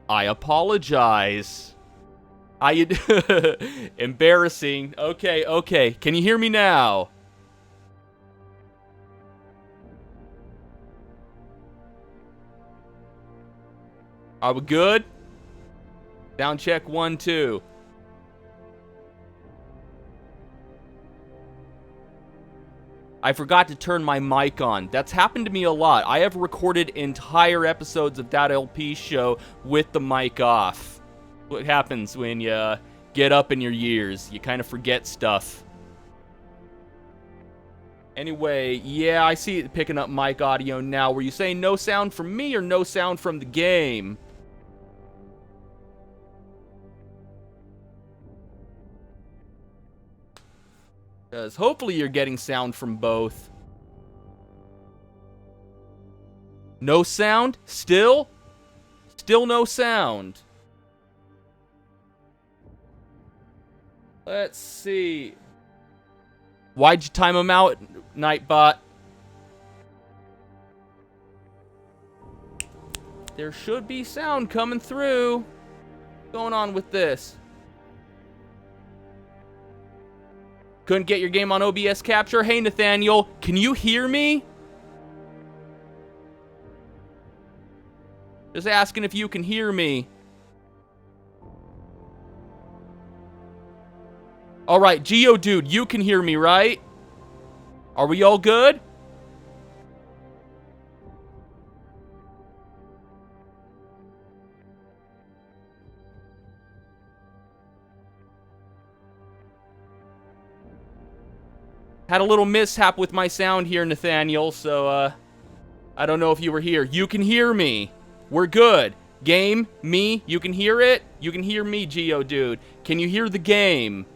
I apologize. Embarrassing. Okay, okay. Can you hear me now? Are we good? Sound check 1, 2. I forgot to turn my mic on. That's happened to me a lot. I have recorded entire episodes of that LP show with the mic off. What happens when you get up in your years? You kind of forget stuff. Anyway, yeah, I see it picking up mic audio now. Were you saying no sound from me or no sound from the game? Because hopefully you're getting sound from both. No sound? Still? Still no sound. Let's see. Why'd you time him out, Nightbot? There should be sound coming through. What's going on with this? Couldn't get your game on OBS capture? Hey, Nathaniel, can you hear me? Just asking if you can hear me. Alright, Geodude, you can hear me, right? Are we all good? Had a little mishap with my sound here, Nathaniel, so, I don't know if you were here. You can hear me. We're good. Game, me, you can hear it? You can hear me, Geodude. Can you hear the game?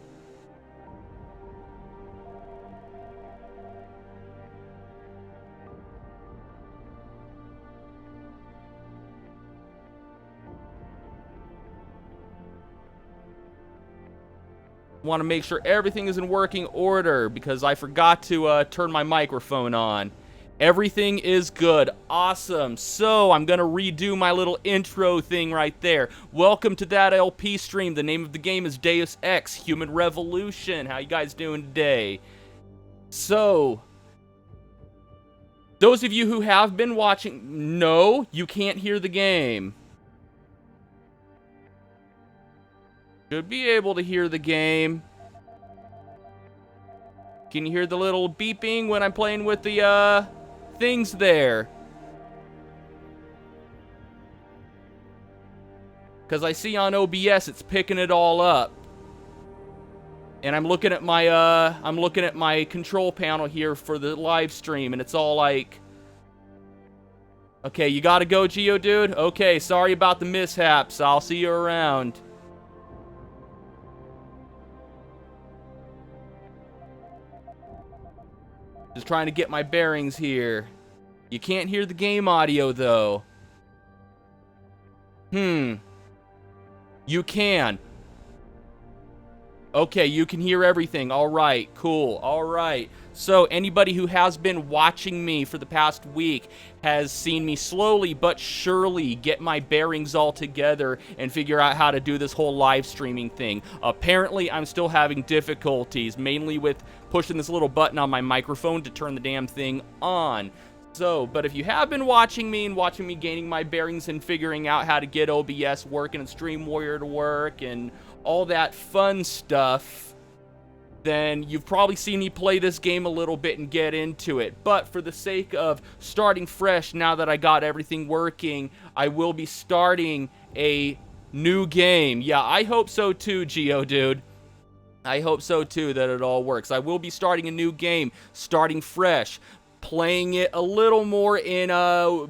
Want to make sure everything is in working order because I forgot to turn my microphone on. Everything is good. Awesome. So I'm going to redo my little intro thing right there. Welcome to that LP stream. The name of the game is Deus Ex Human Revolution. How you guys doing today? So, those of you who have been watching, no, you can't hear the game. Should be able to hear the game. Can you hear the little beeping when I'm playing with the things there? Because I see on OBS it's picking it all up. And I'm looking at my control panel here for the live stream and it's all like, okay, you gotta go, Geodude? Okay, sorry about the mishaps. I'll see you around. Just trying to get my bearings here. You can't hear the game audio, though. You can. Okay, you can hear everything. Alright, cool. Alright. So, anybody who has been watching me for the past week has seen me slowly but surely get my bearings all together and figure out how to do this whole live streaming thing. Apparently, I'm still having difficulties, mainly with pushing this little button on my microphone to turn the damn thing on. So, but if you have been watching me and watching me gaining my bearings and figuring out how to get OBS working and Stream Warrior to work and all that fun stuff, then you've probably seen me play this game a little bit and get into it. But for the sake of starting fresh, now that I got everything working, I will be starting a new game. Yeah, I hope so too, Geodude. I hope so too, that it all works. I will be starting a new game, starting fresh, playing it a little more in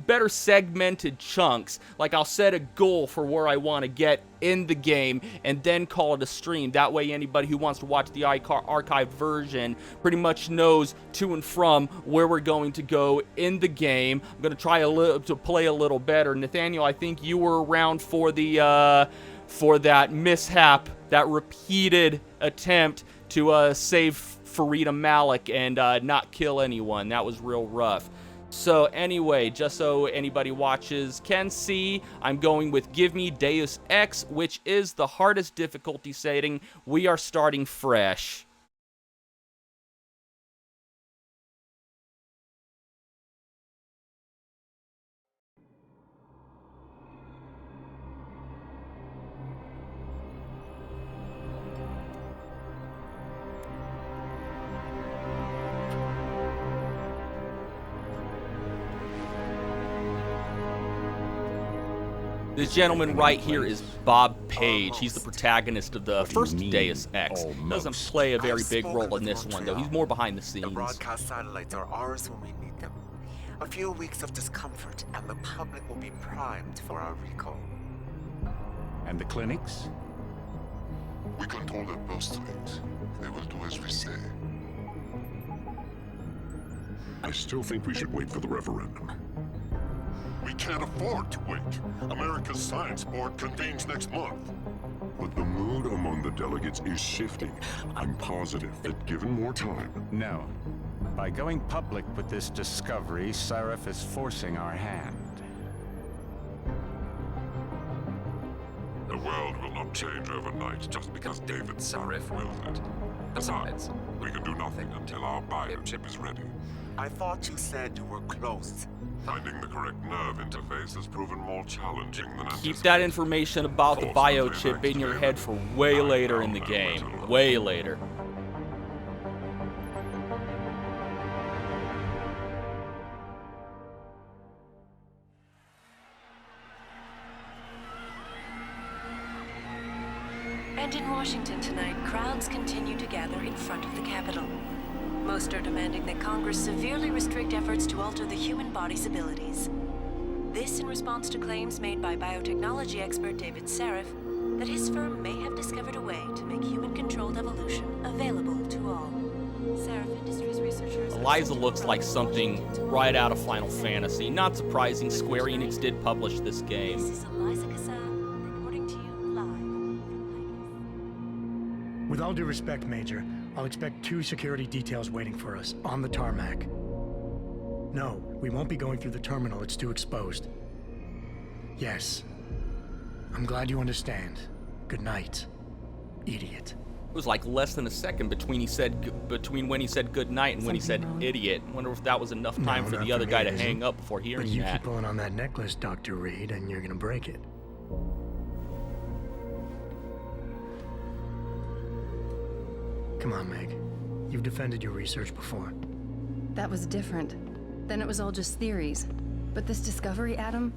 better segmented chunks. Like, I'll set a goal for where I want to get in the game and then call it a stream. That way anybody who wants to watch the archived version pretty much knows to and from where we're going to go in the game. I'm going to try to play a little better. Nathaniel, I think you were around for the for that mishap, that repeated attempt to save Farida Malik and not kill anyone. That was real rough. So anyway, just so anybody watches can see, I'm going with Give Me Deus Ex, which is the hardest difficulty setting. We are starting fresh. This gentleman right here is Bob Page. He's the protagonist of the first Deus Ex. Doesn't play a very big role in this one, though. He's more behind the The scenes. broadcast satellites are ours when we need them. A few weeks of discomfort, and the public will be primed for our recall. And the clinics? We control their purse strings. They will do as we say. I still think we should wait for the referendum. We can't afford to wait. America's Science Board convenes next month. But the mood among the delegates is shifting. I'm positive that given more time... No. By going public with this discovery, Seraph is forcing our hand. The world will not change overnight just because David Sarif wills it. Besides, we can do nothing until our biochip is ready. I thought you said you were close. Finding the correct nerve interface has proven more challenging than Keep that information about the biochip in your head for way later in the game. Way later. And in Washington tonight, crowds continue to gather in front of the Capitol. Most are demanding that Congress severely restrict efforts to alter the human body's abilities. This in response to claims made by biotechnology expert David Sarif that his firm may have discovered a way to make human-controlled evolution available to all. Sarif Industries researchers... Eliza looks like something right out of Final Fantasy. Not surprising, Square Enix did publish this game. This is Eliza Kassan, reporting to you live from With all due respect, Major, I'll expect 2 security details waiting for us on the tarmac. No, we won't be going through the terminal. It's too exposed. Yes. I'm glad you understand. Good night, idiot. It was like less than a second between when he said good night and when he said idiot. I wonder if that was enough time for the other guy to hang up before hearing that. But you that. keep pulling on that necklace, Dr. Reed, and you're gonna break it. Come on, Meg. You've defended your research before. That was different. Then it was all just theories. But this discovery, Adam,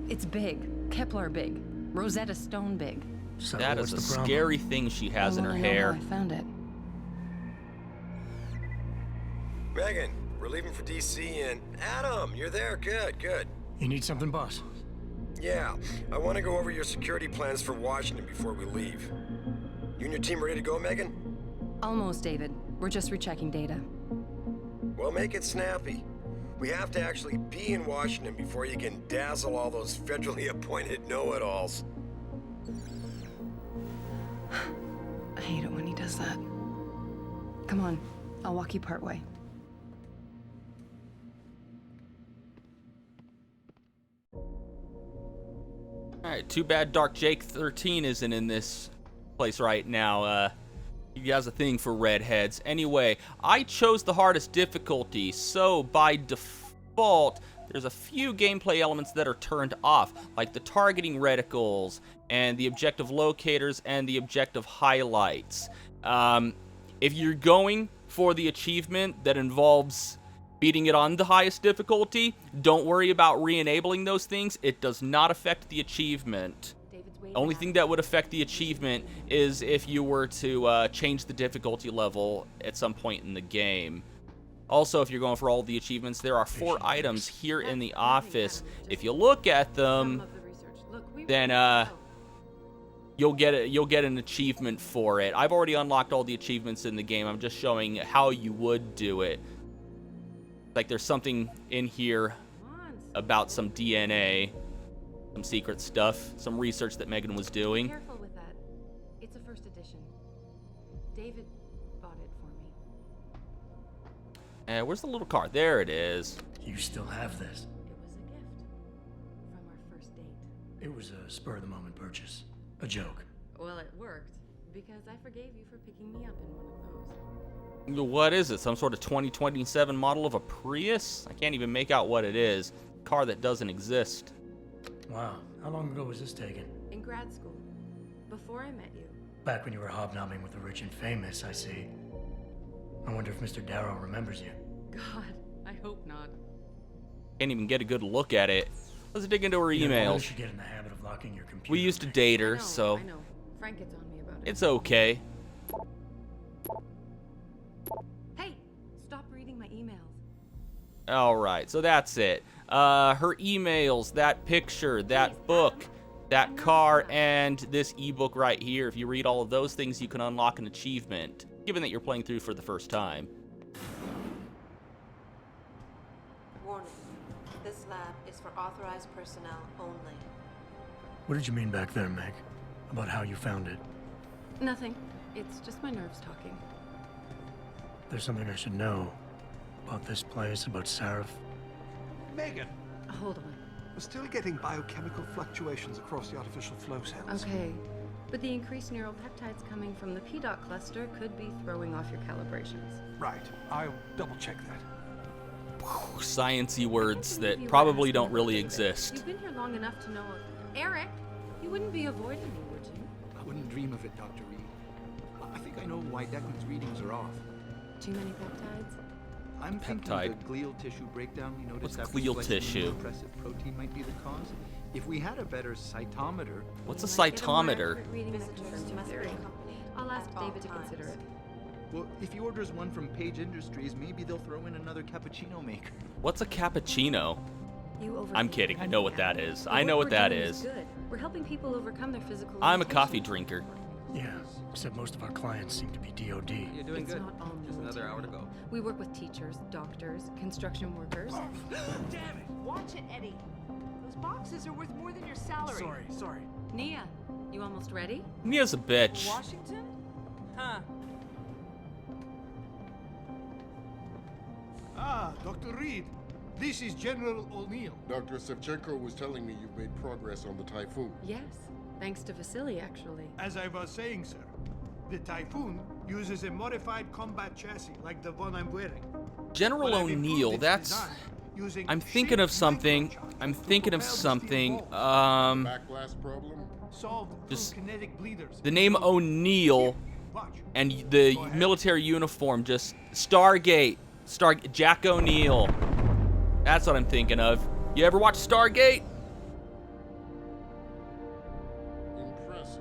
it's big. Kepler big. Rosetta Stone big. So That what's is a the problem? scary thing she has in her hair. I found it. Megan, we're leaving for DC and... Adam, you're there. Good, good. You need something, boss? Yeah, I want to go over your security plans for Washington before we leave. You and your team ready to go, Megan? Almost, David. We're just rechecking data. Well, make it snappy. We have to actually be in Washington before you can dazzle all those federally appointed know-it-alls. I hate it when he does that. Come on, I'll walk you part way. Alright, too bad Dark Jake 13 isn't in this place right now. He has a thing for redheads. Anyway, I chose the hardest difficulty, so by default, there's a few gameplay elements that are turned off, like the targeting reticles, and the objective locators, and the objective highlights. If you're going for the achievement that involves beating it on the highest difficulty, don't worry about re-enabling those things. It does not affect the achievement. Only thing that would affect the achievement is if you were to change the difficulty level at some point in the game. Also, if you're going for all the achievements, there are 4 items here in the office. If you look at them, then you'll get an achievement for it. I've already unlocked all the achievements in the game. I'm just showing how you would do it. Like there's something in here about some DNA. Some secret stuff, some research that Megan was doing. Be careful with that. It's a first edition. David bought it for me. Where's the little car? There it is. You still have this. It was a gift from our first date. It was a spur-of-the-moment purchase. A joke. Well, it worked, because I forgave you for picking me up in one of those. What is it? Some sort of 2027 model of a Prius? I can't even make out what it is. Car that doesn't exist. Wow. How long ago was this taken? In grad school, before I met you. Back when you were hobnobbing with the rich and famous, I see. I wonder if Mr. Darrow remembers you. God, I hope not. Can't even get a good look at it. Let's dig into her You know, you emails. should get in the habit of locking your computer. We used to date her, I know, so I know. Frank gets on me about it. it's okay. Hey, stop reading my emails. Alright, so that's it. Her emails, that picture, that book, that car, and this ebook right here. If you read all of those things, you can unlock an achievement, given that you're playing through for the first time. Warning. This lab is for authorized personnel only. What did you mean back there, Meg? About how you found it? Nothing. It's just my nerves talking. There's something I should know about this place, about Sarif. Megan, Hold on. we're still getting biochemical fluctuations across the artificial flow cells. Okay. But the increased neuropeptides coming from the PDOT cluster could be throwing off your calibrations. Right. I'll double check that. Sciencey words I can't believe that you probably were don't asking really about David. exist. You've been here long enough to know. Eric, you wouldn't be avoiding me, would you? I wouldn't dream of it, Dr. Reed. I think I know why Declan's readings are off. Too many peptides? I'm thinking Peptide. the glial tissue breakdown we noticed What's after glial splicing the tissue? immunosuppressive protein might be the cause. If we had a better cytometer, What's a You might get more cytometer? accurate reading that Visitors confirms your must be theory. accompanied I'll ask at all David to consider times. it. well, if he orders one from Page Industries, maybe they'll throw in another cappuccino maker. What's a cappuccino? You I'm overthink kidding. I things, know what yeah. that is. The I know work what we're that doing is. Good. We're helping people overcome their physical I'm a limitations. coffee drinker. Yeah, except most of our clients seem to be DOD. You're doing It's good. not all Just another hour to military. go. We work with teachers, doctors, construction workers. Watch it, Eddie. Those boxes are worth more than your salary. Sorry. Nia, you almost ready? Mia's a bitch. Washington? Huh. Ah, Dr. Reed. This is General O'Neill. Dr. Sevchenko was telling me you've made progress on the Typhoon. Yes, thanks to Vasily, actually. As I was saying, sir, the Typhoon uses a modified combat chassis like the one I'm wearing. General But I've O'Neill, improved its that's... design using I'm thinking of shaped something. microchunks I'm to thinking of propel the steel something. balls. Backlash problem? Solved just through kinetic bleeders. The name O'Neill Watch. and the Go ahead. military uniform, just Stargate. Jack O'Neill. That's what I'm thinking of. You ever watch Stargate? Impressive.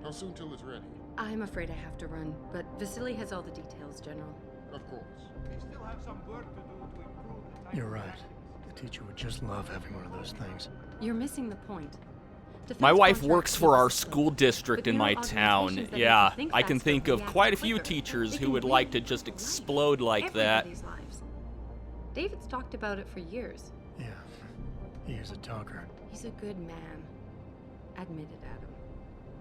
How soon till it's ready? I'm afraid I have to run, but Vasily has all the details, General. Of course. We still have some work to do to improve the type You're of right. tactics. The teacher would just love having one of those things. You're missing the point. My Defense wife contracts works need for our discipline. school district But in you know my town. augmentations that Yeah, make you think I can faster, think of react quite a few quicker. teachers They who can would bleed like to life just explode like that. Everybody's lives. David's talked about it for years. Yeah, he is a talker. He's a good man. Admit it, Adam.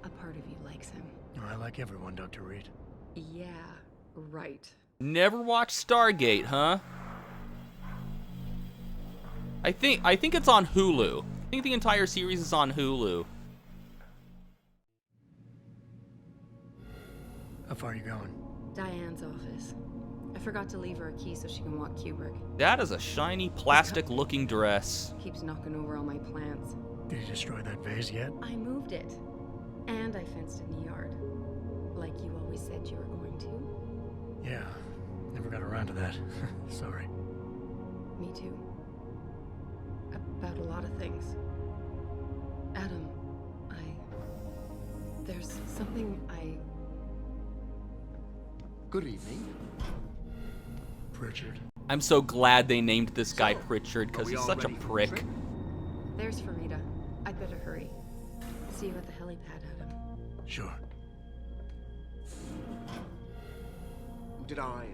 A part of you likes him. I like everyone, Dr. Reed. Yeah, right. Never watched Stargate, huh? I think it's on Hulu. I think the entire series is on Hulu. How far are you going? Diane's office. I forgot to leave her a key so she can walk Kubrick. That is a shiny plastic-looking dress. Keeps knocking over all my plants. Did you destroy that vase yet? I moved it. And I fenced it in the yard. Like you always said you were going to. Yeah, never got around to that. Sorry. Me too. About a lot of things. Adam, there's something Good evening. Pritchard. I'm so glad they named this guy Pritchard Are because we he's all such a ready for the prick. trip? There's Farida. I'd better hurry. See you at the helipad, Adam. Sure. Did I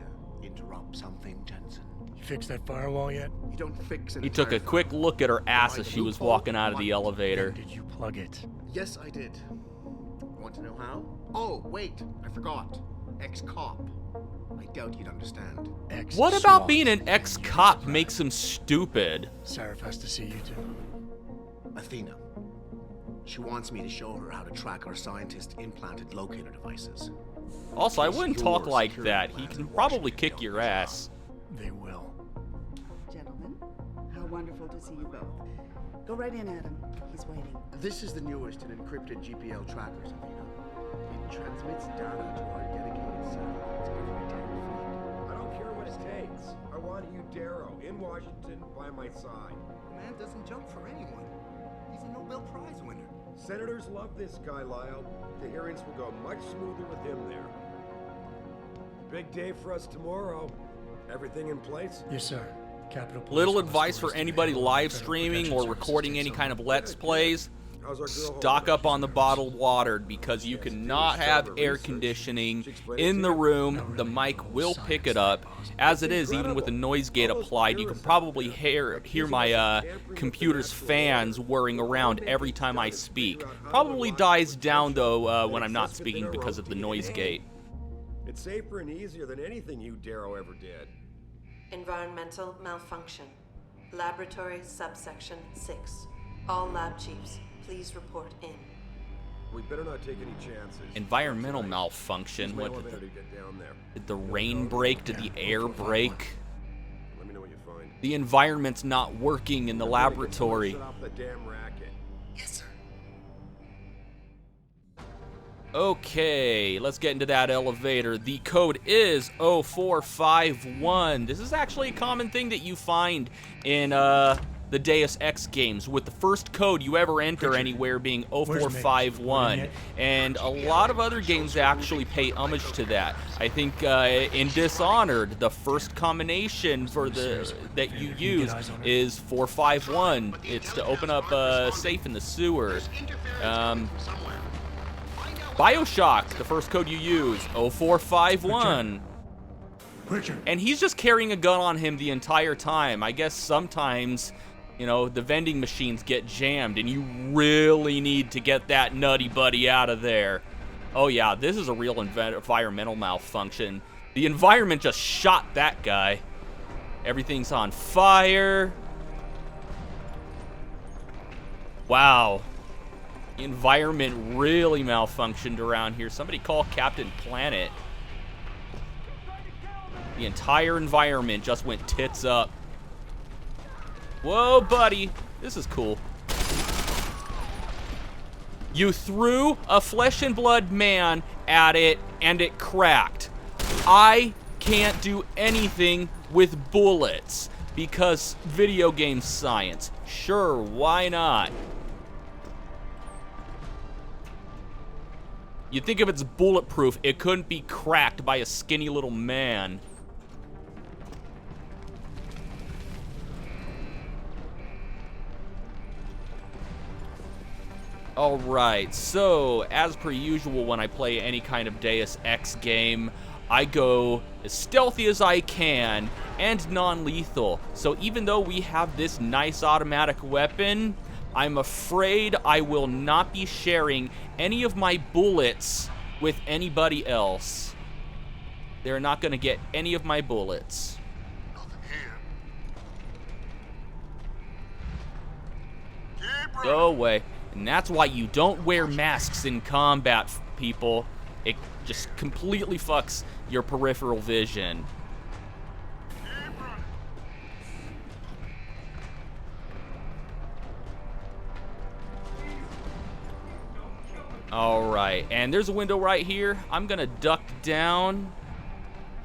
interrupt something, Jensen? You fixed that firewall yet? You don't fix an He took a entire quick firewall. look at her ass Find as a she was loophole, walking out of the find it. elevator. Did you plug it? Yes, I did. Want to know how? Oh, wait, I forgot. Ex-cop. I doubt you'd understand. What about being an ex-cop makes him stupid? Sarif has to see you too. Athena. She wants me to show her how to track our scientist-implanted locator devices. Also, I wouldn't talk like that. He can probably kick your ass. They will. Gentlemen, how wonderful to see you both. Go right in, Adam. He's waiting. This is the newest and encrypted GPL trackers, Athena. It transmits data to our dedicated satellites every 10 feet. I don't care what it takes. I want you, Darrow, in Washington, by my side. The man doesn't jump for anyone. He's a Nobel Prize winner. Senators love this guy, Lyle. The hearings will go much smoother with him there. Big day for us tomorrow. Everything in place? Yes, sir. Capitol Police Little will advice escort for us anybody today. live Federal streaming Protection or Services recording takes any over. kind of Let's Plays. How's our girl Stock up on the bottled water because you cannot have air conditioning in the room. The mic will pick it up. As it is, even with the noise gate applied, you can probably hear my computer's fans whirring around every time I speak. Probably dies down though when I'm not speaking because of the noise gate. It's safer and easier than anything you, Darrow, ever did. Environmental malfunction. Laboratory subsection 6. All lab chiefs, please report in. We better not take any chances. Environmental malfunction. What to get down there. did the rain break? Did the air break? Let me know what you find. The environment's not working in the laboratory. Shut off the damn racket. Yes, sir. Okay, let's get into that elevator. The code is 0451. This is actually a common thing that you find in the Deus Ex games, with the first code you ever enter anywhere being 0451. And a lot of other games actually pay homage to that. I think in Dishonored, the first combination for that you use is 451. It's to open up a safe in the sewer. BioShock, the first code you use, 0451. And he's just carrying a gun on him the entire time. I guess sometimes, you know, the vending machines get jammed and you really need to get that nutty buddy out of there. Oh yeah, this is a real environmental malfunction. The environment just shot that guy. Everything's on fire. Wow. The environment really malfunctioned around here. Somebody call Captain Planet. The entire environment just went tits up. Whoa, buddy. This is cool. You threw a flesh and blood man at it, and it cracked. I can't do anything with bullets because video game science. Sure, why not? You'd think if it's bulletproof, it couldn't be cracked by a skinny little man. Alright, so as per usual when I play any kind of Deus Ex game, I go as stealthy as I can and non-lethal. So even though we have this nice automatic weapon, I'm afraid I will not be sharing any of my bullets with anybody else. They're not going to get any of my bullets. Go away. And that's why you don't wear masks in combat, people. It just completely fucks your peripheral vision. Alright, and there's a window right here. I'm gonna duck down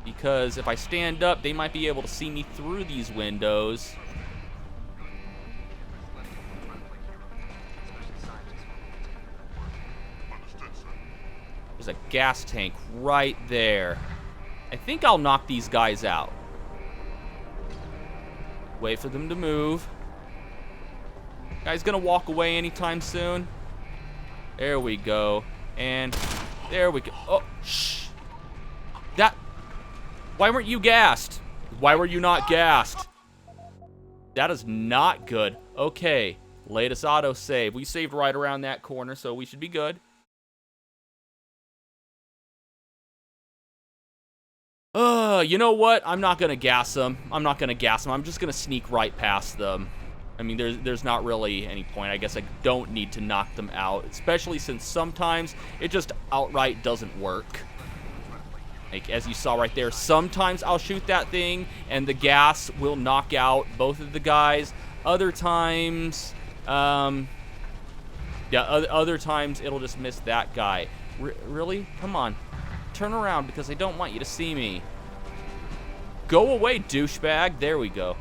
because if I stand up, they might be able to see me through these windows. There's a gas tank right there. I think I'll knock these guys out. Wait for them to move. Guy's gonna walk away anytime soon. There we go. And there we go. Oh, shh. Why weren't you gassed? Why were you not gassed? That is not good. Okay, latest autosave. We saved right around that corner, so we should be good. You know what? I'm not gonna gas them. I'm just gonna sneak right past them. I mean, there's not really any point. I guess I don't need to knock them out, especially since sometimes it just outright doesn't work. Like, as you saw right there, sometimes I'll shoot that thing and the gas will knock out both of the guys. Other times, other times it'll just miss that guy. Really? Come on. Turn around because I don't want you to see me. Go away, douchebag. There we go.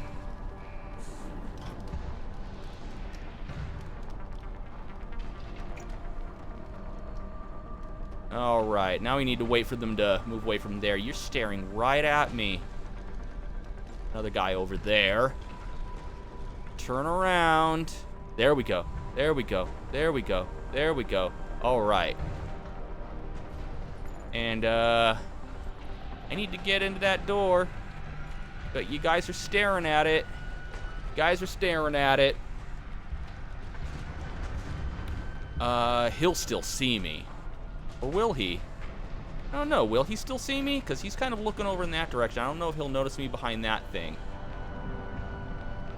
All right, now we need to wait for them to move away from there. You're staring right at me. Another guy over there. Turn around. There we go. There we go. There we go. There we go. All right. And, I need to get into that door. But you guys are staring at it. You guys are staring at it. He'll still see me. Or will he? I don't know. Will he still see me? Because he's kind of looking over in that direction. I don't know if he'll notice me behind that thing.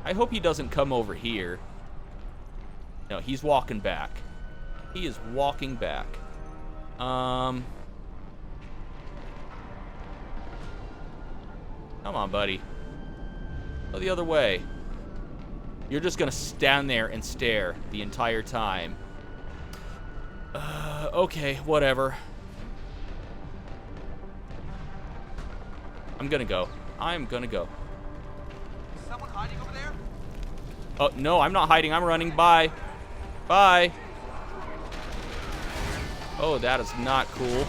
I hope he doesn't come over here. No, he's walking back. He is walking back. Come on, buddy. Go the other way. You're just gonna stand there and stare the entire time. Okay, whatever. I'm gonna go. I'm gonna go. Is someone hiding over there? Oh, no, I'm not hiding. I'm running. Bye. Bye. Oh, that is not cool.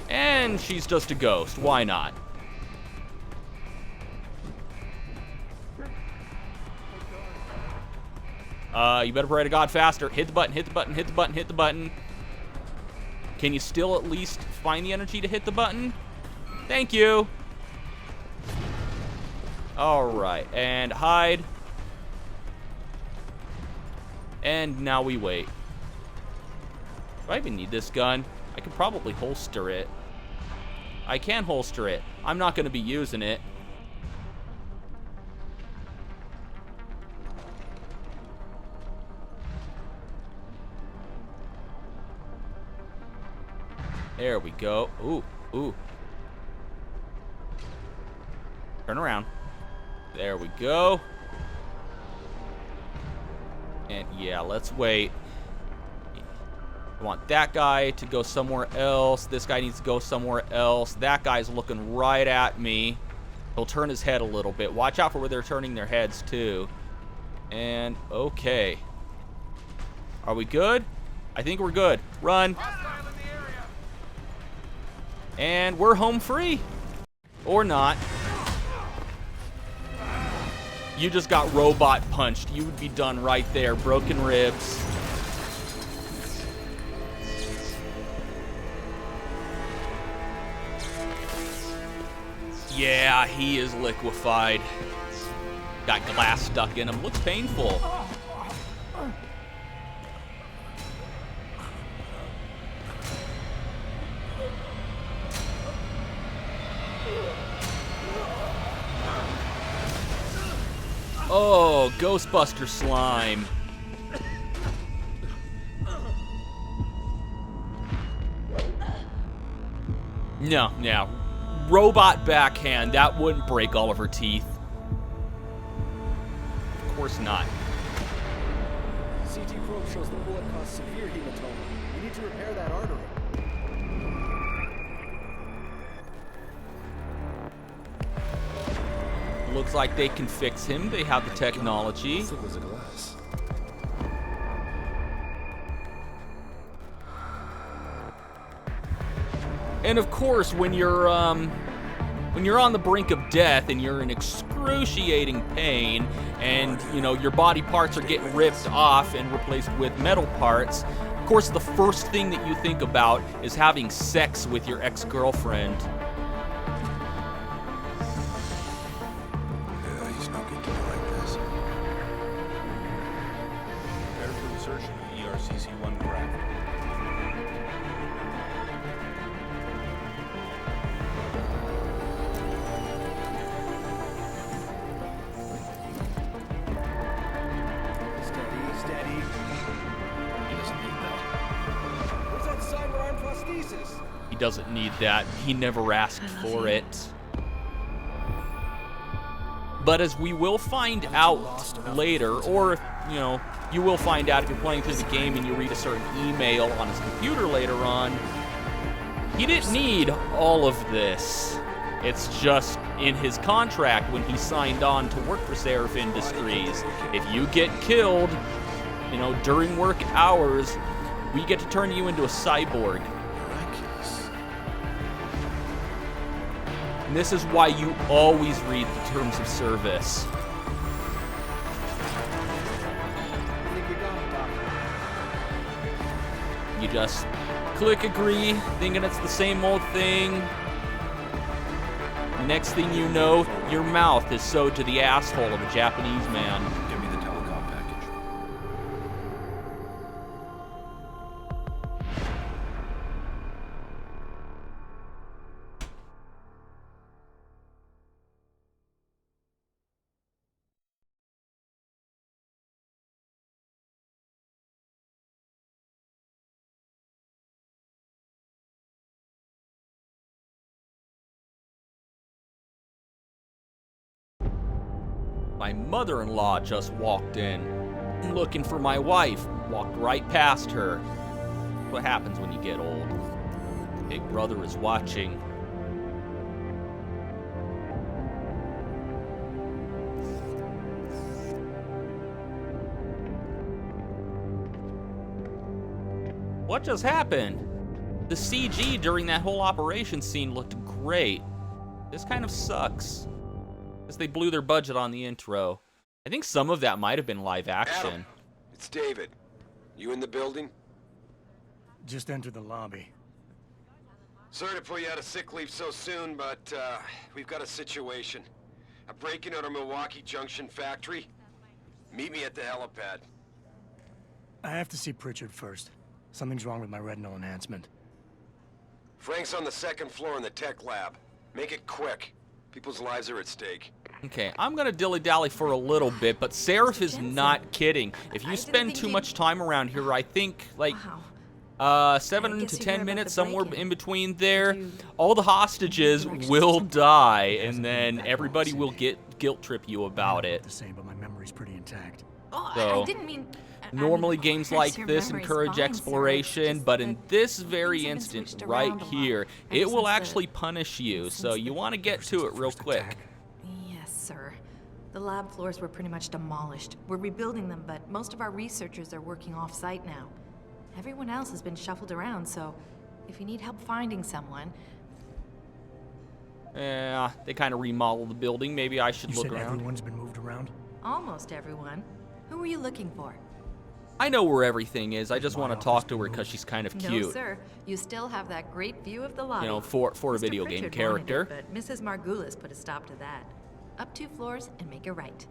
And she's just a ghost. Why not? You better pray to God faster. Hit the button, hit the button, hit the button, hit the button. Can you still at least find the energy to hit the button? Thank you. All right, and hide. And now we wait. Do I even need this gun? I could probably holster it. I can holster it. I'm not going to be using it. There we go. Ooh, ooh. Turn around. There we go. And yeah, let's wait. I want that guy to go somewhere else. This guy needs to go somewhere else. That guy's looking right at me. He'll turn his head a little bit. Watch out for where they're turning their heads too. And okay. Are we good? I think we're good. Run. And we're home free. Or not. You just got robot punched. You would be done right there. Broken ribs. Yeah, he is liquefied. Got glass stuck in him. Looks painful. Oh, Ghostbuster slime. No, no. Robot backhand. That wouldn't break all of her teeth. Of course not. CT probe shows the bullet caused severe hematoma. We need to repair that artery. Looks like they can fix him. They have the technology. It was a glass. And of course, when you're on the brink of death and you're in excruciating pain, and you know your body parts are getting ripped off and replaced with metal parts, of course, the first thing that you think about is having sex with your ex-girlfriend. He's not going to do like this. Prepare for insertion of ERCC-1 craft. doesn't need that. He never asked for it. But as we will find out later, or, you know, you will find out if you're playing through the game and you read a certain email on his computer later on, he didn't need all of this. It's just in his contract when he signed on to work for Seraph Industries. If you get killed, you know, during work hours, we get to turn you into a cyborg. And this is why you always read the terms of service. You just click agree, thinking it's the same old thing. Next thing you know, your mouth is sewed to the asshole of a Japanese man. Give me the telecom package. My mother-in-law just walked in, looking for my wife. Walked right past her. What happens when you get old? Big brother is watching. What just happened? The CG during that whole operation scene looked great. This kind of sucks. They blew their budget on the intro. I think some of that might have been live action. Adam, it's David. You in the building? Just entered the lobby. Sorry to put you out of sick leave so soon, but we've got a situation. A break-in at our Milwaukee Junction factory. Meet me at the helipad. I have to see Pritchard first. Something's wrong with my retinal enhancement. Frank's on the second floor in the tech lab. Make it quick. People's lives are at stake. Okay, I'm gonna dilly-dally for a little bit, but Seraph is not kidding. If you spend too much time around here, I think, like, 7 to 10 minutes, somewhere in between there, all the hostages will die, and then everybody will guilt trip you about it. The same, but my memory's pretty intact. So, I didn't mean... normally games like this encourage exploration, but in this very instant, right here, it will actually punish you, so you want to get to it real quick. Yes, sir. The lab floors were pretty much demolished. We're rebuilding them, but most of our researchers are working off-site now. Everyone else has been shuffled around, so if you need help finding someone... Yeah, they kind of remodeled the building. Maybe I should look around. Everyone's been moved around? Almost everyone. Who are you looking for? I know where everything is. I just want to talk to her because she's kind of cute. No, sir. You still have that great view of the lobby. You know, for a video game character. But Mrs. Margulis put a stop to that. Up 2 floors and make a right.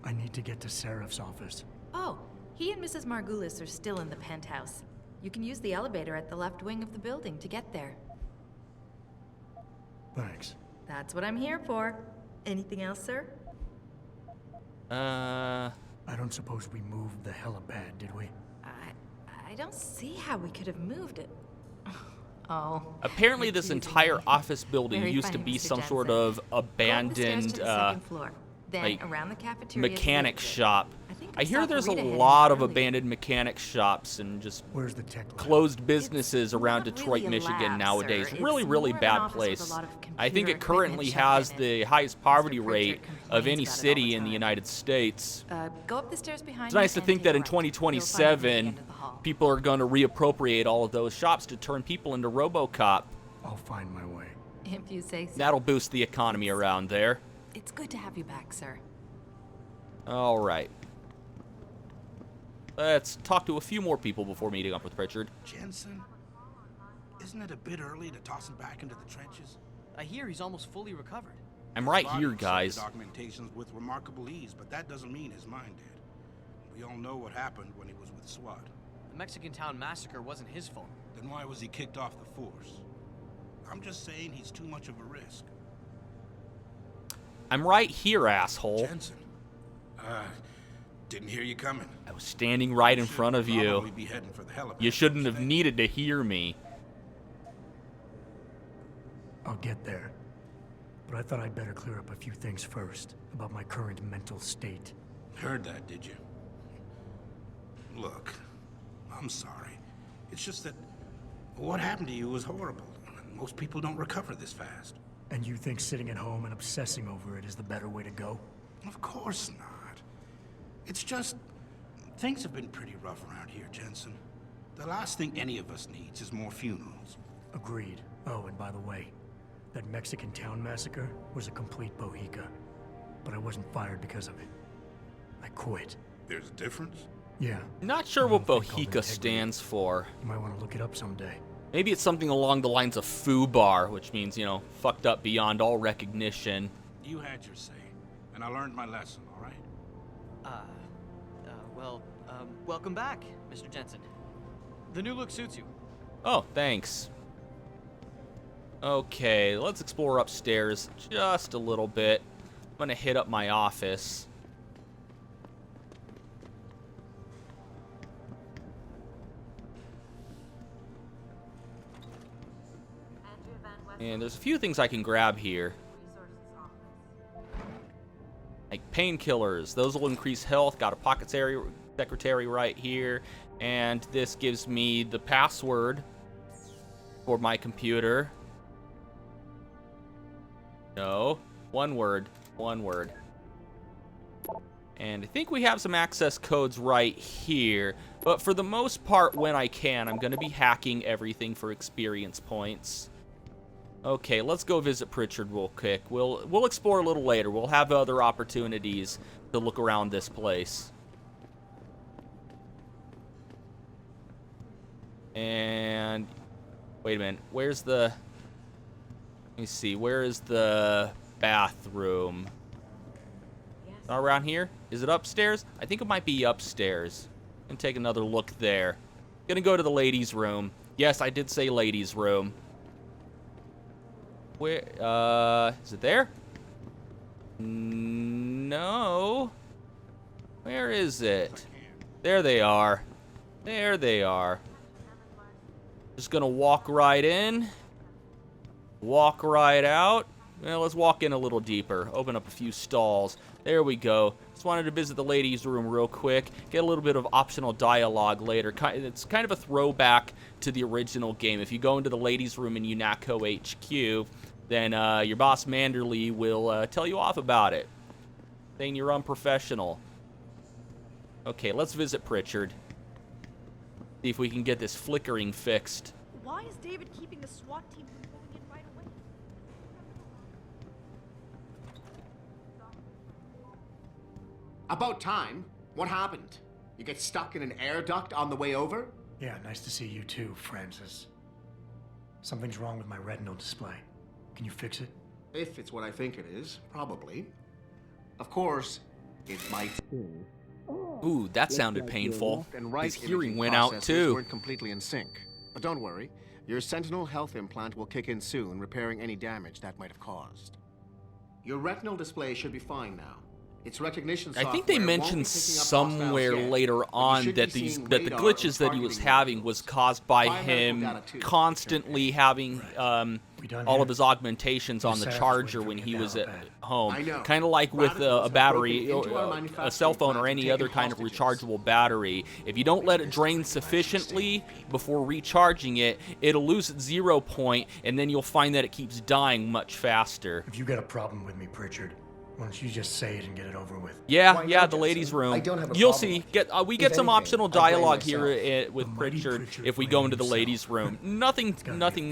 I need to get to Seraph's office. Oh, he and Mrs. Margulis are still in the penthouse. You can use the elevator at the left wing of the building to get there. Thanks. That's what I'm here for. Anything else, sir? I don't suppose we moved the helipad, did we? I don't see how we could have moved it. Oh. Apparently this entire office building used to be some sort of abandoned, like, around the cafeteria mechanic shop. I hear there's a lot of abandoned mechanic shops and just closed businesses around Detroit, Michigan nowadays. Really, really bad place. I think it currently has the highest poverty rate of any city in the United States. Go up the stairs behind It's nice to think that in 2027, people are going to reappropriate all of those shops to turn people into RoboCop. I'll find my way. If you say so. That'll boost the economy around there. It's good to have you back, sir. All right. Let's talk to a few more people before meeting up with Pritchard. Jensen, isn't it a bit early to toss him back into the trenches? I hear he's almost fully recovered. I'm right here, guys. Documentations with remarkable ease, but that doesn't mean his mind did. We all know what happened when he was with SWAT. The Mexican town massacre wasn't his fault. Then why was he kicked off the force? I'm just saying he's too much of a risk. I'm right here, asshole. Jensen, didn't hear you coming. I was standing right in front of you. Be heading for the helipad. You shouldn't have needed to hear me. I'll get there. But I thought I'd better clear up a few things first about my current mental state. Heard that, did you? Look, I'm sorry. It's just that what happened to you was horrible. Most people don't recover this fast. And you think sitting at home and obsessing over it is the better way to go? Of course not. It's just, things have been pretty rough around here, Jensen. The last thing any of us needs is more funerals. Agreed. Oh, and by the way, that Mexican town massacre was a complete bohica. But I wasn't fired because of it. I quit. There's a difference? Yeah. Not sure what bohica stands for. You might want to look it up someday. Maybe it's something along the lines of FUBAR, which means, you know, fucked up beyond all recognition. You had your say, and I learned my lesson, all right? Welcome back, Mr. Jensen. The new look suits you. Oh, thanks. Okay, let's explore upstairs just a little bit. I'm gonna hit up my office. And there's a few things I can grab here. Like painkillers. Those will increase health. Got a pocket secretary right here. And this gives me the password for my computer. No. One word. One word. And I think we have some access codes right here. But for the most part, when I can, I'm going to be hacking everything for experience points. Okay, let's go visit Pritchard real quick. We'll explore a little later. We'll have other opportunities to look around this place. And wait a minute. Where's the... Let me see. Where is the bathroom? Not around here? Is it upstairs? I think it might be upstairs. Gonna take another look there. Gonna go to the ladies' room. Yes, I did say ladies' room. Where, is it there? No. Where is it? There they are. There they are. Just gonna walk right in. Walk right out. Well, let's walk in a little deeper. Open up a few stalls. There we go. Just wanted to visit the ladies' room real quick. Get a little bit of optional dialogue later. It's kind of a throwback to the original game. If you go into the ladies' room in UNATCO HQ, then your boss Manderley will tell you off about it, saying you're unprofessional. Okay, let's visit Pritchard. See if we can get this flickering fixed. Why is David keeping the SWAT team from going in right away? About time. What happened? You get stuck in an air duct on the way over? Yeah, nice to see you too, Francis. Something's wrong with my retinal display. Can you fix it? If it's what I think it is, probably. Of course, it might. Ooh, that sounded painful. And right His hearing went out too. Weren't completely in sync. But don't worry, your Sentinel health implant will kick in soon, repairing any damage that might have caused. Your retinal display should be fine now. Its recognition software I think they mentioned somewhere later on that the glitches that he was having was caused by him constantly having all of his augmentations on the charger when he was at home. Kind of like with a battery, a cell phone, or any other kind of rechargeable battery. If you don't let it drain sufficiently before recharging it, it'll lose its 0 point, and then you'll find that it keeps dying much faster. If you got a problem with me, Pritchard, why don't you just say it and get it over with? Yeah, the ladies' room. You'll see. We get some optional dialogue here with Pritchard if we go into the ladies' room. Nothing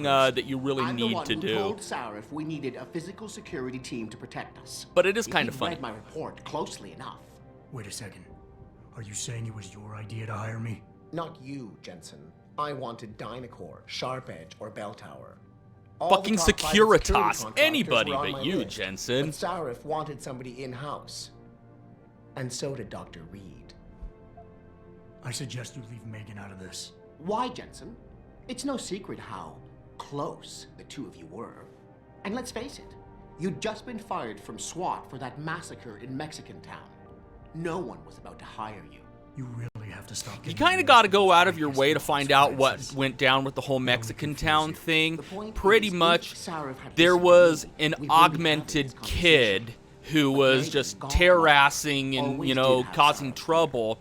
that you really need to do. Told Sarif we needed a physical security team to protect us. But it is kind of funny. Read my report closely enough. Wait a second. Are you saying it was your idea to hire me? Not you, Jensen. I wanted Dynacore, Sharp Edge, or Bell Tower. Fucking Securitas. Anybody but you, Jensen. But Sarif wanted somebody in-house. And so did Dr. Reed. I suggest you leave Megan out of this. Why, Jensen? It's no secret how close the two of you were. And let's face it, you'd just been fired from SWAT for that massacre in Mexican town. No one was about to hire you. You really really have to stop. You kind of got to go out of your way to find out what went down with the whole Mexican town thing. Pretty much, there was an augmented kid who was just terrassing and, you know, causing trouble.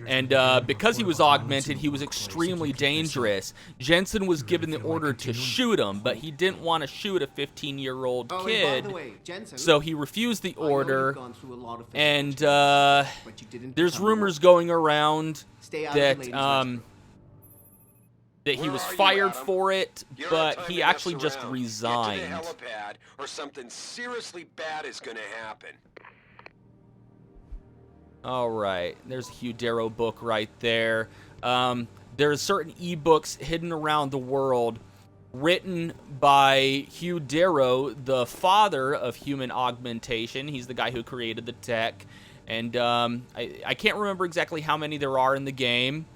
And because he was augmented, he was extremely dangerous. Jensen was given the order to shoot him, but he didn't want to shoot a 15-year-old kid, so he refused the order. And there's rumors going around that that he was fired for it, but he actually just resigned. Get to the helipad, or something seriously bad is gonna happen. All right, there's a Hugh Darrow book right there. There's certain ebooks hidden around the world written by Hugh Darrow, the father of human augmentation. He's the guy who created the tech. And I can't remember exactly how many there are in the game,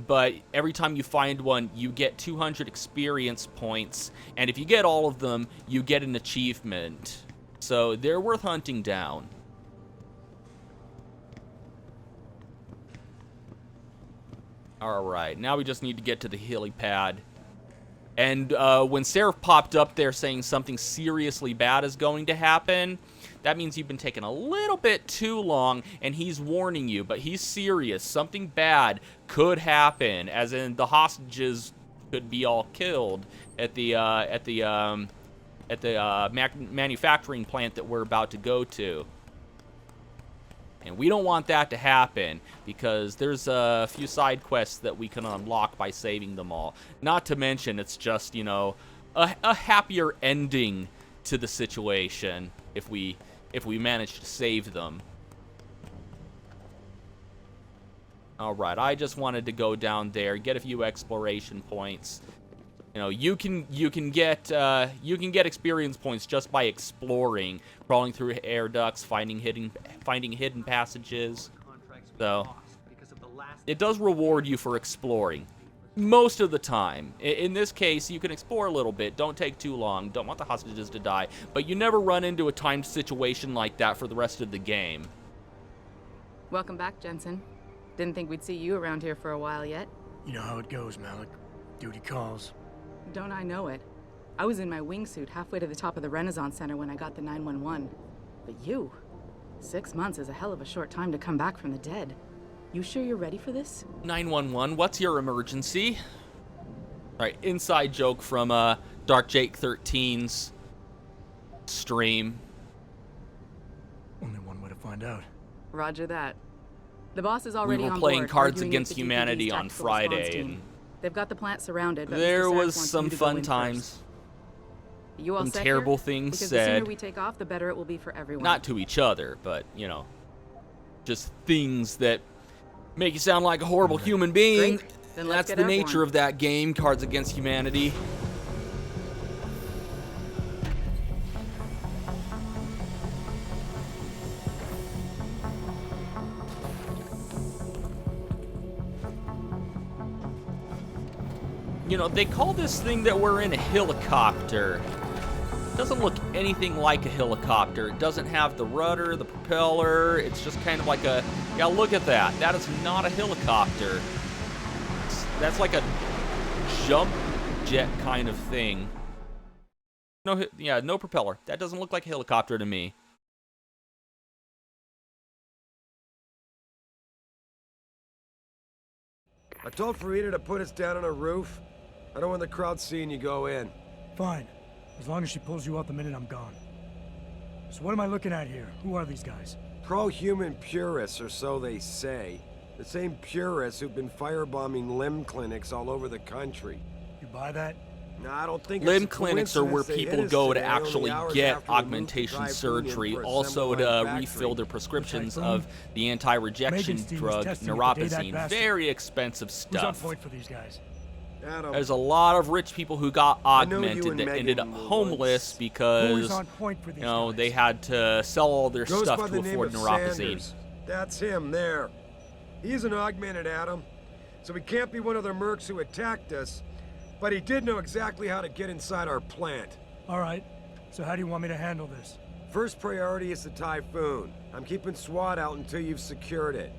but every time you find one, you get 200 experience points, and if you get all of them, you get an achievement. So they're worth hunting down. Alright, now we just need to get to the helipad. And when Seraph popped up there saying something seriously bad is going to happen, that means you've been taking a little bit too long, and he's warning you, but he's serious. Something bad could happen, as in the hostages could be all killed at the manufacturing plant that we're about to go to. And we don't want that to happen, because there's a few side quests that we can unlock by saving them all. Not to mention, it's just, you know, a happier ending to the situation if we manage to save them. Alright, I just wanted to go down there, get a few exploration points. You know, you can get experience points just by exploring, crawling through air ducts, finding hidden passages. So it does reward you for exploring most of the time. In this case, you can explore a little bit. Don't take too long. Don't want the hostages to die, but you never run into a timed situation like that for the rest of the game. Welcome back, Jensen. Didn't think we'd see you around here for a while yet. You know how it goes, Malik. Duty calls. Don't I know it? I was in my wingsuit halfway to the top of the Renaissance Center when I got the 911. But you? 6 months is a hell of a short time to come back from the dead. You sure you're ready for this? 911, what's your emergency? Alright, inside joke from Dark Jake 13's stream. Only one way to find out. Roger that. The boss is already on board. We were playing Cards Against Humanity on Friday, and they've got the plant surrounded, but there was some fun times. You all some set terrible here? things because said. The sooner we take off, the better it will be for everyone. Not to each other, but, you know, just things that make you sound like a horrible human being. Then let's That's get the airborne. nature of that game, Cards Against Humanity. You know, they call this thing that we're in a helicopter. It doesn't look anything like a helicopter. It doesn't have the rudder, the propeller. It's just kind of like a... Yeah, look at that. That is not a helicopter. That's like a jump jet kind of thing. No, yeah, no propeller. That doesn't look like a helicopter to me. I told Farida to put us down on a roof. I don't want the crowd seeing you go in. Fine. As long as she pulls you out the minute I'm gone. So what am I looking at here? Who are these guys? Pro-human purists, or so they say. The same purists who've been firebombing limb clinics all over the country. You buy that? No, I don't think Limb it's a clinics are where coincidence they people hit us go to today, only actually hours get after we moved augmentation the Typhoon in surgery, for also assembly line to factory. refill their prescriptions Typhoon? of the anti-rejection Megan's team was drug, testing it the day that neuropozyne. bastard- Very expensive Who's on stuff. point for these guys? Adam, There's a lot of rich people who got I know you augmented and that Megan ended up were homeless once- because, Who is on point for these you know, guys? they had to sell all their Goes stuff by to the name afford of neuropozyne. Sanders. That's him there. He's an augmented Adam, so he can't be one of the mercs who attacked us, but he did know exactly how to get inside our plant. All right. So how do you want me to handle this? First priority is the Typhoon. I'm keeping SWAT out until you've secured it.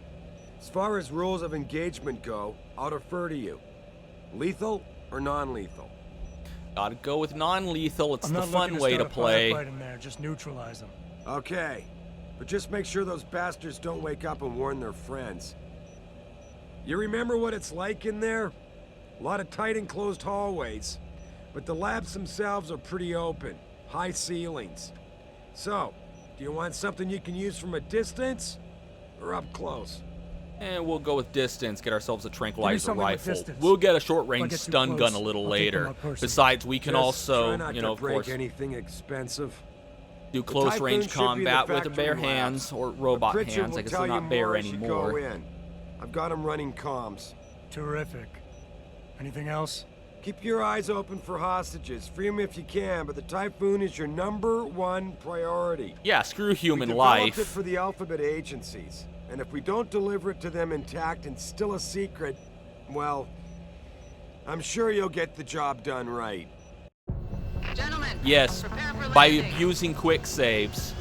As far as rules of engagement go, I'll defer to you. Lethal or non-lethal? Gotta go with non-lethal. It's I'm the not fun looking way to to start a play. firefight in there. Just neutralize them. Okay, but just make sure those bastards don't wake up and warn their friends. You remember what it's like in there? A lot of tight enclosed hallways, but the labs themselves are pretty open. High ceilings. So, do you want something you can use from a distance or up close? And we'll go with distance, get ourselves a tranquilizer something with rifle. distance. We'll get a If I short-range get too stun close, gun a little I'll take them later. out personally. Besides, we can Just also, try not you know, to of break course, anything expensive. do The close-range Typhoon should be in the combat with factory bare labs. hands or But robot Pritchard hands. will I guess tell they're you not bare more as you go anymore. in. I've got them running comms. Terrific. Anything else? Keep your eyes open for hostages. Free them if you can, but the Typhoon is your #1 priority. Yeah, screw human We developed life. it for the Alphabet agencies, and if we don't deliver it to them intact and still a secret, well, I'm sure you'll get the job done right. Gentlemen, Yes, prepare for by landing. abusing quick saves.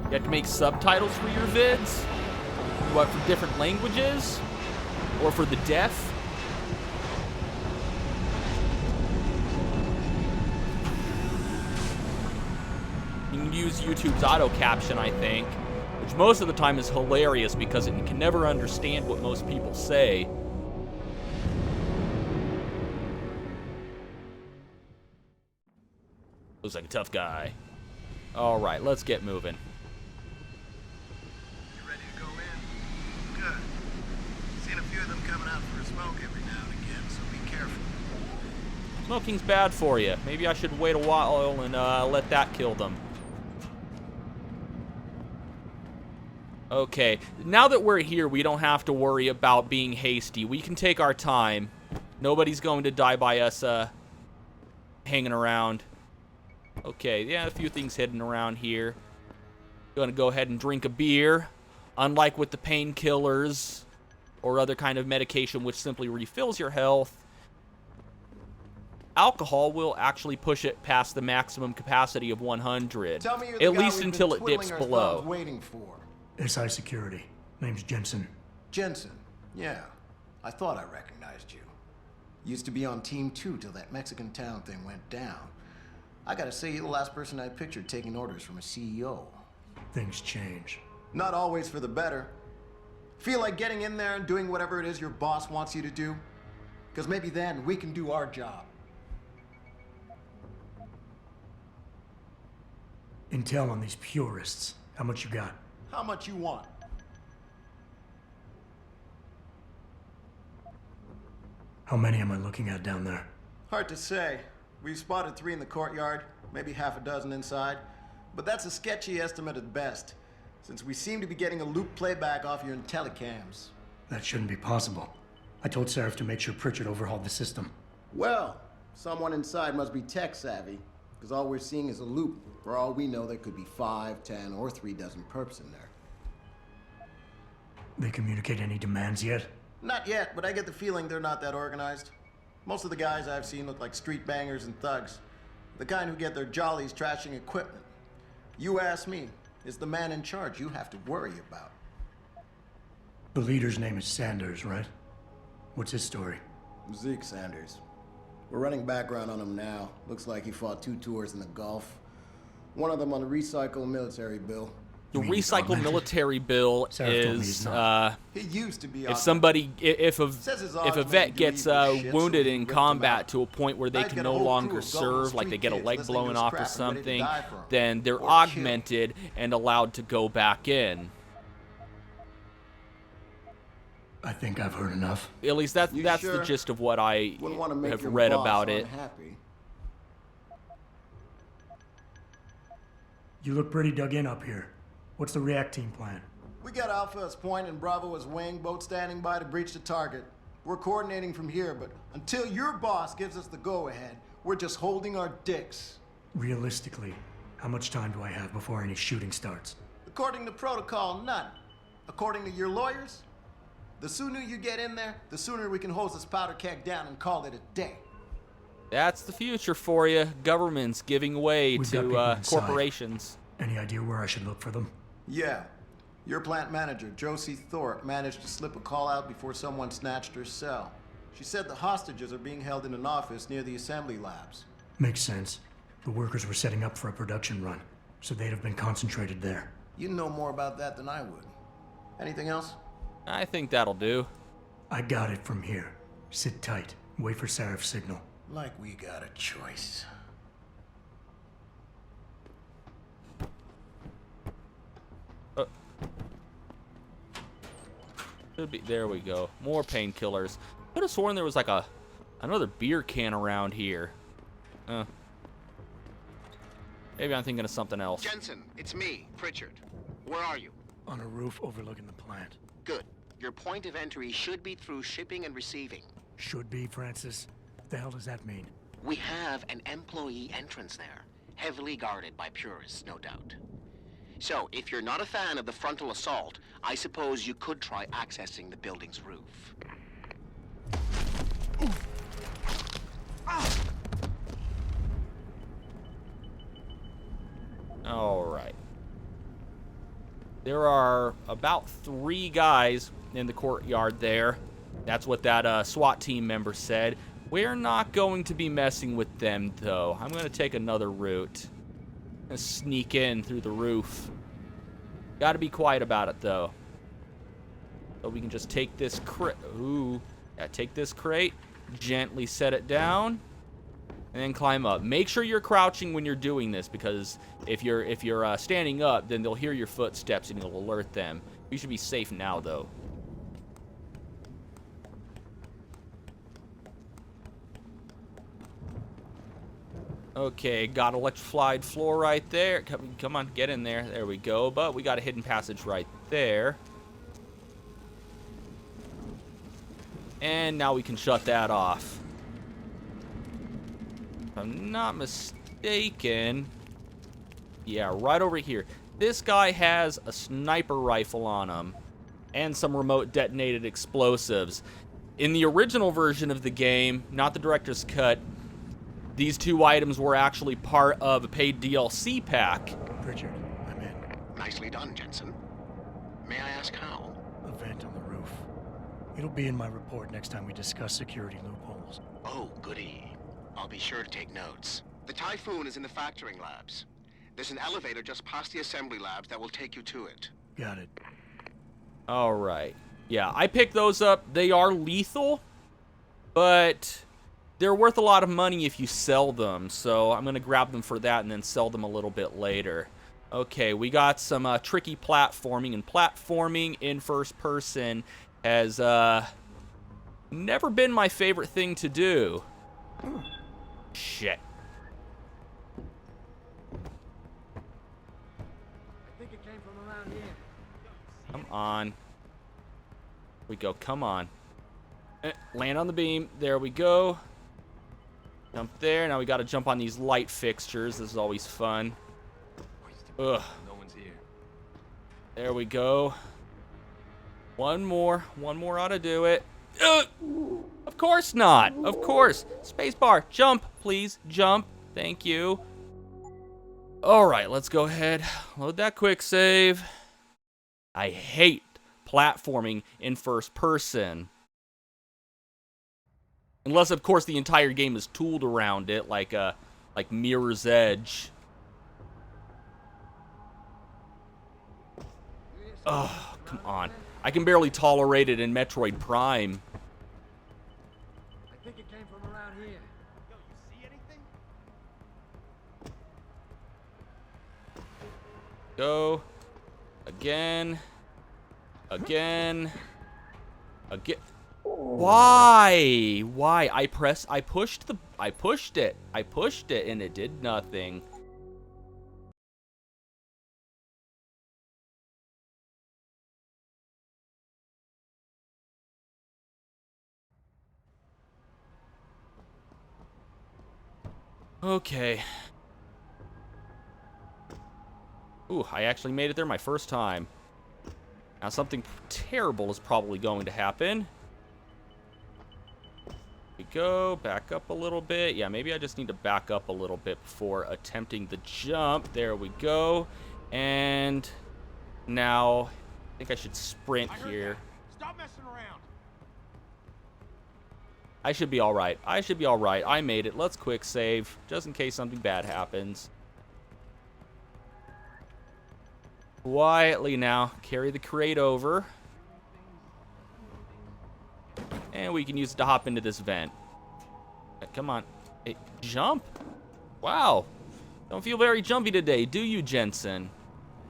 You have to make subtitles for your vids? What, for different languages? Or for the deaf? You can use YouTube's auto caption, I think, which most of the time is hilarious because it can never understand what most people say. Looks like a tough guy. All right, let's get moving. You ready to go in? Good. Seen a few of them coming out for a smoke every now and again, so be careful. Smoking's bad for you. Maybe I should wait a while and let that kill them. Okay, now that we're here, we don't have to worry about being hasty. We can take our time. Nobody's going to die by us hanging around. Okay, yeah, a few things hidden around here. Gonna go ahead and drink a beer. Unlike with the painkillers or other kind of medication which simply refills your health, alcohol will actually push it past the maximum capacity of 100. Tell me you're the at guy least we've until been it dips twiddling our below. thumbs waiting for. SI Security. Name's Jensen. Jensen. Yeah. I thought I recognized you. Used to be on Team 2 till that Mexican town thing went down. I gotta say, you're the last person I pictured taking orders from a CEO. Things change. Not always for the better. Feel like getting in there and doing whatever it is your boss wants you to do? Because maybe then we can do our job. Intel on these purists. How much you got? How much you want? How many am I looking at down there? Hard to say. We've spotted 3 in the courtyard, maybe half a dozen inside. But that's a sketchy estimate at best, since we seem to be getting a loop playback off your telecams. That shouldn't be possible. I told Seraph to make sure Pritchard overhauled the system. Well, someone inside must be tech savvy, because all we're seeing is a loop. For all we know, there could be 5, 10, or 3 dozen perps in there. They communicate any demands yet? Not yet, but I get the feeling they're not that organized. Most of the guys I've seen look like street bangers and thugs. The kind who get their jollies trashing equipment. You ask me, it's the man in charge you have to worry about. The leader's name is Sanders, right? What's his story? Zeke Sanders. We're running background on him now. Looks like he fought 2 tours in the Gulf. One of them on a recycle military bill. The recycle military bill is he used to be if somebody if a vet gets wounded in combat to a point where they can no longer serve, like they get a leg blown off or something, then they're augmented and allowed to go back in. I think I've heard enough. At least that's the gist of what I have read about it. You look pretty dug in up here. What's the react team plan? We got Alpha as point and Bravo as wing, both standing by to breach the target. We're coordinating from here, but until your boss gives us the go-ahead, we're just holding our dicks. Realistically, how much time do I have before any shooting starts? According to protocol, none. According to your lawyers, the sooner you get in there, the sooner we can hose this powder keg down and call it a day. That's the future for you. Governments giving way We've got people to inside. corporations. Any idea where I should look for them? Yeah. Your plant manager, Josie Thorpe, managed to slip a call out before someone snatched her cell. She said the hostages are being held in an office near the assembly labs. Makes sense. The workers were setting up for a production run, so they'd have been concentrated there. You know more about that than I would. Anything else? I think that'll do. I got it from here. Sit tight. Wait for Sarif's signal. Like we got a choice. Should be, there we go. More painkillers. Could have sworn there was like another beer can around here. Maybe I'm thinking of something else. Jensen, it's me, Pritchard. Where are you? On a roof overlooking the plant. Good. Your point of entry should be through shipping and receiving. Should be, Francis. What the hell does that mean? We have an employee entrance there, heavily guarded by purists, no doubt. So, if you're not a fan of the frontal assault, I suppose you could try accessing the building's roof. All right. There are about 3 guys in the courtyard there. That's what that SWAT team member said. We're not going to be messing with them, though. I'm going to take another route. And sneak in through the roof. Got to be quiet about it, though. So we can just take this crate. Ooh. Yeah, take this crate. Gently set it down. And then climb up. Make sure you're crouching when you're doing this, because if you're standing up, then they'll hear your footsteps and it'll alert them. You should be safe now, though. Okay, got electrified floor right there. Come on, get in there. There we go. But we got a hidden passage right there. And now we can shut that off. If I'm not mistaken, yeah, right over here. This guy has a sniper rifle on him and some remote detonated explosives. In the original version of the game, not the director's cut, these 2 items were actually part of a paid DLC pack. Pritchard, I'm in. Nicely done, Jensen. May I ask how? A vent on the roof. It'll be in my report next time we discuss security loopholes. Oh, goody. I'll be sure to take notes. The Typhoon is in the factoring labs. There's an elevator just past the assembly labs that will take you to it. Got it. All right. Yeah, I picked those up. They are lethal, but they're worth a lot of money if you sell them. So I'm going to grab them for that and then sell them a little bit later. Okay, we got some tricky platforming. And platforming in first person has never been my favorite thing to do. Shit. I think it came from around here. Come on. We go. Come on. Land on the beam. There we go. Jump there. Now we got to jump on these light fixtures. This is always fun. Ugh. No one's here. There we go. One more. One more ought to do it. Of course not. Of course. Spacebar. Jump, please. Jump. Thank you. All right, let's go ahead. Load that quick save. I hate platforming in first person. Unless, of course, the entire game is tooled around it, like Mirror's Edge. Oh, come on. I can barely tolerate it in Metroid Prime. I think it came from around here. Yo, you see anything? Go. Again. Again. Again. Why? Why? I pushed it. I pushed it and it did nothing. Okay. Ooh, I actually made it there my first time. Now something terrible is probably going to happen. We go. Back up a little bit. Yeah, maybe I just need to back up a little bit before attempting the jump. There we go. And now I think I should sprint here. Stop messing around. I should be all right. I should be all right. I made it. Let's quick save just in case something bad happens. Quietly now. Carry the crate over. And we can use it to hop into this vent. Come on. Hey, jump? Wow. Don't feel very jumpy today, do you, Jensen?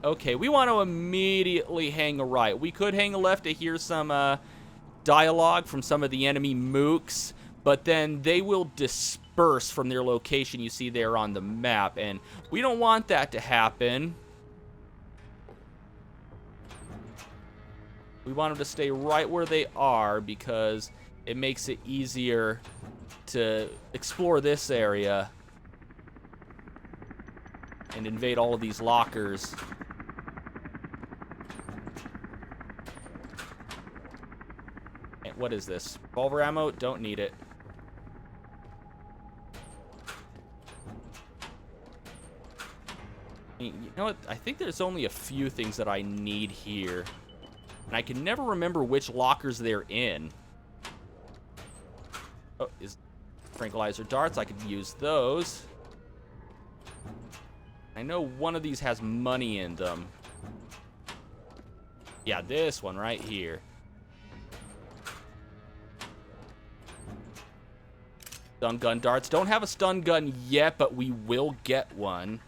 Okay, we want to immediately hang a right. We could hang a left to hear some dialogue from some of the enemy mooks, but then they will disperse from their location you see there on the map, and we don't want that to happen. We want them to stay right where they are because it makes it easier to explore this area and invade all of these lockers. And what is this? Revolver ammo? Don't need it. You know what? I think there's only a few things that I need here. And I can never remember which lockers they're in. Oh, is tranquilizer darts. I could use those. I know one of these has money in them. Yeah, this one right here. Stun gun darts. Don't have a stun gun yet, but we will get one.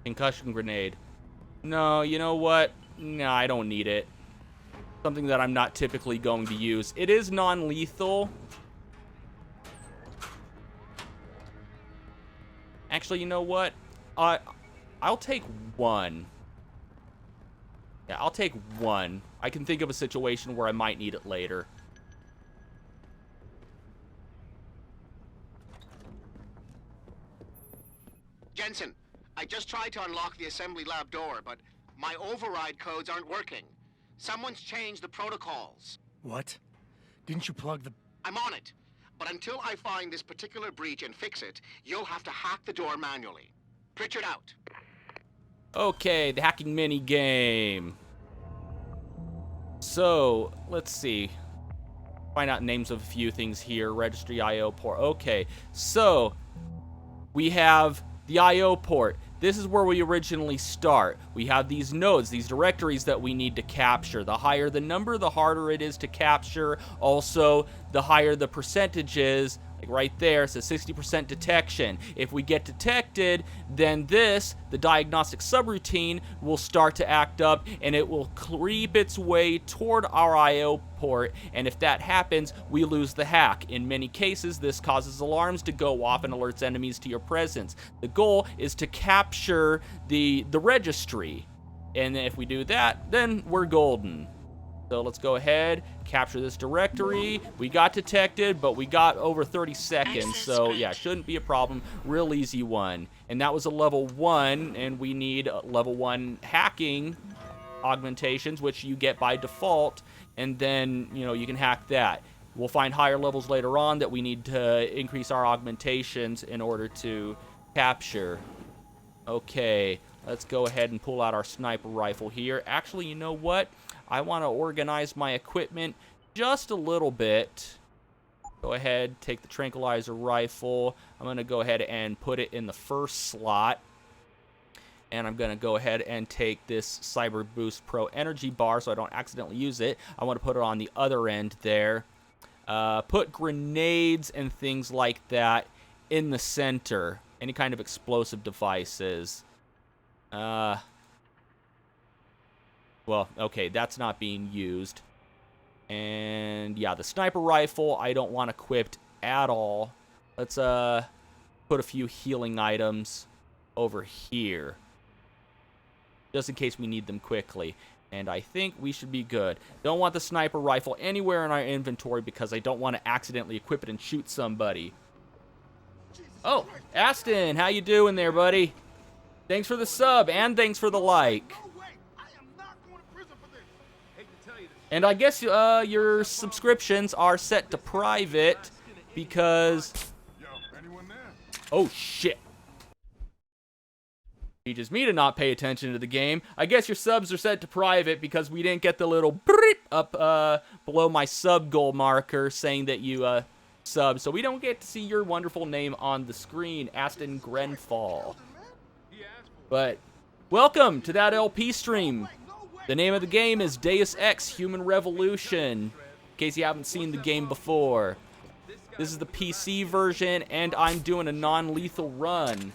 Concussion grenade. No, you know what? No, I don't need it. Something that I'm not typically going to use. It is non-lethal. Actually, you know what? I'll take one. Yeah, I'll take one. I can think of a situation where I might need it later. Jensen, I just tried to unlock the assembly lab door, but my override codes aren't working. Someone's changed the protocols. What? Didn't you plug the... I'm on it. But until I find this particular breach and fix it, you'll have to hack the door manually. Pritchard out. Okay, the hacking mini game. So, let's see. Find out names of a few things here. Registry IO port. Okay, so we have the IO port. This is where we originally start. We have these nodes, these directories that we need to capture. The higher the number, the harder it is to capture. Also, the higher the percentage is, like right there, it says 60% detection. If we get detected, then this, the diagnostic subroutine, will start to act up and it will creep its way toward our IO port. And if that happens, we lose the hack. In many cases, this causes alarms to go off and alerts enemies to your presence. The goal is to capture the registry. And if we do that, then we're golden. So let's go ahead, capture this directory. We got detected, but we got over 30 seconds. So yeah, shouldn't be a problem. Real easy one. And that was a level 1, and we need level 1 hacking augmentations, which you get by default. And then, you know, you can hack that. We'll find higher levels later on that we need to increase our augmentations in order to capture. Okay, let's go ahead and pull out our sniper rifle here. Actually, you know what? I want to organize my equipment just a little bit. Go ahead, take the tranquilizer rifle. I'm going to go ahead and put it in the first slot. And I'm going to go ahead and take this Cyber Boost Pro energy bar so I don't accidentally use it. I want to put it on the other end there. Put grenades and things like that in the center. Any kind of explosive devices. Well, okay, that's not being used. And yeah, the sniper rifle I don't want equipped at all. Let's put a few healing items over here, just in case we need them quickly. And I think we should be good. Don't want the sniper rifle anywhere in our inventory because I don't want to accidentally equip it and shoot somebody. Oh, Aston, how you doing there, buddy? Thanks for the sub and thanks for the like. And I guess your subscriptions are set to private because... Oh, shit. Teaches me to not pay attention to the game. I guess your subs are set to private because we didn't get the little beep up below my sub goal marker saying that you sub. So we don't get to see your wonderful name on the screen, Aston Grenfall. But welcome to that LP stream. The name of the game is Deus Ex Human Revolution, in case you haven't seen the game before. This is the PC version, and I'm doing a non-lethal run.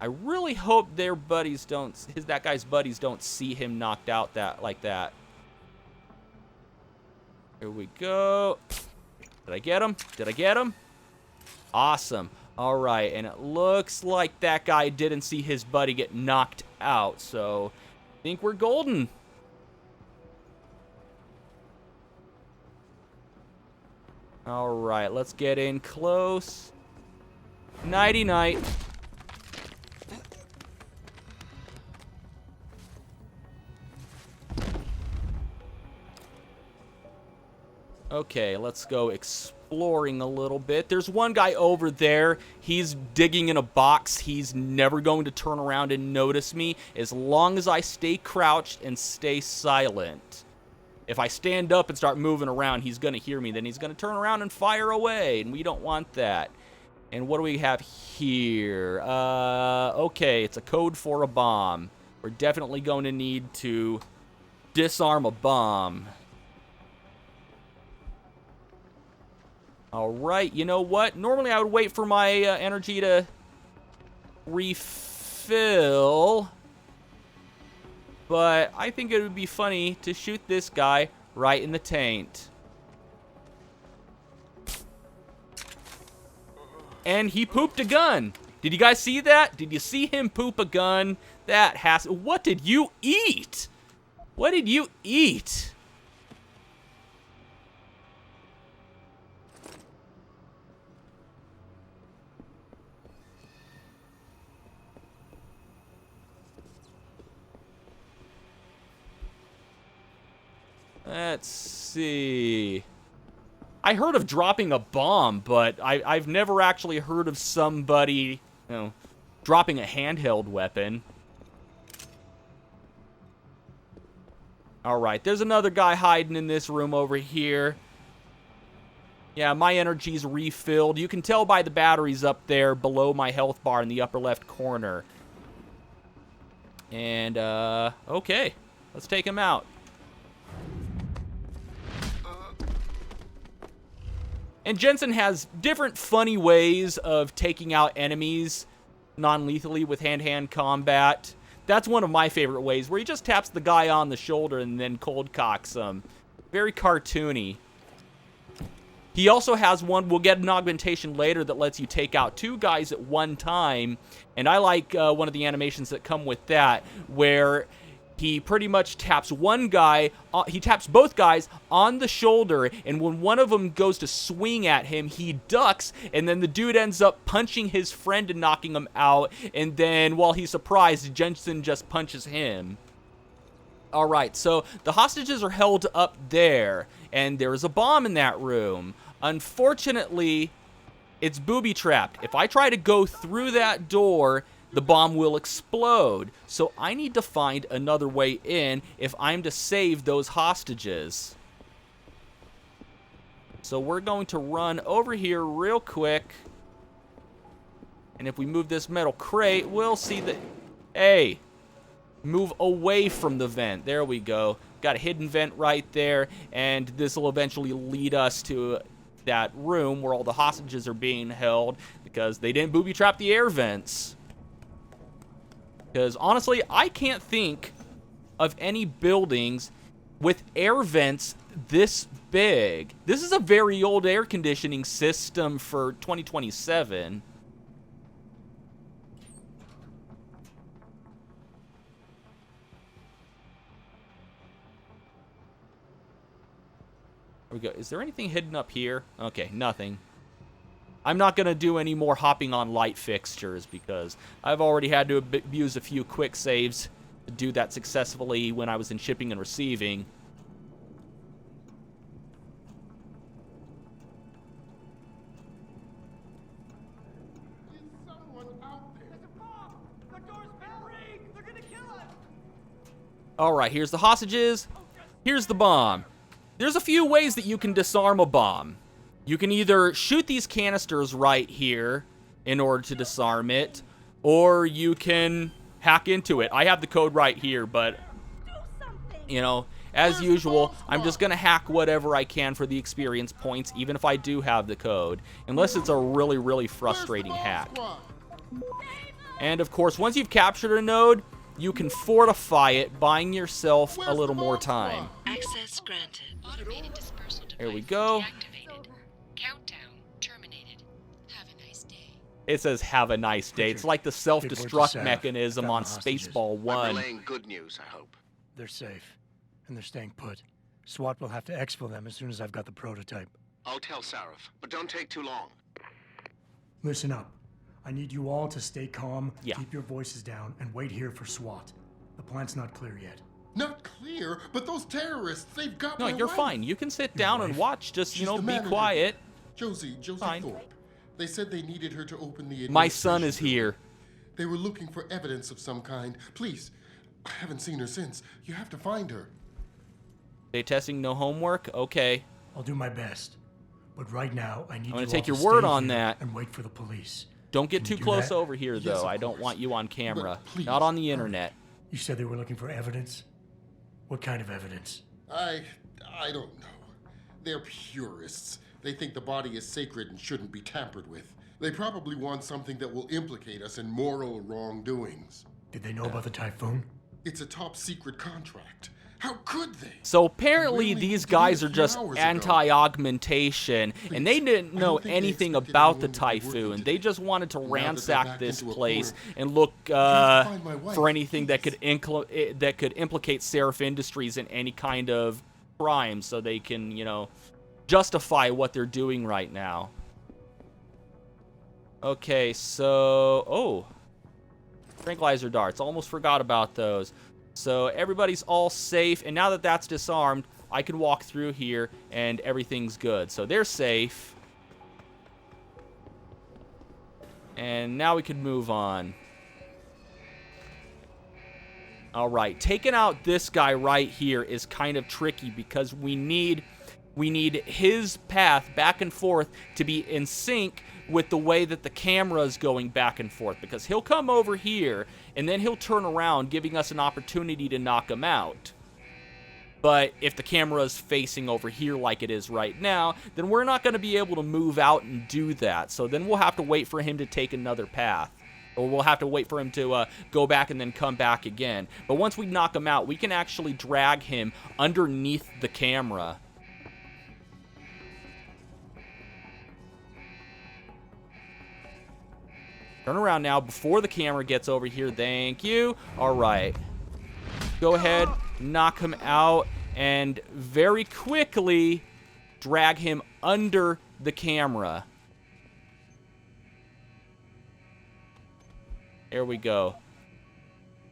I really hope their buddies don't, that guy's buddies don't see him knocked out like that. Here we go. Did I get him? Did I get him? Awesome. All right, and it looks like that guy didn't see his buddy get knocked out, so I think we're golden. All right, let's get in close. Nighty-night. Okay, let's go exploring a little bit. There's one guy over there. He's digging in a box. He's never going to turn around and notice me as long as I stay crouched and stay silent. If I stand up and start moving around, he's going to hear me. Then he's going to turn around and fire away, and we don't want that. And what do we have here? Okay, it's a code for a bomb. We're definitely going to need to disarm a bomb. All right, you know what? Normally I would wait for my energy to refill, but I think it would be funny to shoot this guy right in the taint. And he pooped a gun. Did you guys see that? Did you see him poop a gun? That has... What did you eat? What did you eat? Let's see. I heard of dropping a bomb, but I've never actually heard of somebody, you know, dropping a handheld weapon. Alright, there's another guy hiding in this room over here. Yeah, my energy's refilled. You can tell by the batteries up there below my health bar in the upper left corner. And, okay. Let's take him out. And Jensen has different funny ways of taking out enemies non-lethally with hand-to-hand combat. That's one of my favorite ways, where he just taps the guy on the shoulder and then cold cocks him. Very cartoony. He also has one, we'll get an augmentation later, that lets you take out 2 guys at one time. And I like one of the animations that come with that, where he pretty much taps one guy, he taps both guys on the shoulder, and when one of them goes to swing at him, he ducks, and then the dude ends up punching his friend and knocking him out, and then while he's surprised, Jensen just punches him. Alright, so the hostages are held up there, and there is a bomb in that room. Unfortunately, it's booby-trapped. If I try to go through that door, the bomb will explode. So I need to find another way in if I'm to save those hostages. So we're going to run over here real quick. And if we move this metal crate, we'll see that... Hey! Move away from the vent. There we go. Got a hidden vent right there. And this will eventually lead us to that room where all the hostages are being held, because they didn't booby-trap the air vents. Because, honestly, I can't think of any buildings with air vents this big. This is a very old air conditioning system for 2027. There we go. Is there anything hidden up here? Okay, nothing. I'm not going to do any more hopping on light fixtures because I've already had to abuse a few quick saves to do that successfully when I was in shipping and receiving. Alright, here's the hostages. Here's the bomb. There's a few ways that you can disarm a bomb. You can either shoot these canisters right here in order to disarm it, or you can hack into it. I have the code right here, but, you know, as usual, I'm just going to hack whatever I can for the experience points, even if I do have the code, unless it's a really, really frustrating hack. And, of course, once you've captured a node, you can fortify it, buying yourself a little more time. Access granted. Automated dispersal device There we go. deactivated. Countdown terminated. Have a nice day. It says, have a nice day. It's like the self-destruct mechanism on Spaceball 1. I'm relaying good news, I hope. They're safe, and they're staying put. SWAT will have to exfil them as soon as I've got the prototype. I'll tell Sarif, but don't take too long. Listen up. I need you all to stay calm, keep your voices down, and wait here for SWAT. The plant's not clear yet. Not clear? But those terrorists, they've got No, my you're wife. fine. You can sit down and watch. Just, you She's know, the be manager. quiet. Josie Fine. Thorpe. They said they needed her to open the My son is administration here. building. They were looking for evidence of some kind. Please, I haven't seen her since. You have to find her. Day testing, no homework? Okay. I'll do my best. But right now, I need I'm you going all to take your stay word on here that. and wait for the police. Don't get Can too you do close that? over here, Yes, though. of I don't course. want you on camera. But please, Not on the internet. You said they were looking for evidence? What kind of evidence? I don't know. They're purists. They think the body is sacred and shouldn't be tampered with. They probably want something that will implicate us in moral wrongdoings. Did they know about the typhoon? It's a top secret contract. How could they? So apparently Really? these Did guys it a are few just hours ago. anti-augmentation, and they didn't I know don't think they anything expected about the anyone would be working typhoon. today. They just wanted to Now that they're ransack back this into a place corner, and look have to find my wife, for anything that could implicate Seraph Industries in any kind of crime, so they can, you know, justify what they're doing right now. Okay, so tranquilizer darts. Almost forgot about those. So everybody's all safe, and now that that's disarmed, I can walk through here and everything's good. So they're safe. And now we can move on. All right, taking out this guy right here is kind of tricky because we need his path back and forth to be in sync with the way that the camera is going back and forth, because he'll come over here and then he'll turn around, giving us an opportunity to knock him out. But if the camera is facing over here like it is right now, then we're not going to be able to move out and do that. So then we'll have to wait for him to take another path. Or we'll have to wait for him to go back and then come back again. But once we knock him out, we can actually drag him underneath the camera. Turn around now before the camera gets over here. Thank you. All right. Go ahead, knock him out, and very quickly drag him under the camera. There we go.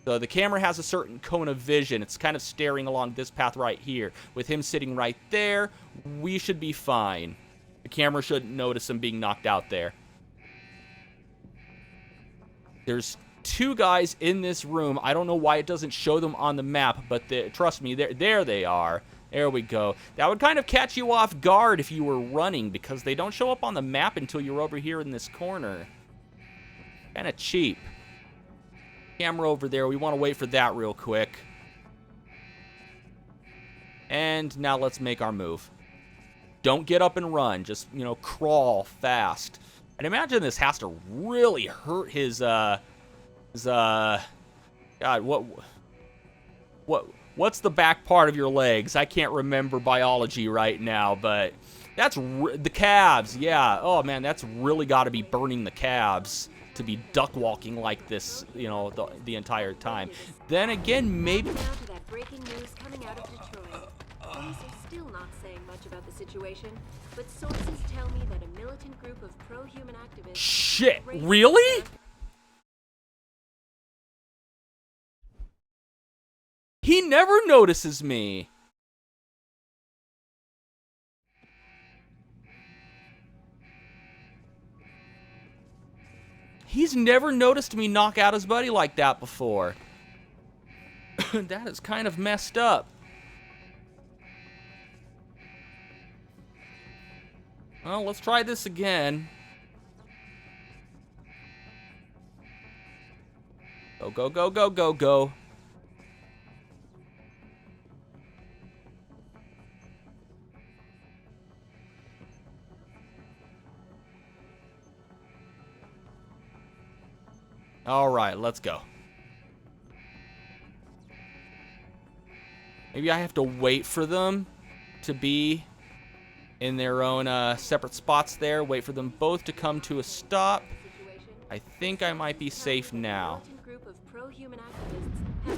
So the camera has a certain cone of vision. It's kind of staring along this path right here. With him sitting right there, we should be fine. The camera shouldn't notice him being knocked out there. There's two guys in this room. I don't know why it doesn't show them on the map, but trust me, there they are. There we go. That would kind of catch you off guard if you were running, because they don't show up on the map until you're over here in this corner. Kind of cheap. Camera over there. We want to wait for that real quick. And now let's make our move. Don't get up and run. Just, you know, crawl fast. I'd imagine this has to really hurt his God, what What's the back part of your legs? I can't remember biology right now, but that's the calves. Yeah. Oh, man, that's really got to be burning the calves to be duck walking like this, you know, the entire time. Then again, maybe... Now to that breaking news coming out of Detroit. Police are still not saying much about the situation, but sources tell me that a militant group of pro-human activists... Shit, really? He never notices me. He's never noticed me knock out his buddy like that before. That is kind of messed up. Well, let's try this again. Go, go, go, go, go, go. All right, let's go. Maybe I have to wait for them to be in their own separate spots there. Wait for them both to come to a stop. I think I might be safe now.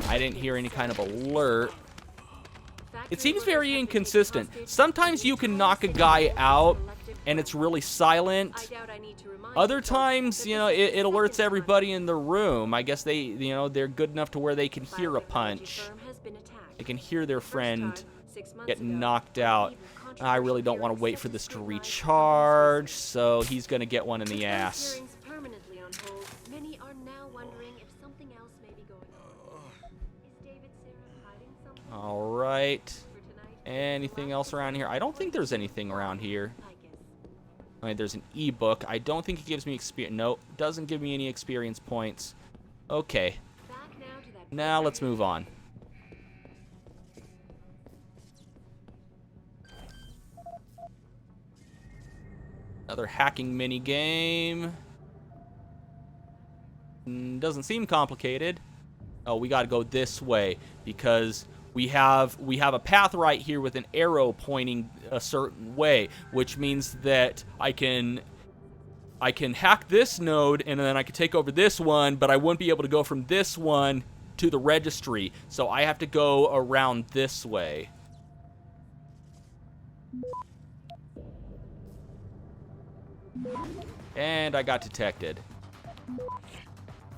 I didn't hear any kind of alert. It seems very inconsistent. Sometimes you can knock a guy out and it's really silent. Other times, you know, it alerts everybody in the room. I guess they, you know, they're good enough to where they can hear a punch. They can hear their friend get knocked out. I really don't want to wait for this to recharge, so he's going to get one in the ass. Many are now wondering if something else may be going on. Is David Sarah hiding something? All right. Anything else around here? I don't think there's anything around here. All right, there's an ebook. I don't think it gives me experience. Nope, doesn't give me any experience points. Okay. Now let's move on. Another hacking mini game. Doesn't seem complicated. Oh, we got to go this way because we have a path right here with an arrow pointing a certain way, which means that I can hack this node and then I can take over this one, but I wouldn't be able to go from this one to the registry. So I have to go around this way. And I got detected.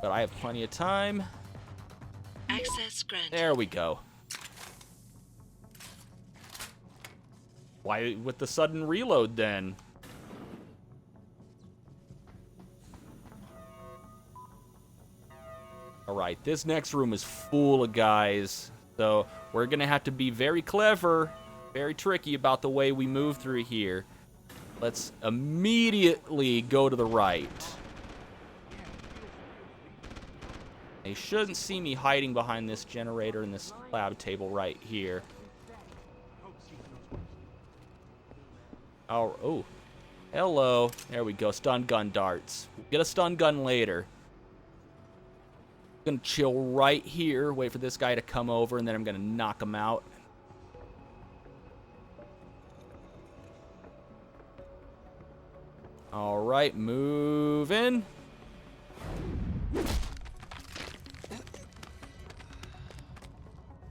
But I have plenty of time. Access granted. There we go. Why with the sudden reload then? Alright, this next room is full of guys. So we're gonna have to be very clever, very tricky about the way we move through here. Let's immediately go to the right. They shouldn't see me hiding behind this generator and this lab table right here. Oh, hello. There we go. Stun gun darts. We'll get a stun gun later. I'm gonna chill right here, wait for this guy to come over, and then I'm gonna knock him out. All right, move in.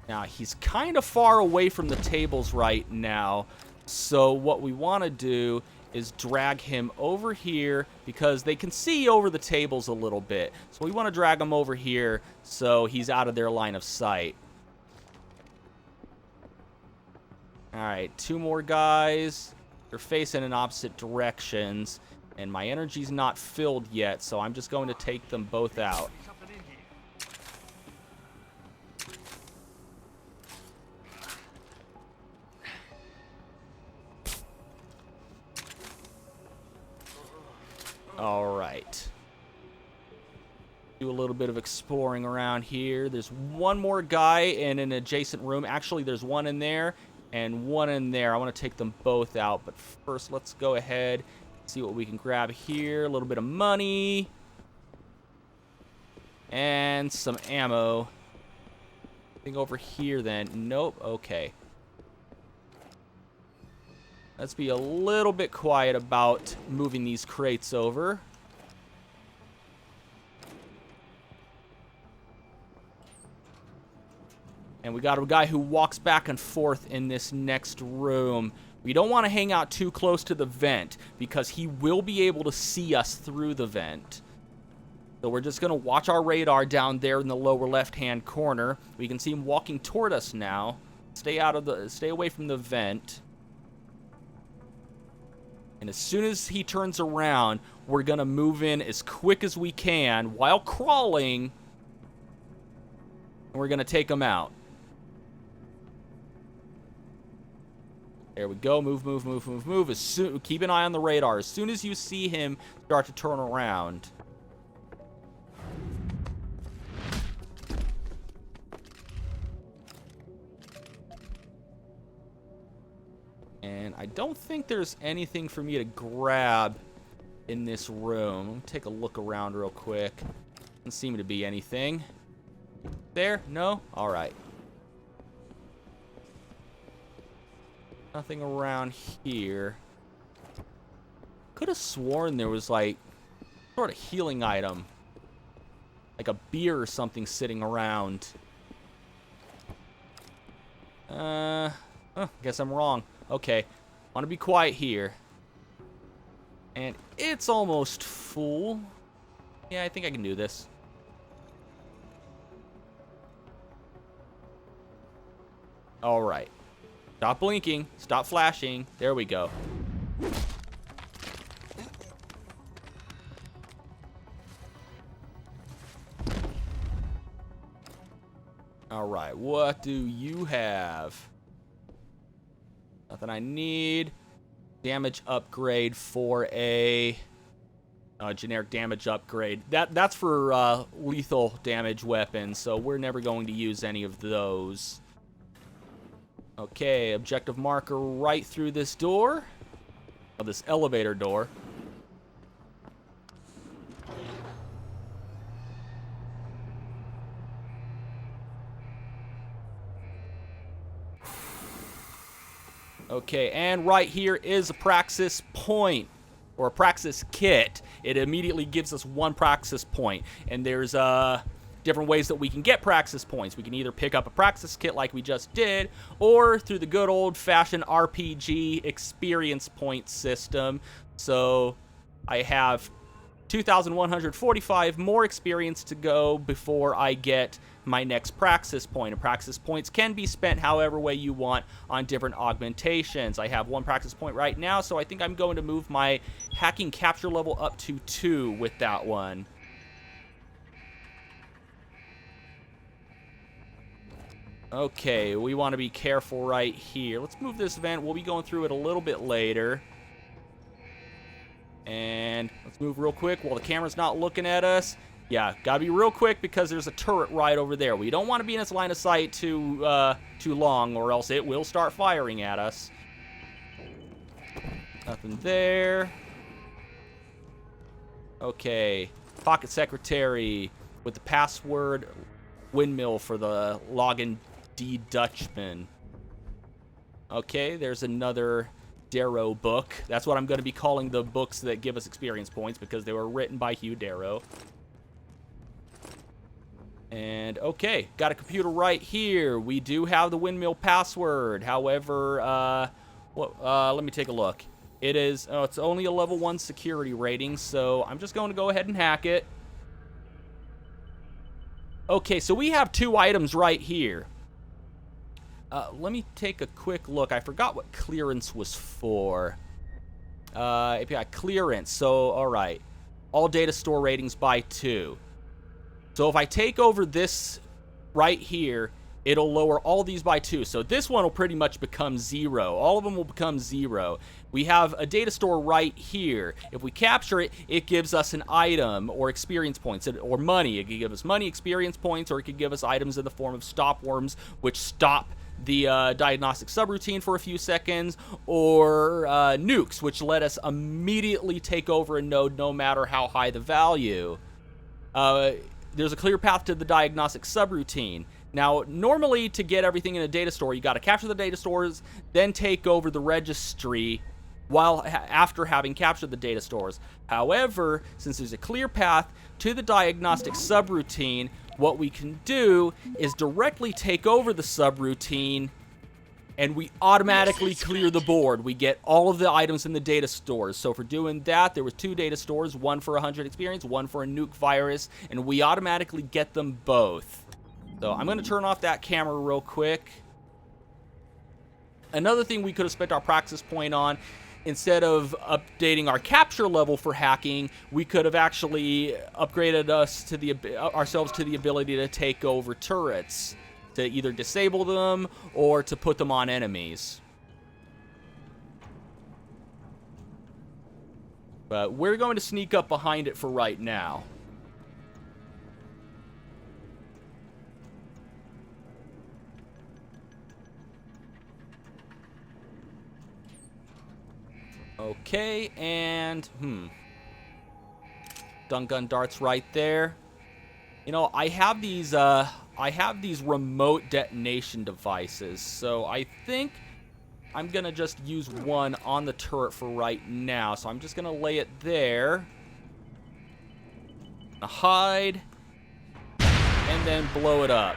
Now, he's kind of far away from the tables right now, so what we want to do is drag him over here because they can see over the tables a little bit. So we want to drag him over here so he's out of their line of sight. All right, 2 more guys. They're facing in opposite directions, and my energy's not filled yet, so I'm just going to take them both out. All right. Do a little bit of exploring around here. There's one more guy in an adjacent room. Actually, there's one in there and one in there. I want to take them both out, but first let's go ahead and see what we can grab here. A little bit of money and some ammo. Anything over here then? Nope. Okay. Let's be a little bit quiet about moving these crates over. And we got a guy who walks back and forth in this next room. We don't want to hang out too close to the vent because he will be able to see us through the vent. So we're just going to watch our radar down there in the lower left-hand corner. We can see him walking toward us now. Stay away from the vent. And as soon as he turns around, we're going to move in as quick as we can while crawling. And we're going to take him out. There we go. Move, move, move, move, move. Keep an eye on the radar. As soon as you see him start to turn around. And I don't think there's anything for me to grab in this room. Let me take a look around real quick. Doesn't seem to be anything. There? No? Alright. Nothing around here. Could have sworn there was like sort of healing item. Like a beer or something sitting around. Guess I'm wrong. Okay. Want to be quiet here. And it's almost full. Yeah, I think I can do this. Alright. Stop blinking. Stop flashing. There we go. Alright, what do you have? Nothing I need. Damage upgrade for a generic damage upgrade. That's for lethal damage weapons, so we're never going to use any of those. Okay, objective marker right through this door. Oh, this elevator door. Okay, and right here is a praxis point, or a praxis kit. It immediately gives us 1 praxis point, and there's different ways that we can get praxis points. We can either pick up a praxis kit like we just did, or through the good old-fashioned RPG experience point system. So I have 2,145 more experience to go before I get my next praxis point. And praxis points can be spent however way you want on different augmentations. I have 1 praxis point right now, so I think I'm going to move my hacking capture level up to 2 with that one. Okay, we want to be careful right here. Let's move this vent. We'll be going through it a little bit later. And let's move real quick while the camera's not looking at us. Yeah, gotta be real quick because there's a turret right over there. We don't want to be in its line of sight too long, or else it will start firing at us. Nothing there. Okay, pocket secretary with the password windmill for the login D Dutchman. Okay, there's another Darrow book. That's what I'm going to be calling the books that give us experience points because they were written by Hugh Darrow. And okay, got a computer right here. We do have the windmill password. However, let me take a look. It is, it's only a level 1 security rating, so I'm just going to go ahead and hack it. Okay, so we have 2 items right here. Let me take a quick look. I forgot what clearance was for. API clearance. So, alright. All data store ratings by 2. So if I take over this right here, it'll lower all these by 2. So this one will pretty much become 0. All of them will become 0. We have a data store right here. If we capture it, it gives us an item or experience points or money. It could give us money, experience points, or it could give us items in the form of stop worms, which stop the diagnostic subroutine for a few seconds, or nukes, which let us immediately take over a node no matter how high the value. There's a clear path to the diagnostic subroutine. Now, normally to get everything in a data store, you got to capture the data stores, then take over the registry after having captured the data stores. However, since there's a clear path to the diagnostic subroutine, what we can do is directly take over the subroutine, and we automatically clear the board. We get all of the items in the data stores. So for doing that, there was 2 data stores, one for 100 experience, one for a nuke virus, and we automatically get them both. So I'm going to turn off that camera real quick. Another thing we could have spent our praxis point on, instead of updating our capture level for hacking, we could have actually upgraded ourselves to the ability to take over turrets, to either disable them or to put them on enemies. But we're going to sneak up behind it for right now. Okay, and stun gun darts right there. You know, I have these remote detonation devices, so I think I'm gonna just use one on the turret for right now. So I'm just gonna lay it there, hide, and then blow it up.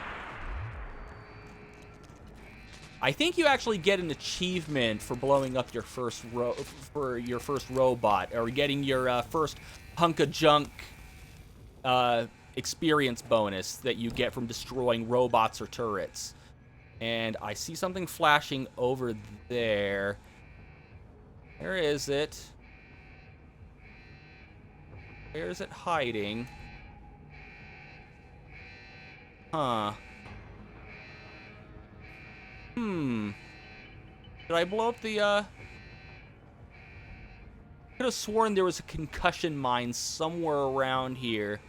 I think you actually get an achievement for blowing up your first robot, or getting your first hunk of junk experience bonus that you get from destroying robots or turrets. And I see something flashing over there. Where is it? Where is it hiding? Huh. Did I blow up the, I could have sworn there was a concussion mine somewhere around here.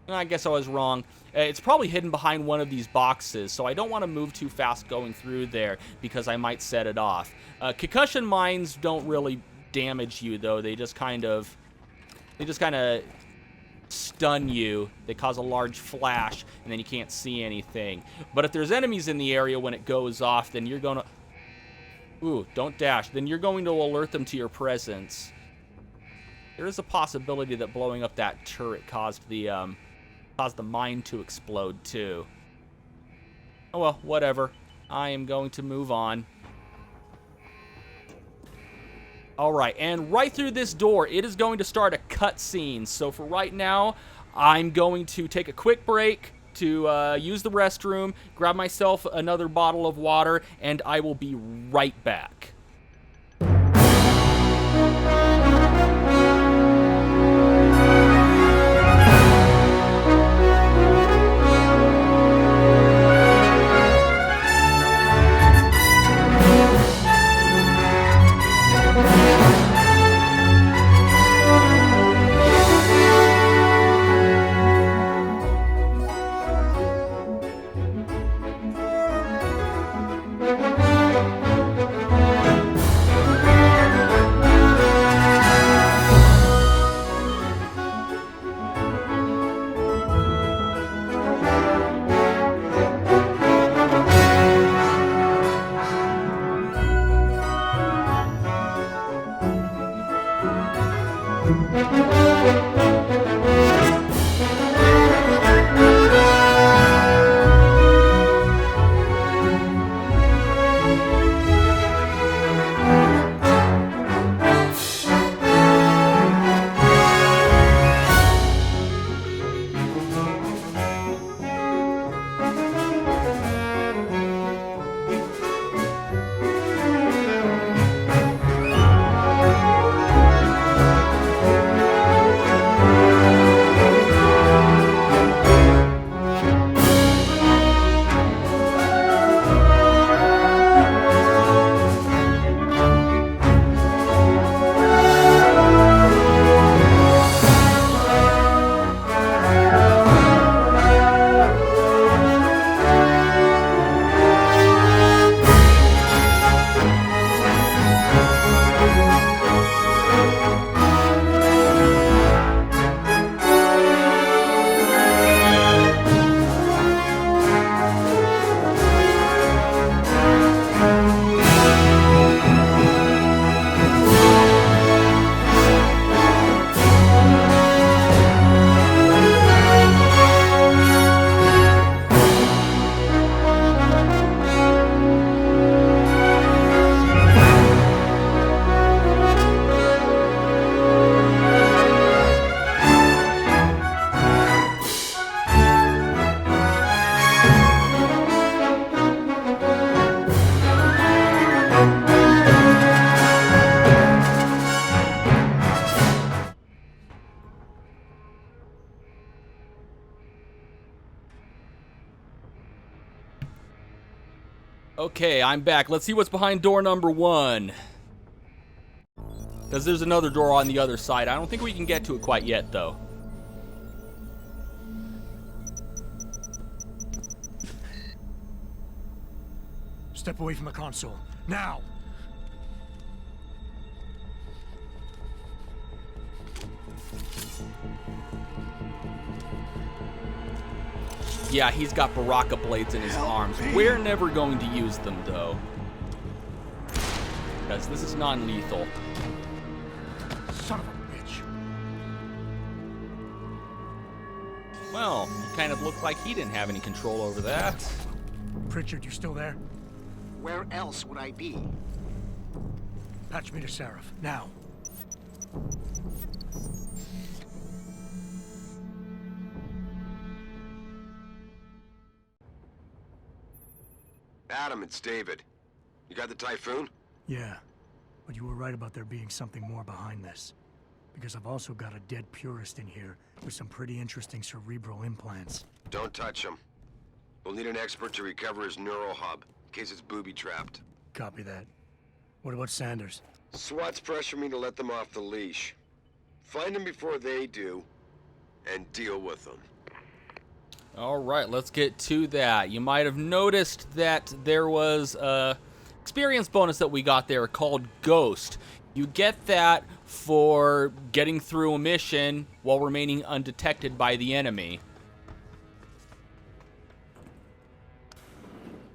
I guess I was wrong. It's probably hidden behind one of these boxes, so I don't want to move too fast going through there because I might set it off. Concussion mines don't really damage you, though. They just kind of stun you. They cause a large flash, and then you can't see anything. But if there's enemies in the area when it goes off, then you're gonna... Ooh, don't dash. Then you're going to alert them to your presence. There is a possibility that blowing up that turret caused the mine to explode, too. Oh, well, whatever. I am going to move on. Alright, and right through this door, it is going to start a cutscene. So for right now, I'm going to take a quick break to use the restroom, grab myself another bottle of water, and I will be right back. Okay, I'm back. Let's see what's behind door number 1. Because there's another door on the other side. I don't think we can get to it quite yet, though. Step away from the console. Now! Yeah, he's got Baraka blades in his arms. We're never going to use them, though. Because this is non-lethal. Son of a bitch. Well, he kind of looked like he didn't have any control over that. Pritchard, you still there? Where else would I be? Patch me to Seraph, now. Adam, it's David. You got the Typhoon? Yeah, but you were right about there being something more behind this. Because I've also got a dead purist in here with some pretty interesting cerebral implants. Don't touch him. We'll need an expert to recover his neural hub, in case it's booby-trapped. Copy that. What about Sanders? SWAT's pressuring me to let them off the leash. Find them before they do, and deal with them. All right, let's get to that. You might have noticed that there was a experience bonus that we got there called Ghost. You get that for getting through a mission while remaining undetected by the enemy.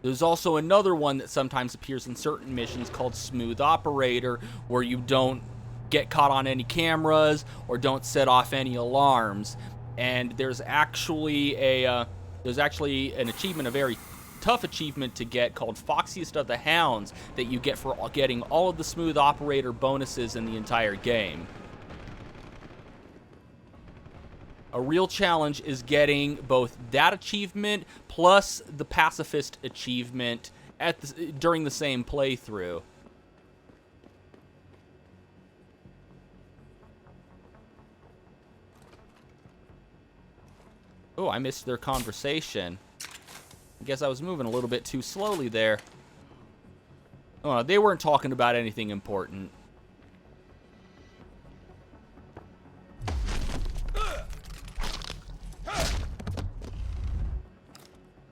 There's also another one that sometimes appears in certain missions called Smooth Operator, where you don't get caught on any cameras or don't set off any alarms. And there's actually an achievement, a very tough achievement to get, called Foxiest of the Hounds, that you get for getting all of the Smooth Operator bonuses in the entire game. A real challenge is getting both that achievement plus the Pacifist achievement during the same playthrough. Oh, I missed their conversation. I guess I was moving a little bit too slowly there. Oh, they weren't talking about anything important.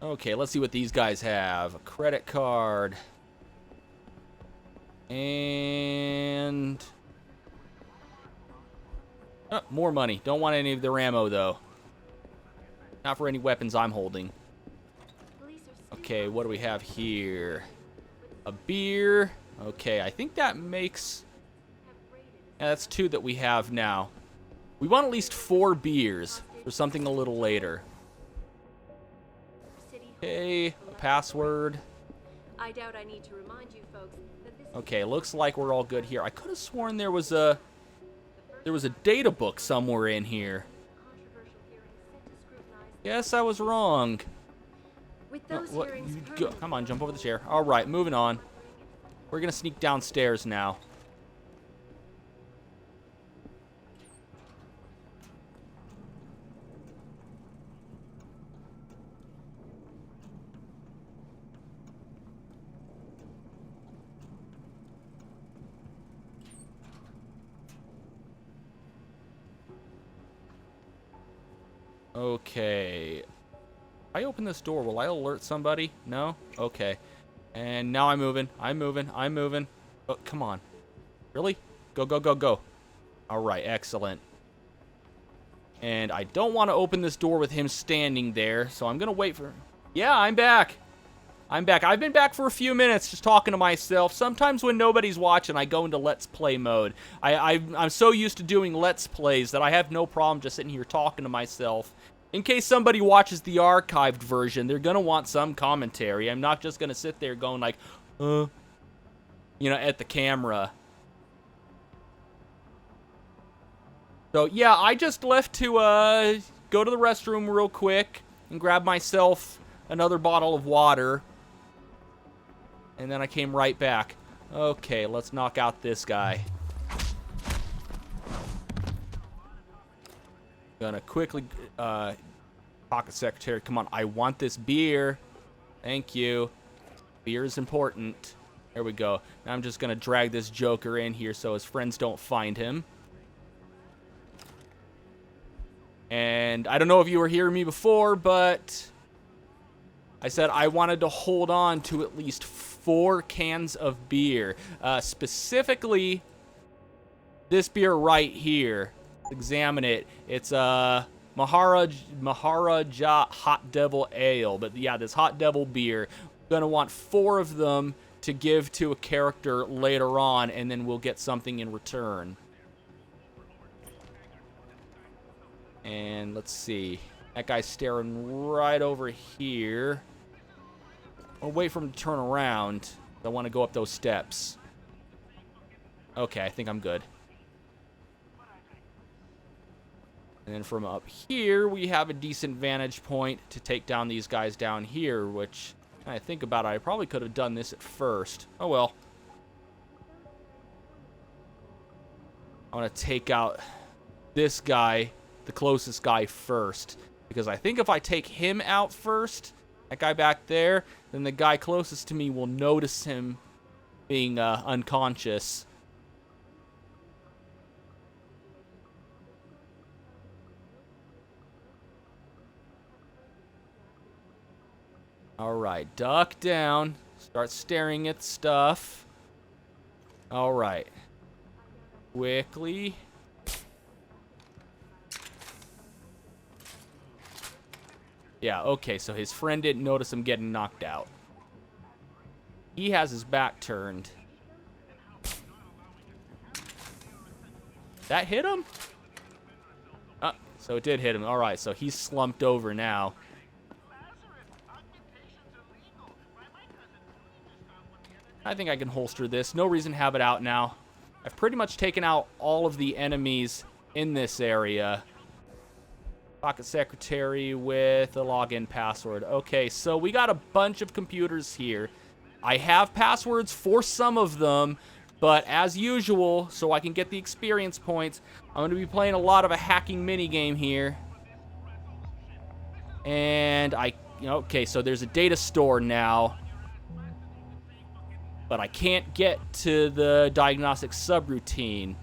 Okay, let's see what these guys have. A credit card. And... oh, more money. Don't want any of their ammo, though. Not for any weapons I'm holding. Okay, what do we have here? A beer. Okay, I think that makes... yeah, that's 2 that we have now. We want at least 4 beers for something a little later. Okay, a password. I doubt I need to remind you folks that this Okay, looks like we're all good here. I could have sworn there was a data book somewhere in here. Yes, I was wrong. with those What? hearings Come on, jump over the chair. All right, moving on. We're gonna sneak downstairs now. Okay. I open this door, will I alert somebody? No? Okay. And now I'm moving. I'm moving. Oh, come on. Really? Go, go, go, go. Alright, excellent. And I don't want to open this door with him standing there, so I'm going to wait for... yeah, I'm back. I'm back. I've been back for a few minutes just talking to myself. Sometimes when nobody's watching, I go into Let's Play mode. I'm so used to doing Let's Plays that I have no problem just sitting here talking to myself. In case somebody watches the archived version, they're going to want some commentary. I'm not just going to sit there going like, you know, at the camera. So, yeah, I just left to go to the restroom real quick and grab myself another bottle of water. And then I came right back. Okay, let's knock out this guy. Gonna quickly, pocket secretary, come on, I want this beer. Thank you. Beer is important. There we go. Now I'm just going to drag this Joker in here so his friends don't find him. And I don't know if you were hearing me before, but I said I wanted to hold on to at least 4 cans of beer. Specifically, this beer right here. Let's examine it. It's Maharaja Hot Devil Ale. But yeah, this Hot Devil beer. We're going to want 4 of them to give to a character later on, and then we'll get something in return. And let's see. That guy's staring right over here. I'll wait for him to turn around. I want to go up those steps. Okay, I think I'm good. And then from up here, we have a decent vantage point to take down these guys down here, which, when I think about it, I probably could have done this at first. Oh well. I want to take out this guy, the closest guy, first. Because I think if I take him out first, that guy back there, then the guy closest to me will notice him being unconscious. Alright, duck down. Start staring at stuff. Alright. Quickly. Yeah, okay, so his friend didn't notice him getting knocked out. He has his back turned. That hit him? So it did hit him. Alright, so he's slumped over now. I think I can holster this. No reason to have it out now. I've pretty much taken out all of the enemies in this area. Pocket secretary with a login password. Okay, so we got a bunch of computers here. I have passwords for some of them, but as usual, so I can get the experience points, I'm going to be playing a lot of a hacking minigame here. And okay, so there's a data store now. But I can't get to the diagnostic subroutine.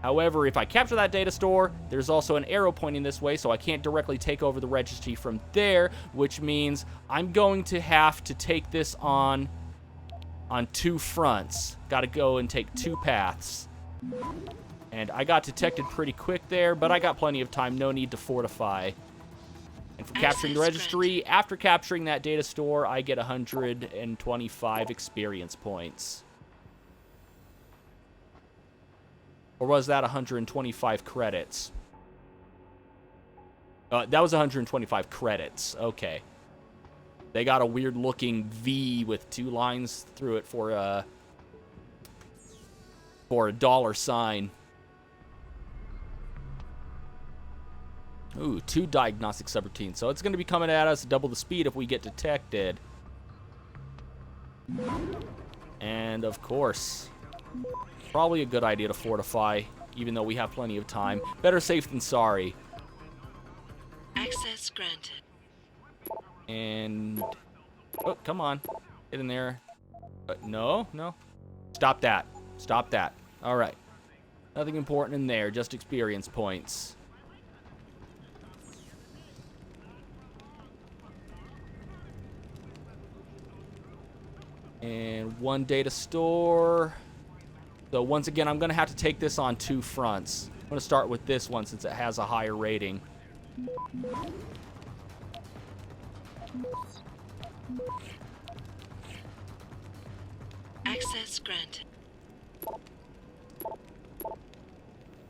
However, if I capture that data store, there's also an arrow pointing this way, so I can't directly take over the registry from there, which means I'm going to have to take this on 2 fronts. Got to go and take 2 paths. And I got detected pretty quick there, but I got plenty of time. No need to fortify. And for capturing the registry, after capturing that data store, I get 125 experience points. Or was that 125 credits? That was 125 credits. Okay. They got a weird-looking V with 2 lines through it for a dollar sign. Ooh, 2 diagnostic subroutines. So it's going to be coming at us double the speed if we get detected. And, of course, probably a good idea to fortify, even though we have plenty of time. Better safe than sorry. Access granted. And... oh, come on. Get in there. No. Stop that. Stop that. All right. Nothing important in there, just experience points. And 1 data store. So once again, I'm going to have to take this on 2 fronts. I'm going to start with this one since it has a higher rating. Access granted.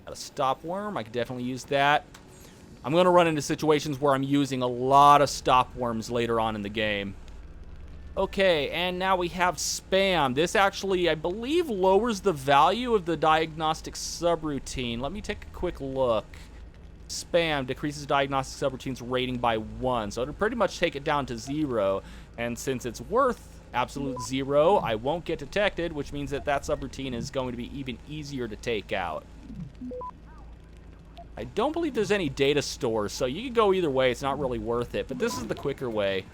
Got a stop worm. I could definitely use that. I'm going to run into situations where I'm using a lot of stop worms later on in the game. Okay, and now we have spam. This actually, I believe, lowers the value of the diagnostic subroutine. Let me take a quick look. Spam decreases diagnostic subroutine's rating by 1, so it'll pretty much take it down to 0. And since it's worth absolute 0, I won't get detected, which means that subroutine is going to be even easier to take out. I don't believe there's any data stores, so you can go either way. It's not really worth it, but this is the quicker way.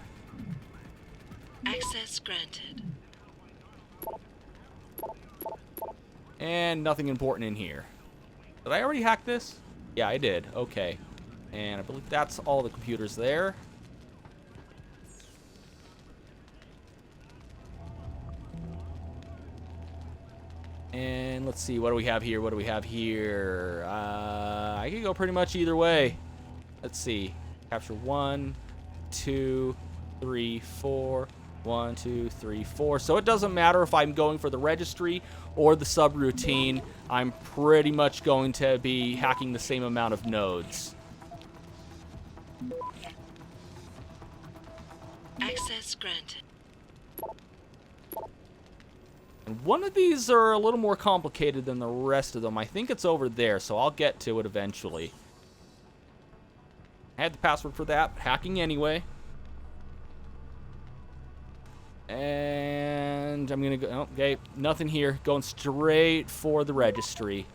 Access Access granted. And nothing important in here. Did I already hack this? Yeah, I did. Okay. And I believe that's all the computers there. And let's see, what do we have here? What do we have here? I can go pretty much either way. Let's see. Capture 1, 2, 3, 4. 1, 2, 3, 4. So it doesn't matter if I'm going for the registry or the subroutine. I'm pretty much going to be hacking the same amount of nodes. Access granted. And one of these are a little more complicated than the rest of them. I think it's over there, so I'll get to it eventually. I had the password for that, but hacking anyway. And I'm gonna go, oh, okay, nothing here. Going straight for the registry.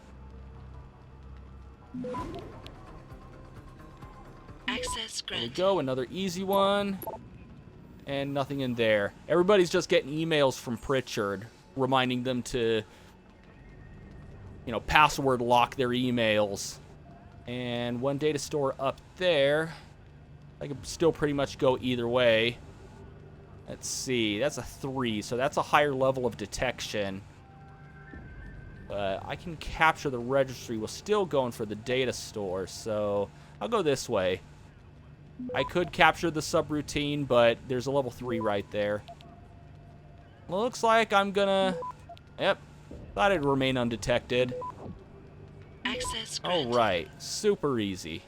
Access There we granted. go, another easy one. And nothing in there. Everybody's just getting emails from Pritchard reminding them to, you know, password lock their emails. And one data store up there. I can still pretty much go either way. Let's see, that's a 3, so that's a higher level of detection. But I can capture the registry while still going for the data store, so I'll go this way. I could capture the subroutine, but there's a level 3 right there. Looks like I'm gonna... Yep, thought it'd remain undetected. Access granted. Alright, super easy.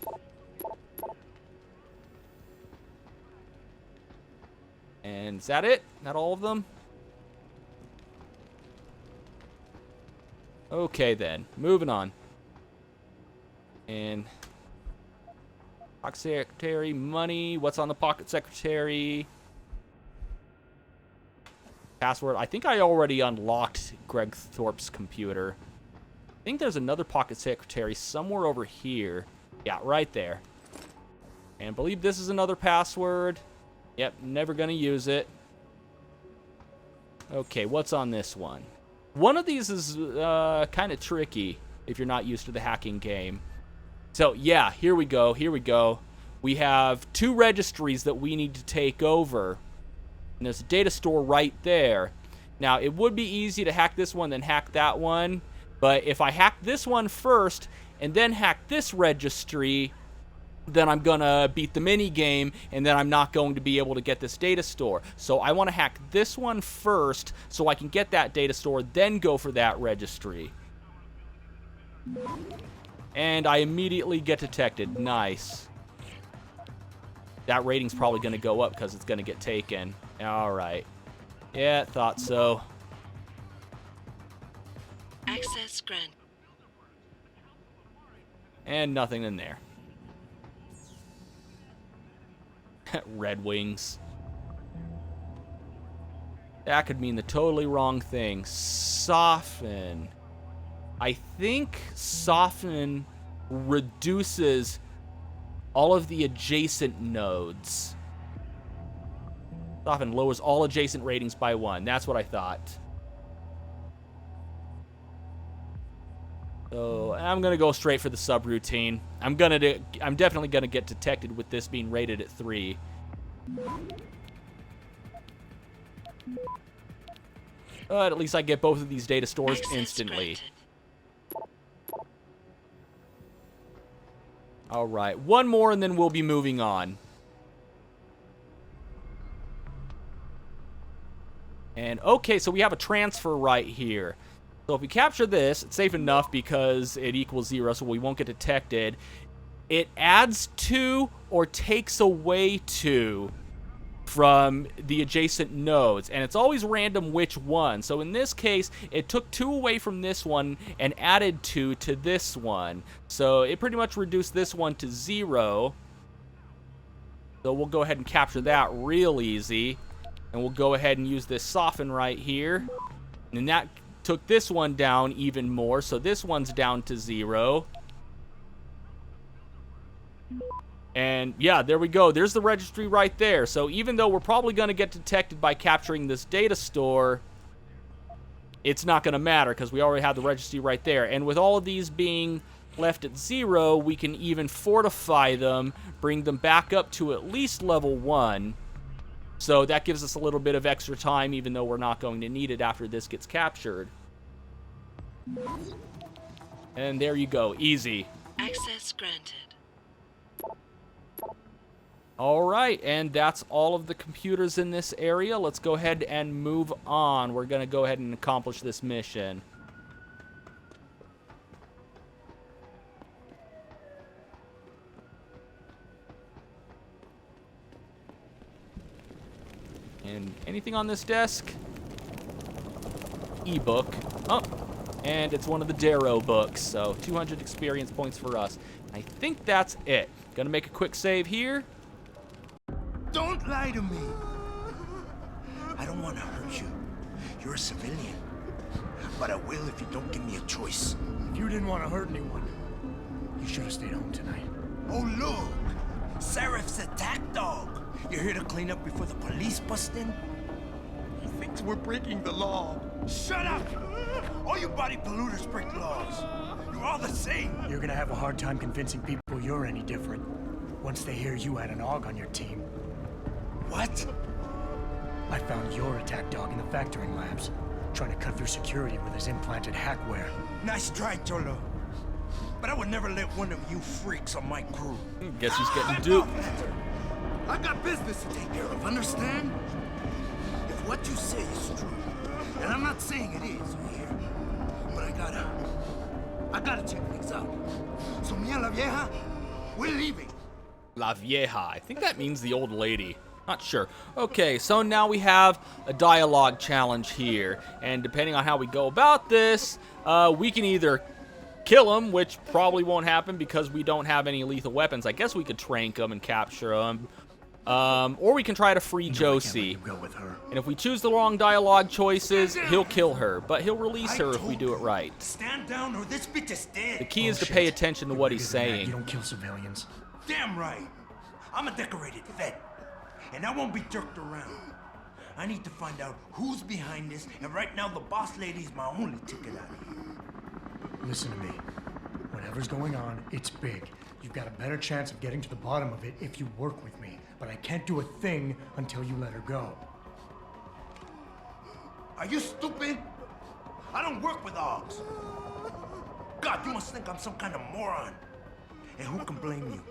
And is that it? Not all of them? Okay then, moving on. And pocket secretary, money. What's on the pocket secretary? Password. I think I already unlocked Greg Thorpe's computer. I think there's another pocket secretary somewhere over here. Yeah, right there. And I believe this is another password. Yep, never gonna use it. Okay, what's on this one? One of these is kind of tricky if you're not used to the hacking game. So, yeah, here we go, here we go. We have 2 registries that we need to take over. And there's a data store right there. Now, it would be easy to hack this one, then hack that one. But if I hack this one first, and then hack this registry, then I'm gonna beat the mini game, and then I'm not going to be able to get this data store. So I want to hack this one first so I can get that data store, then go for that registry. And I immediately get detected. Nice. That rating's probably gonna go up because it's gonna get taken. Alright. Yeah, thought so. Access granted. And nothing in there. Red Wings. That could mean the totally wrong thing. Soften. I think soften reduces all of the adjacent nodes. Soften lowers all adjacent ratings by 1. That's what I thought. So I'm gonna go straight for the subroutine. I'm definitely gonna get detected with this being rated at 3. But at least I get both of these data stores instantly. Alright, one more and then we'll be moving on. And okay, so we have a transfer right here. So if we capture this, it's safe enough because it equals 0, so we won't get detected. It adds 2 or takes away 2 from the adjacent nodes, and it's always random which one. So in this case, it took 2 away from this one and added 2 to this one. So it pretty much reduced this one to 0. So we'll go ahead and capture that real easy. And we'll go ahead and use this soften right here. And that took this one down even more, so this one's down to 0. And yeah, there we go. There's the registry right there. So even though we're probably going to get detected by capturing this data store, it's not going to matter because we already have the registry right there. And with all of these being left at 0, we can even fortify them, bring them back up to at least level 1. So that gives us a little bit of extra time, even though we're not going to need it after this gets captured. And there you go. Easy. Access granted. All right, and that's all of the computers in this area. Let's go ahead and move on. We're going to go ahead and accomplish this mission. And anything on this desk? Ebook. Oh, and it's one of the Darrow books, so 200 experience points for us. I think that's it. Gonna make a quick save here. Don't lie to me. I don't want to hurt you. You're a civilian. But I will if you don't give me a choice. If you didn't want to hurt anyone, you should have stayed home tonight. Oh, look! Serif's attack dog. You're here to clean up before the police bust in? He thinks we're breaking the law. Shut up! All you body polluters break laws. You're all the same. You're gonna have a hard time convincing people you're any different once they hear you had an AUG on your team. What? I found your attack dog in the factoring labs, trying to cut through security with his implanted hackware. Nice try, Cholo. But I would never let one of you freaks on my crew. Guess he's getting duped. I got business to take care of, understand? If what you say is true, and I'm not saying it is here, but I gotta check things out. So, mia la vieja, we're leaving. La vieja. I think that means the old lady. Not sure. Okay, so now we have a dialogue challenge here. And depending on how we go about this, we can either kill him, which probably won't happen because we don't have any lethal weapons. I guess we could trank him and capture him. Or we can try to free Josie. Go with her. And if we choose the wrong dialogue choices, he'll kill her. But he'll release her if we do it right. Stand down or this bitch is dead. The key is to pay attention to what he's saying. You don't kill civilians. Damn right. I'm a decorated vet. And I won't be jerked around. I need to find out who's behind this, and right now the boss lady's my only ticket out of here. Listen to me. Whatever's going on, it's big. You've got a better chance of getting to the bottom of it if you work with me. But I can't do a thing until you let her go. Are you stupid? I don't work with AUGs. God, you must think I'm some kind of moron. And who can blame you?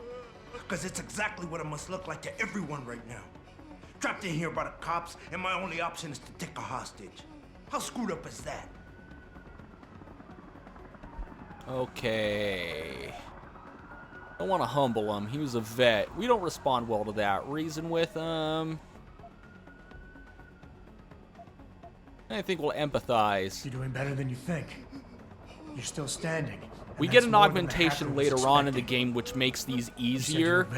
Because it's exactly what it must look like to everyone right now. Trapped in here by the cops, and my only option is to take a hostage. How screwed up is that? Okay. I want to humble him. He was a vet. We don't respond well to that. Reason with him. I think we'll empathize. You're doing better than you think. You're still standing. We get an augmentation later on in the game which makes these easier.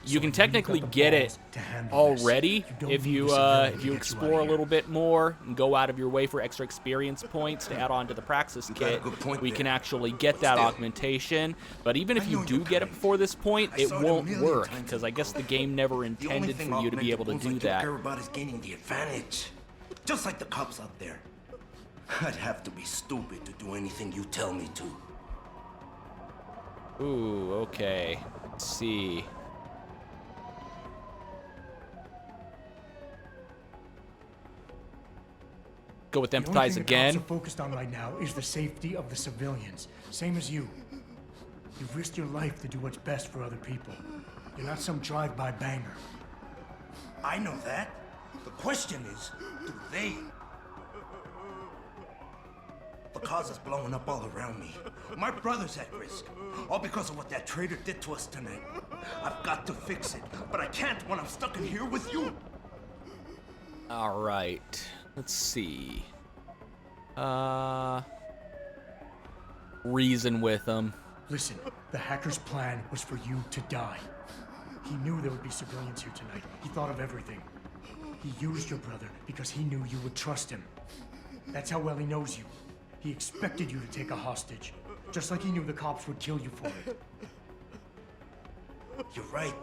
You can technically get it already if you explore a little bit more and go out of your way for extra experience points to add on to the Praxis kit. We can actually get that augmentation, but even if you do get it before this point, it won't work because I guess the game never intended for you to be able to do that. Everybody's gaining the advantage, just like the cops out there. I'd have to be stupid to do anything you tell me to. Ooh, okay. Let's see. Go with empathize again. The only thing the cops are focused on right now is the safety of the civilians. Same as you. You've risked your life to do what's best for other people. You're not some drive-by banger. I know that. The question is, do they? The cause is blowing up all around me. My brother's at risk. All because of what that traitor did to us tonight. I've got to fix it, but I can't when I'm stuck in here with you. All right. Let's see. Reason with him. Listen, the hacker's plan was for you to die. He knew there would be civilians here tonight. He thought of everything. He used your brother because he knew you would trust him. That's how well he knows you. He expected you to take a hostage, just like he knew the cops would kill you for it. You're right.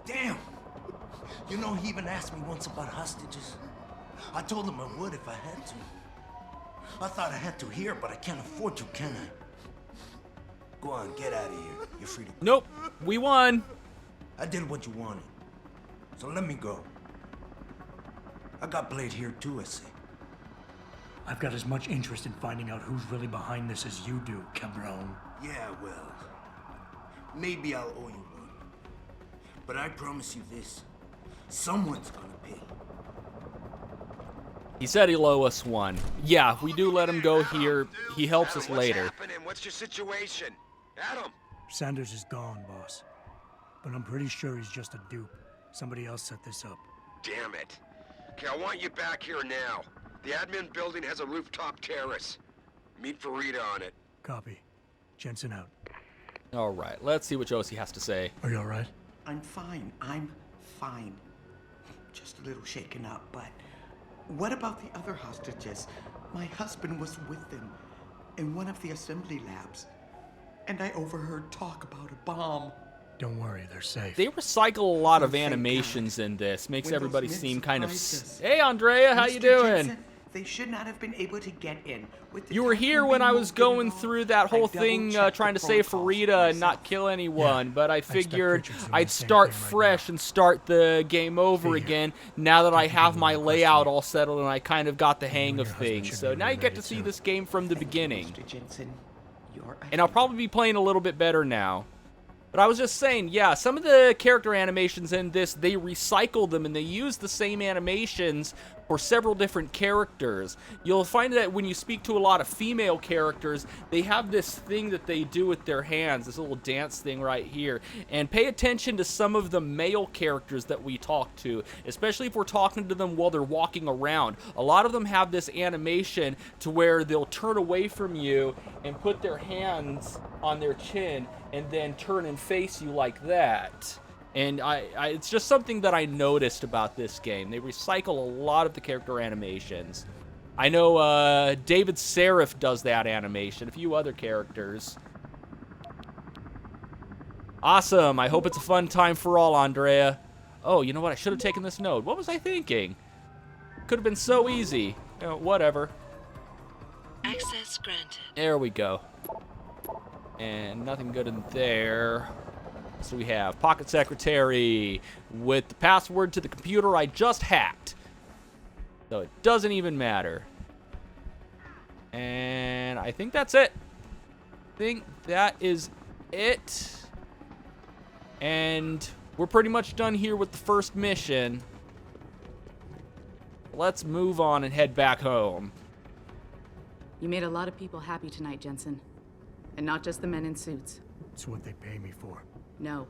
Damn. You know, he even asked me once about hostages. I told him I would if I had to. I thought I had to here, but I can't afford to, can I? Go on, get out of here. You're free to go. Nope, we won. I did what you wanted. So let me go. I got Blade here too, I say. I've got as much interest in finding out who's really behind this as you do, cabron. Yeah, well, maybe I'll owe you one. But I promise you this. Someone's gonna pay. He said he'll owe us one. Yeah, we do let him go here. He helps us later. What's happening? What's your situation? Adam! Sanders is gone, boss. But I'm pretty sure he's just a dupe. Somebody else set this up. Damn it. Okay, I want you back here now. The admin building has a rooftop terrace. Meet for Rita on it. Copy. Jensen out. All right, let's see what Josie has to say. Are you all right? I'm fine. I'm fine. Just a little shaken up, but what about the other hostages? My husband was with them in one of the assembly labs, and I overheard talk about a bomb. Don't worry, they're safe. They recycle a lot of animations in this. Makes everybody seem kind of... Hey, Andrea, how you doing? Jensen, they should not have been able to get in. You were here when I was going through that whole thing trying to save Farida and not kill anyone, but I figured I'd start fresh and start the game over again now that I have my layout all settled and I kind of got the hang of things. So now you get to see this game from the beginning. And I'll probably be playing a little bit better now. But I was just saying, yeah, some of the character animations in this, they recycle them and they use the same animations for several different characters. You'll find that when you speak to a lot of female characters, they have this thing that they do with their hands, this little dance thing right here. And pay attention to some of the male characters that we talk to, especially if we're talking to them while they're walking around. A lot of them have this animation to where they'll turn away from you and put their hands on their chin and then turn and face you like that. And it's just something that I noticed about this game. They recycle a lot of the character animations. I know David Seraph does that animation, a few other characters. Awesome, I hope it's a fun time for all, Andrea. Oh, you know what, I should have taken this note. What was I thinking? Could have been so easy. You know, whatever. Access granted. There we go. And nothing good in there. So we have Pocket Secretary with the password to the computer I just hacked. So it doesn't even matter. And I think that's it. I think that is it. And we're pretty much done here with the first mission. Let's move on and head back home. You made a lot of people happy tonight, Jensen. And not just the men in suits. It's what they pay me for. No.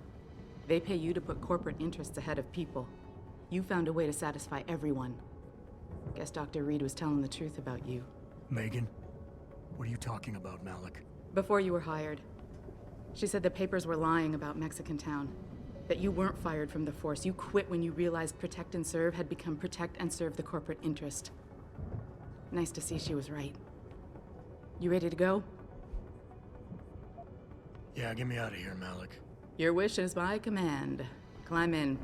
They pay you to put corporate interests ahead of people. You found a way to satisfy everyone. Guess Dr. Reed was telling the truth about you. Megan? What are you talking about, Malik? Before you were hired, she said the papers were lying about Mexican Town. That you weren't fired from the force. You quit when you realized Protect and Serve had become Protect and Serve the corporate interest. Nice to see she was right. You ready to go? Yeah, get me out of here, Malik. Your wish is my command. Climb in.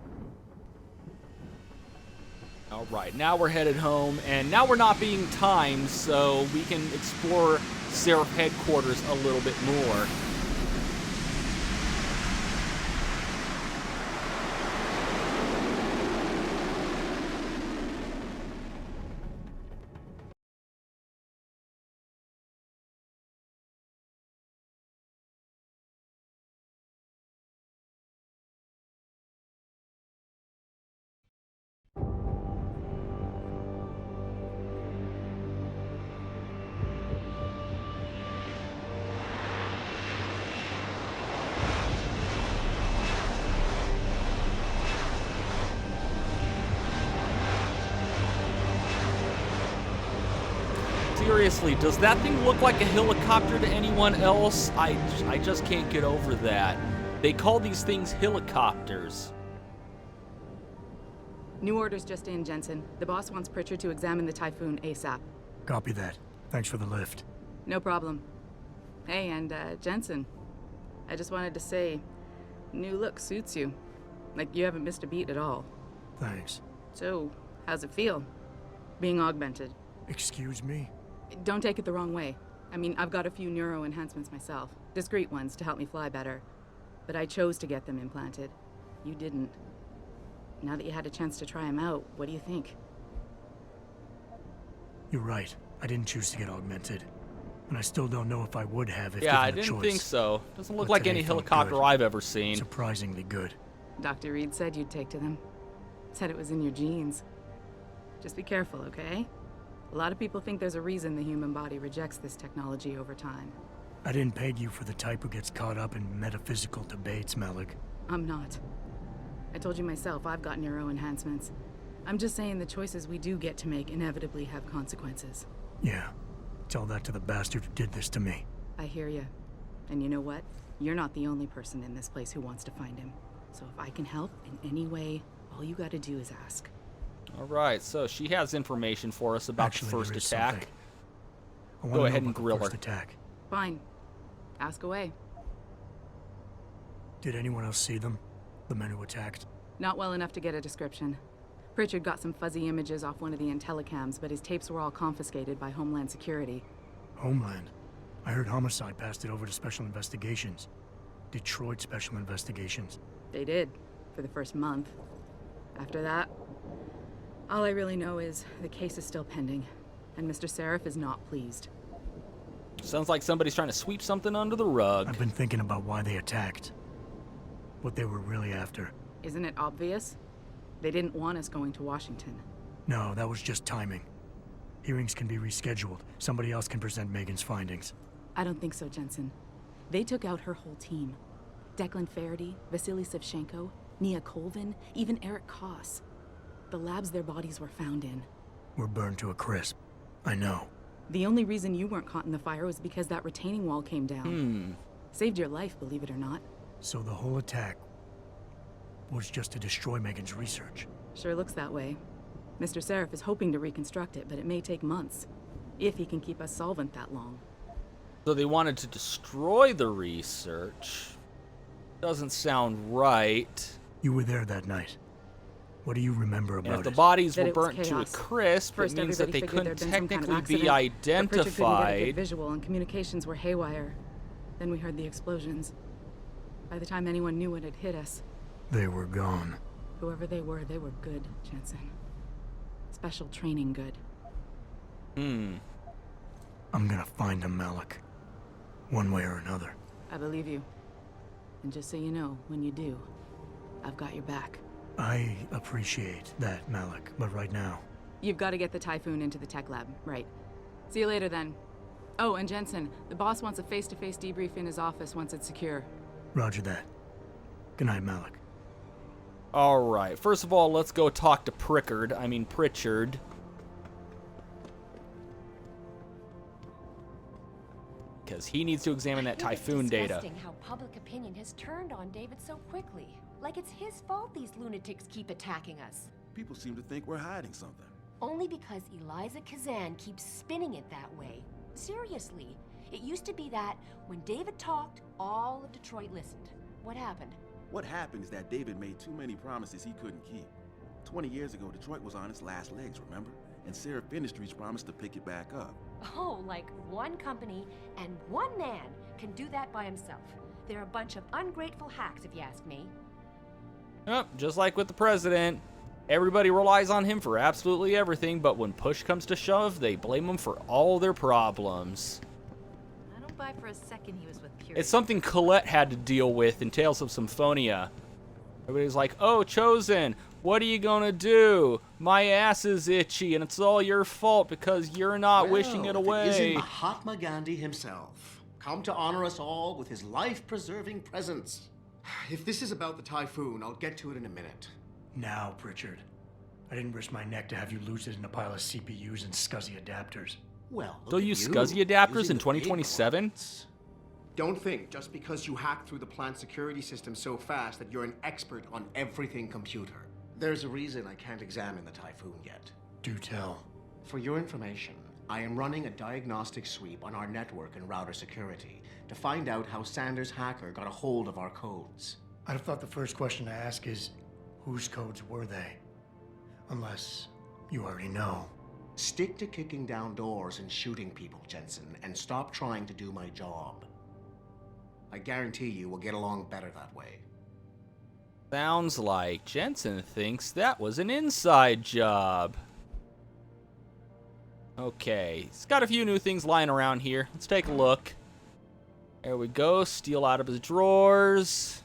All right, now we're headed home, and now we're not being timed, so we can explore Seraph headquarters a little bit more. Seriously, does that thing look like a helicopter to anyone else? I just can't get over that. They call these things helicopters. New orders just in, Jensen. The boss wants Pritchard to examine the Typhoon ASAP. Copy that. Thanks for the lift. No problem. Hey, and Jensen, I just wanted to say, New look suits you. Like you haven't missed a beat at all. Thanks. So, how's it feel? Being augmented? Excuse me? Don't take it the wrong way. I mean, I've got a few neuro enhancements myself. Discreet ones to help me fly better. But I chose to get them implanted. You didn't. Now that you had a chance to try them out, what do you think? You're right. I didn't choose to get augmented. And I still don't know if I would have if Yeah, I given the didn't choice. think so. Doesn't look But like today any felt helicopter good. I've ever seen. Surprisingly good. Dr. Reed said you'd take to them. Said it was in your genes. Just be careful, okay? A lot of people think there's a reason the human body rejects this technology over time. I didn't peg you for the type who gets caught up in metaphysical debates, Malik. I'm not. I told you myself, I've got neuro enhancements. I'm just saying the choices we do get to make inevitably have consequences. Yeah. Tell that to the bastard who did this to me. I hear you. And you know what? You're not the only person in this place who wants to find him. So if I can help in any way, all you gotta do is ask. All right, so she has information for us about Actually, the first there is attack. something. I wanna Go know ahead and about the grill her. first attack. Fine. Ask away. Did anyone else see them? The men who attacked? Not well enough to get a description. Pritchard got some fuzzy images off one of the Intellicams, but his tapes were all confiscated by Homeland Security. Homeland? I heard Homicide passed it over to Special Investigations. Detroit Special Investigations. They did, for the first month. After that, all I really know is the case is still pending, and Mr. Seraph is not pleased. Sounds like somebody's trying to sweep something under the rug. I've been thinking about why they attacked. What they were really after. Isn't it obvious? They didn't want us going to Washington. No, that was just timing. Hearings can be rescheduled. Somebody else can present Megan's findings. I don't think so, Jensen. They took out her whole team. Declan Faraday, Vasily Savchenko, Nia Colvin, even Eric Koss. The labs their bodies were found in. We're burned to a crisp. I know. The only reason you weren't caught in the fire was because that retaining wall came down. Saved your life, believe it or not. So the whole attack was just to destroy Megan's research. Sure looks that way. Mr. Seraph is hoping to reconstruct it, but it may take months. If he can keep us solvent that long. So they wanted to destroy the research. Doesn't sound right. You were there that night. What do you remember about And if the it? bodies That were it was burnt to a chaos. crisp, First, it means that everybody they figured couldn't there'd been some kind of technically be accident, but Pritchard couldn't get a identified. good visual, and communications were haywire. Then we heard the explosions. By the time anyone knew what had hit us, They were gone. whoever they were good, Jensen. Special training good. I'm gonna find them, Malik. One way or another. I believe you. And just so you know, when you do, I've got your back. I appreciate that, Malik, but right now... You've got to get the Typhoon into the tech lab, right? See you later then. Oh, and Jensen, the boss wants a face-to-face debrief in his office once it's secure. Roger that. Good night, Malik. All right. First of all, let's go talk to Pritchard. Because he needs to examine that Typhoon data. It's disgusting how public opinion has turned on David so quickly. Like it's his fault these lunatics keep attacking us. People seem to think we're hiding something. Only because Eliza Kazan keeps spinning it that way. Seriously, it used to be that when David talked, all of Detroit listened. What happened? What happened is that David made too many promises he couldn't keep. 20 years ago, Detroit was on its last legs, remember? And Seraph Industries promised to pick it back up. Oh, like one company and one man can do that by himself. They're a bunch of ungrateful hacks, if you ask me. Yep, just like with the president. Everybody relies on him for absolutely everything, but when push comes to shove, they blame him for all their problems. I don't buy for a second he was with Pure. It's something Colette had to deal with in Tales of Symphonia. Everybody's like, oh, Chosen, what are you gonna do? My ass is itchy, and it's all your fault because you're not wishing it away. It isn't Mahatma Gandhi himself, come to honor us all with his life-preserving presence. If this is about the Typhoon, I'll get to it in a minute. Now, Pritchard. I didn't risk my neck to have you lose it in a pile of CPUs and SCSI adapters. Well, They'll use SCSI adapters in 2027? Don't think just because you hacked through the plant security system so fast that you're an expert on everything computer. There's a reason I can't examine the Typhoon yet. Do tell. For your information, I am running a diagnostic sweep on our network and router security to find out how Sanders' hacker got a hold of our codes. I'd have thought the first question to ask is, whose codes were they? Unless you already know. Stick to kicking down doors and shooting people, Jensen, and stop trying to do my job. I guarantee you we'll get along better that way. Sounds like Jensen thinks that was an inside job. Okay, he's got a few new things lying around here. Let's take a look. There we go. Steal out of his drawers.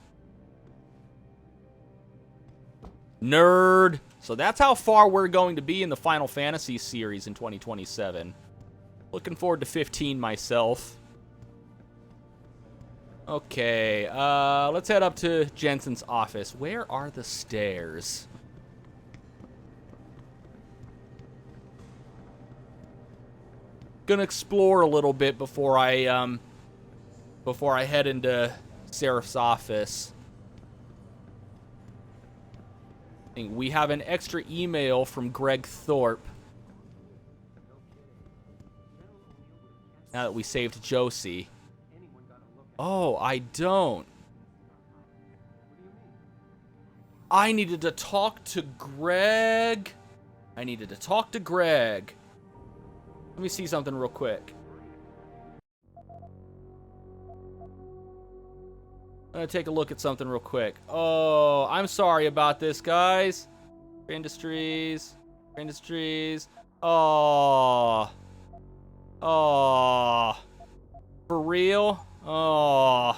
Nerd. So that's how far we're going to be in the Final Fantasy series in 2027. Looking forward to 15 myself. Okay, let's head up to Jensen's office. Where are the stairs? Gonna explore a little bit before I head into Seraph's office. We have an extra email from Greg Thorpe. Now that we saved Josie. Oh, I don't. I needed to talk to Greg. Let me see something real quick. I'm gonna take a look at something real quick. Oh, I'm sorry about this, guys. Industries. Oh. For real? Oh.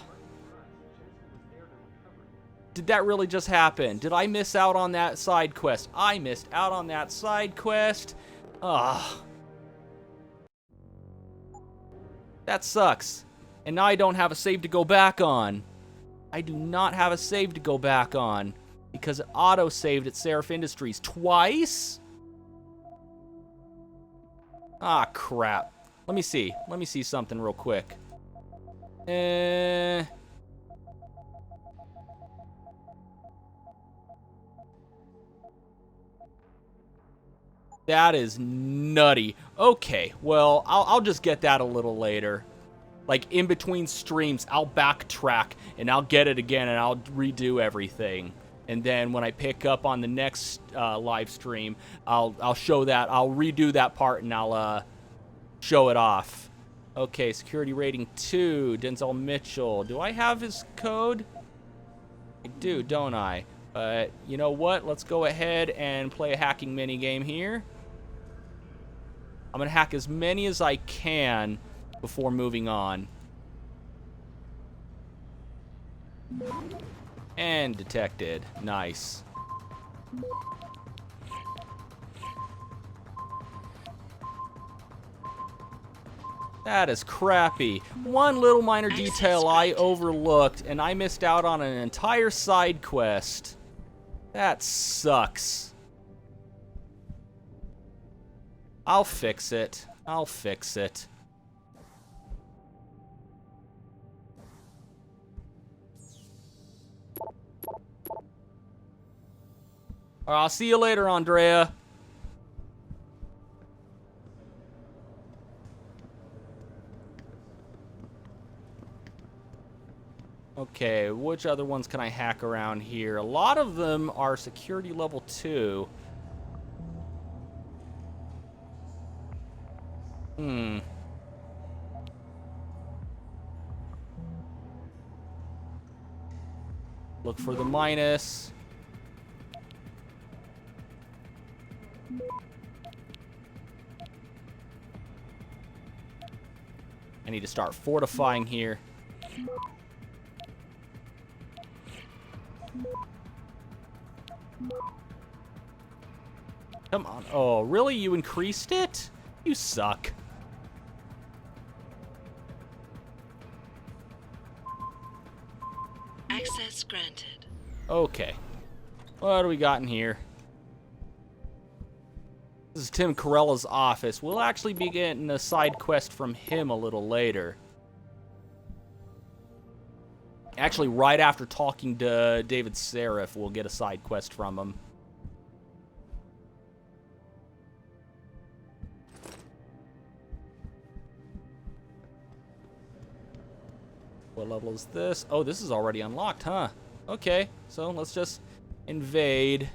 Did that really just happen? Did I miss out on that side quest? I missed out on that side quest. Ah. That sucks. And now I don't have a save to go back on. I do not have a save to go back on because it auto-saved at Seraph Industries twice? Ah, crap. Let me see something real quick. That is nutty. Okay, well, I'll just get that a little later. Like, in between streams, I'll backtrack, and I'll get it again, and I'll redo everything. And then when I pick up on the next live stream, I'll show that. I'll redo that part, and I'll show it off. Okay, security rating 2, Denzel Mitchell. Do I have his code? I do, don't I? But you know what? Let's go ahead and play a hacking minigame here. I'm going to hack as many as I can before moving on. And detected. Nice. That is crappy. One little minor detail I overlooked, and I missed out on an entire side quest. That sucks. I'll fix it. I'll fix it. All right, I'll see you later, Andrea. Okay, which other ones can I hack around here? A lot of them are security level 2. Look for the minus. I need to start fortifying here. Come on. Oh, really? You increased it? You suck. Access granted. Okay. What do we got in here? This is Tim Carella's office. We'll actually be getting a side quest from him a little later. Actually, right after talking to David Seraph, we'll get a side quest from him. What level is this? Oh, this is already unlocked, huh? Okay, so let's just invade.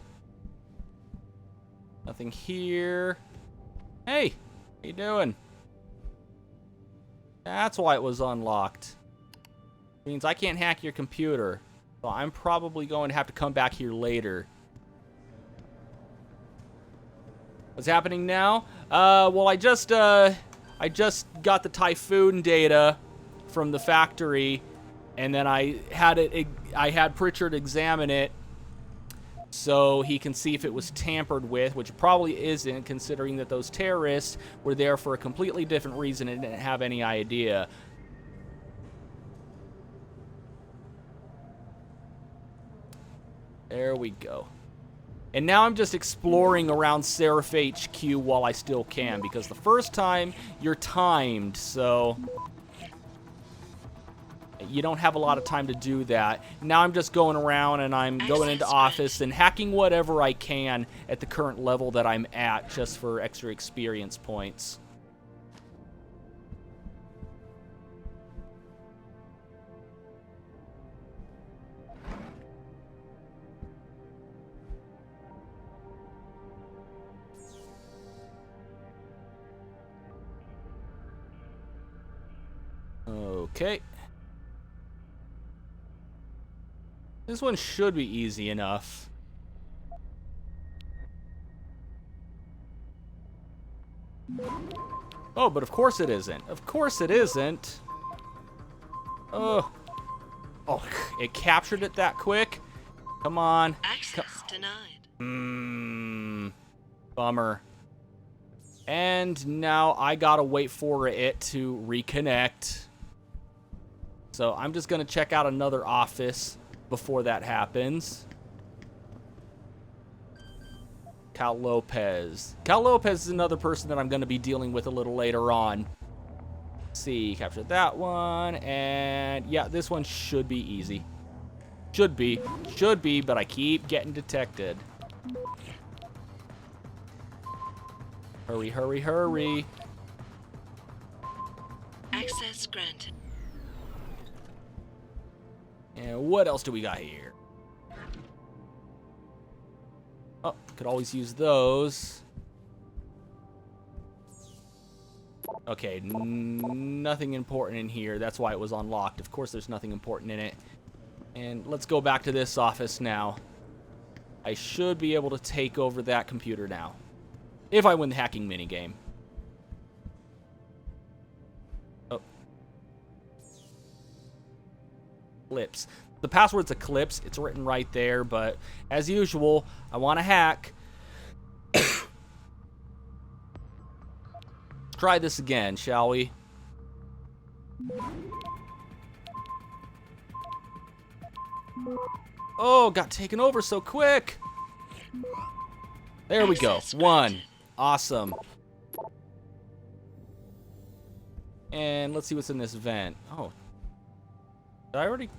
Nothing here. Hey, how you doing? That's why it was unlocked. Means I can't hack your computer. So I'm probably going to have to come back here later. What's happening now? Well, I just got the Typhoon data from the factory, and then I had Pritchard examine it so he can see if it was tampered with, which probably isn't, considering that those terrorists were there for a completely different reason and didn't have any idea. There we go. And now I'm just exploring around Seraph HQ while I still can, because the first time you're timed, so you don't have a lot of time to do that. Now I'm just going around and I'm going into office and hacking whatever I can at the current level that I'm at, just for extra experience points. Okay. This one should be easy enough. Oh, but of course it isn't. Of course it isn't. Oh. Oh, it captured it that quick? Come on. Access denied. Bummer. And now I gotta wait for it to reconnect. So I'm just gonna check out another office before that happens. Cal Lopez. Cal Lopez is another person that I'm gonna be dealing with a little later on. Let's see, captured that one, and yeah, this one should be easy. Should be, but I keep getting detected. Hurry, hurry, hurry. Access granted. And what else do we got here? Oh, could always use those. Okay, nothing important in here. That's why it was unlocked. Of course, there's nothing important in it. And let's go back to this office now. I should be able to take over that computer now, if I win the hacking minigame. Oh. Eclipse. The password's Eclipse. It's written right there, but as usual, I want to hack. Try this again, shall we? Oh, got taken over so quick. There we go. One. Awesome. And let's see what's in this vent. Oh. Did I already?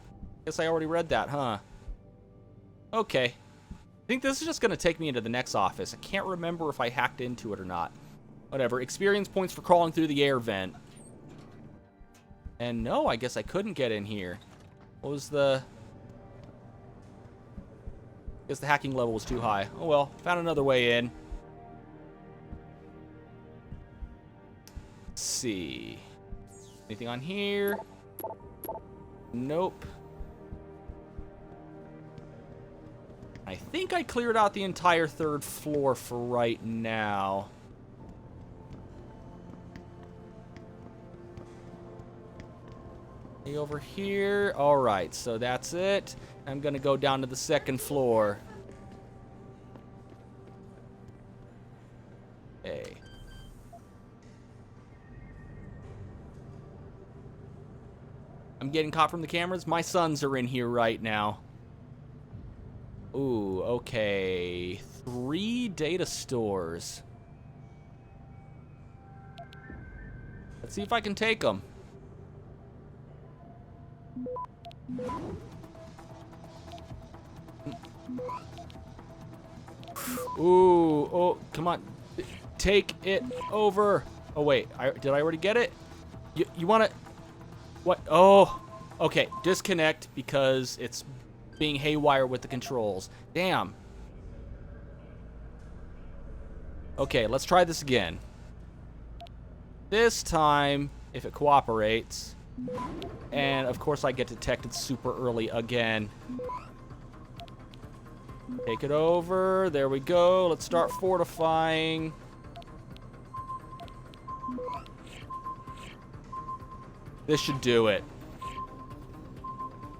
Guess I already read that, huh? Okay. I think this is just going to take me into the next office. I can't remember if I hacked into it or not. Whatever. Experience points for crawling through the air vent. And no, I guess I couldn't get in here. What was the... I guess the hacking level was too high. Oh well, found another way in. Let's see. Anything on here? Nope. I think I cleared out the entire third floor for right now. Over here. Alright, so that's it. I'm gonna go down to the second floor. Okay. I'm getting caught from the cameras. My sons are in here right now. Ooh, okay. 3 data stores. Let's see if I can take them. Ooh, oh, come on. Take it over. Oh, wait. Did I already get it? You want to... What? Oh, okay. Disconnect because it's being haywire with the controls. Damn. Okay, let's try this again. This time, if it cooperates. And, of course, I get detected super early again. Take it over. There we go. Let's start fortifying. This should do it.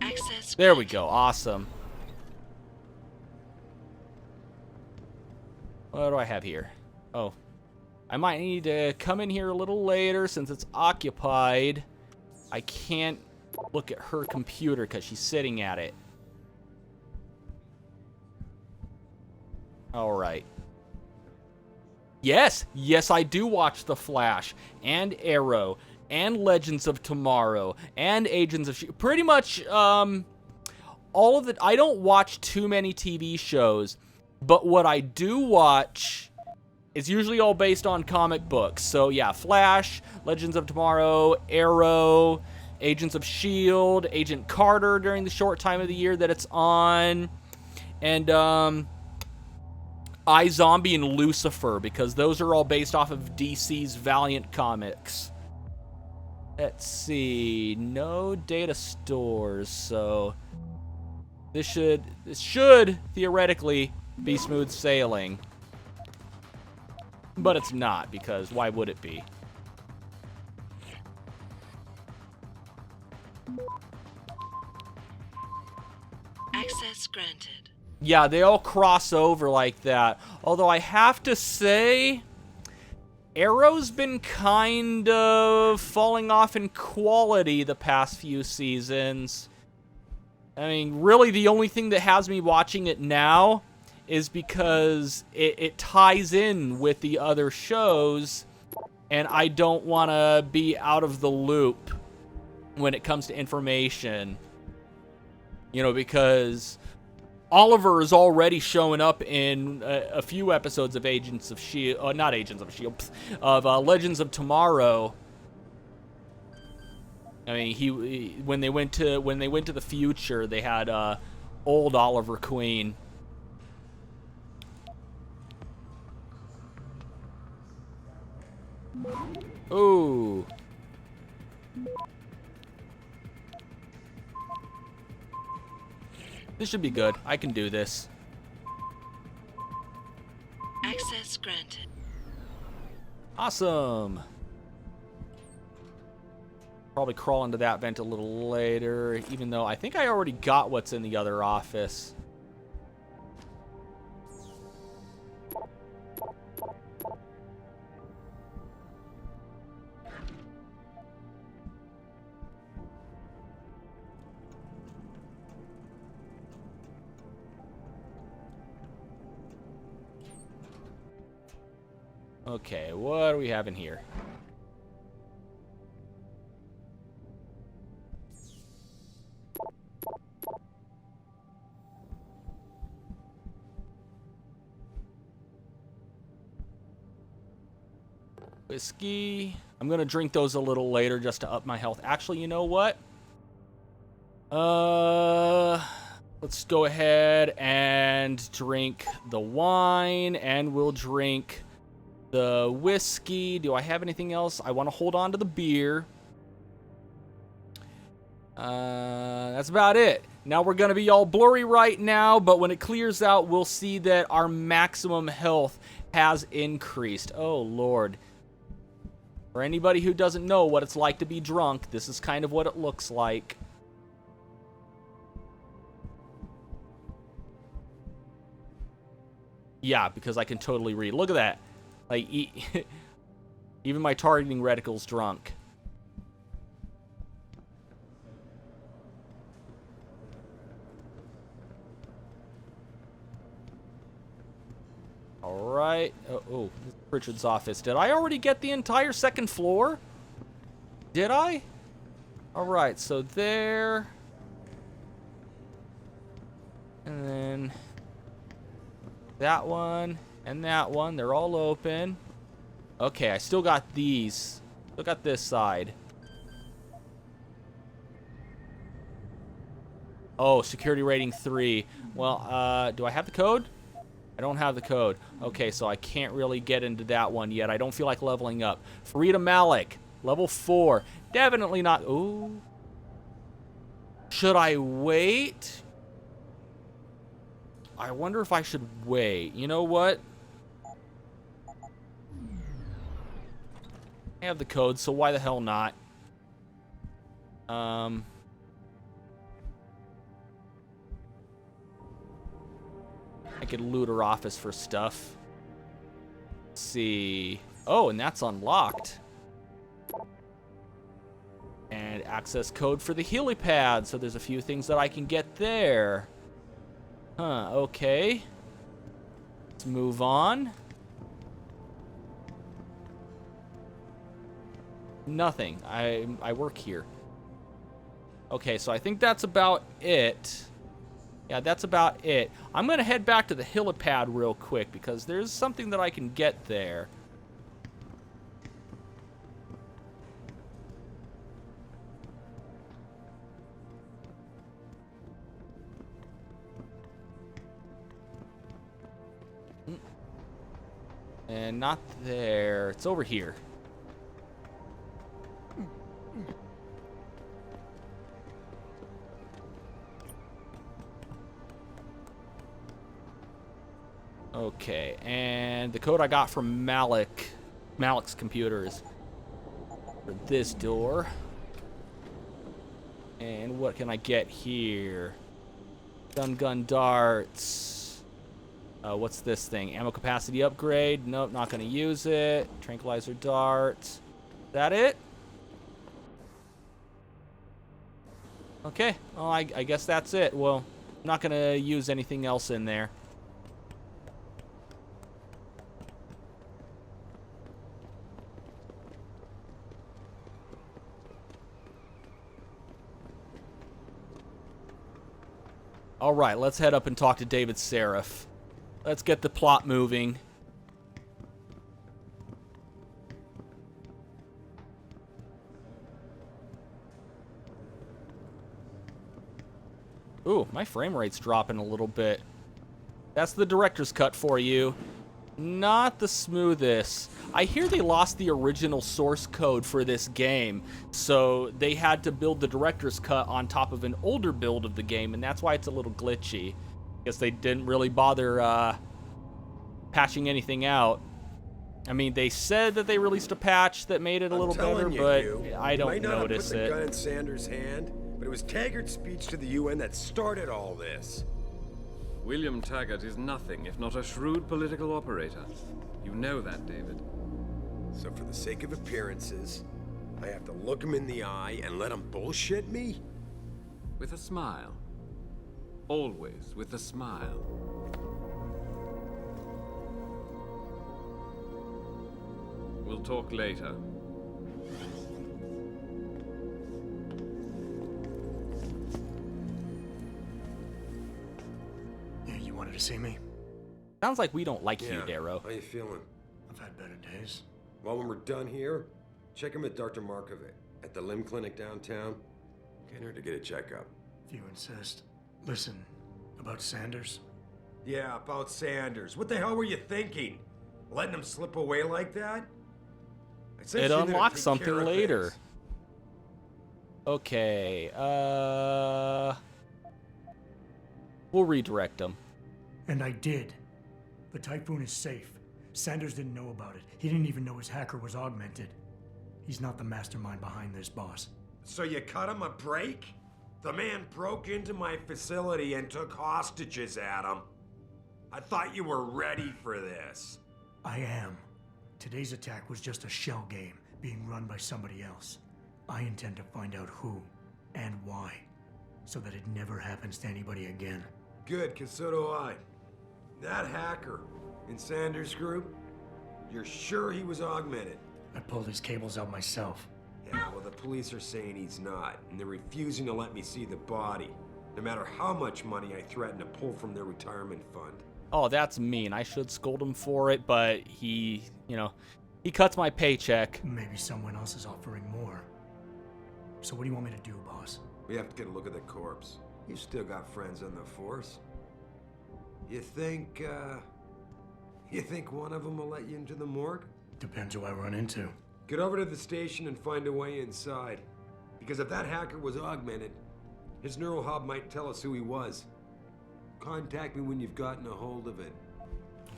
Access. There we go. Awesome. What do I have here? Oh. I might need to come in here a little later since it's occupied. I can't look at her computer because she's sitting at it. Alright. Yes! Yes, I do watch The Flash, and Arrow, and Legends of Tomorrow, and Agents of S.H.I.E.L.D. Pretty much, all of the... I don't watch too many TV shows, but what I do watch is usually all based on comic books. So, yeah, Flash, Legends of Tomorrow, Arrow, Agents of S.H.I.E.L.D., Agent Carter during the short time of the year that it's on, and, iZombie and Lucifer, because those are all based off of DC's Valiant comics. Let's see. No data stores, so this should theoretically be smooth sailing. But it's not, because why would it be? Access granted. Yeah, they all cross over like that. Although I have to say, Arrow's been kind of falling off in quality the past few seasons. I mean, really the only thing that has me watching it now is because it ties in with the other shows, and I don't want to be out of the loop when it comes to information. You know, because Oliver is already showing up in a few episodes of Agents of S.H.I.E.L.D. Not Agents of S.H.I.E.L.D. Of Legends of Tomorrow. I mean, when they went to the future, they had old Oliver Queen. Ooh. This should be good. I can do this. Access granted. Awesome. Probably crawl into that vent a little later, even though I think I already got what's in the other office. Okay, what do we have in here? Whiskey. I'm gonna drink those a little later just to up my health. Actually, you know what? Let's go ahead and drink the wine, and we'll drink the whiskey. Do I have anything else? I want to hold on to the beer. That's about it. Now we're going to be all blurry right now, but when it clears out, we'll see that our maximum health has increased. Oh, Lord. For anybody who doesn't know what it's like to be drunk, this is kind of what it looks like. Yeah, because I can totally read. Look at that. Like, even my targeting reticle's drunk. Alright. Oh, this is Pritchard's office. Did I already get the entire second floor? Did I? Alright, so there. And then that one. And that one, they're all open. Okay, I still got these. Still got this side. Oh, security rating 3. Well, do I have the code? I don't have the code. Okay, so I can't really get into that one yet. I don't feel like leveling up. Farida Malik, level 4. Definitely not. Ooh. Should I wait? I wonder if I should wait. You know what? I have the code, so why the hell not? I could loot her office for stuff. Let's see. Oh, and that's unlocked. And access code for the helipad. So there's a few things that I can get there. Huh, okay. Let's move on. Nothing. I work here. Okay, so I think that's about it. Yeah, that's about it. I'm going to head back to the helipad real quick because there's something that I can get there. And not there. It's over here. Okay, and the code I got from Malik's computers for this door. And what can I get here? Gun, darts. What's this thing? Ammo capacity upgrade. Nope, not going to use it. Tranquilizer darts. Is that it? Okay, well, I guess that's it. Well, I'm not going to use anything else in there. All right, let's head up and talk to David Seraph. Let's get the plot moving. Ooh, my frame rate's dropping a little bit. That's the director's cut for you. Not the smoothest. I hear they lost the original source code for this game, so they had to build the director's cut on top of an older build of the game, and that's why it's a little glitchy. Guess they didn't really bother patching anything out. I mean, they said that they released a patch that made it a little better, but I don't notice it. You might not have put the gun in Sanders' hand, but it was Taggart's speech to the UN that started all this. William Taggart is nothing if not a shrewd political operator. You know that, David. So for the sake of appearances, I have to look him in the eye and let him bullshit me? With a smile. Always with a smile. We'll talk later. You wanted to see me? Sounds like we don't like you, Darrow. How you feeling? I've had better days. Well, when we're done here, check him at Dr. Markovic at the limb clinic downtown. Get her to get a checkup. If you insist. Listen, about Sanders? Yeah, about Sanders. What the hell were you thinking? Letting him slip away like that? It unlocks something later. Okay, we'll redirect him. And I did. The Typhoon is safe. Sanders didn't know about it. He didn't even know his hacker was augmented. He's not the mastermind behind this, boss. So you cut him a break? The man broke into my facility and took hostages at him. I thought you were ready for this. I am. Today's attack was just a shell game being run by somebody else. I intend to find out who and why, so that it never happens to anybody again. Good, because so do I. That hacker in Sanders' group, you're sure he was augmented? I pulled his cables out myself. Yeah, well, the police are saying he's not, and they're refusing to let me see the body, no matter how much money I threaten to pull from their retirement fund. Oh, that's mean. I should scold him for it, but he cuts my paycheck. Maybe someone else is offering more. So what do you want me to do, boss? We have to get a look at the corpse. You still got friends on the force. You think one of them will let you into the morgue? Depends who I run into. Get over to the station and find a way inside. Because if that hacker was augmented, his neural hub might tell us who he was. Contact me when you've gotten a hold of it.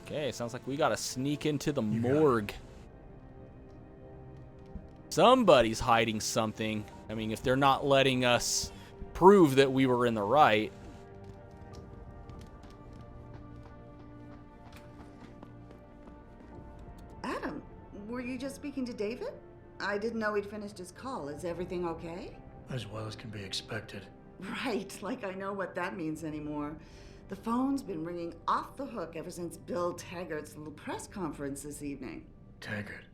Okay, sounds like we gotta sneak into the morgue. Somebody's hiding something. I mean, if they're not letting us prove that we were in the right. Adam, were you just speaking to David? I didn't know he'd finished his call. Is everything okay? As well as can be expected. Right, like I know what that means anymore. The phone's been ringing off the hook ever since Bill Taggart's little press conference this evening. Taggart.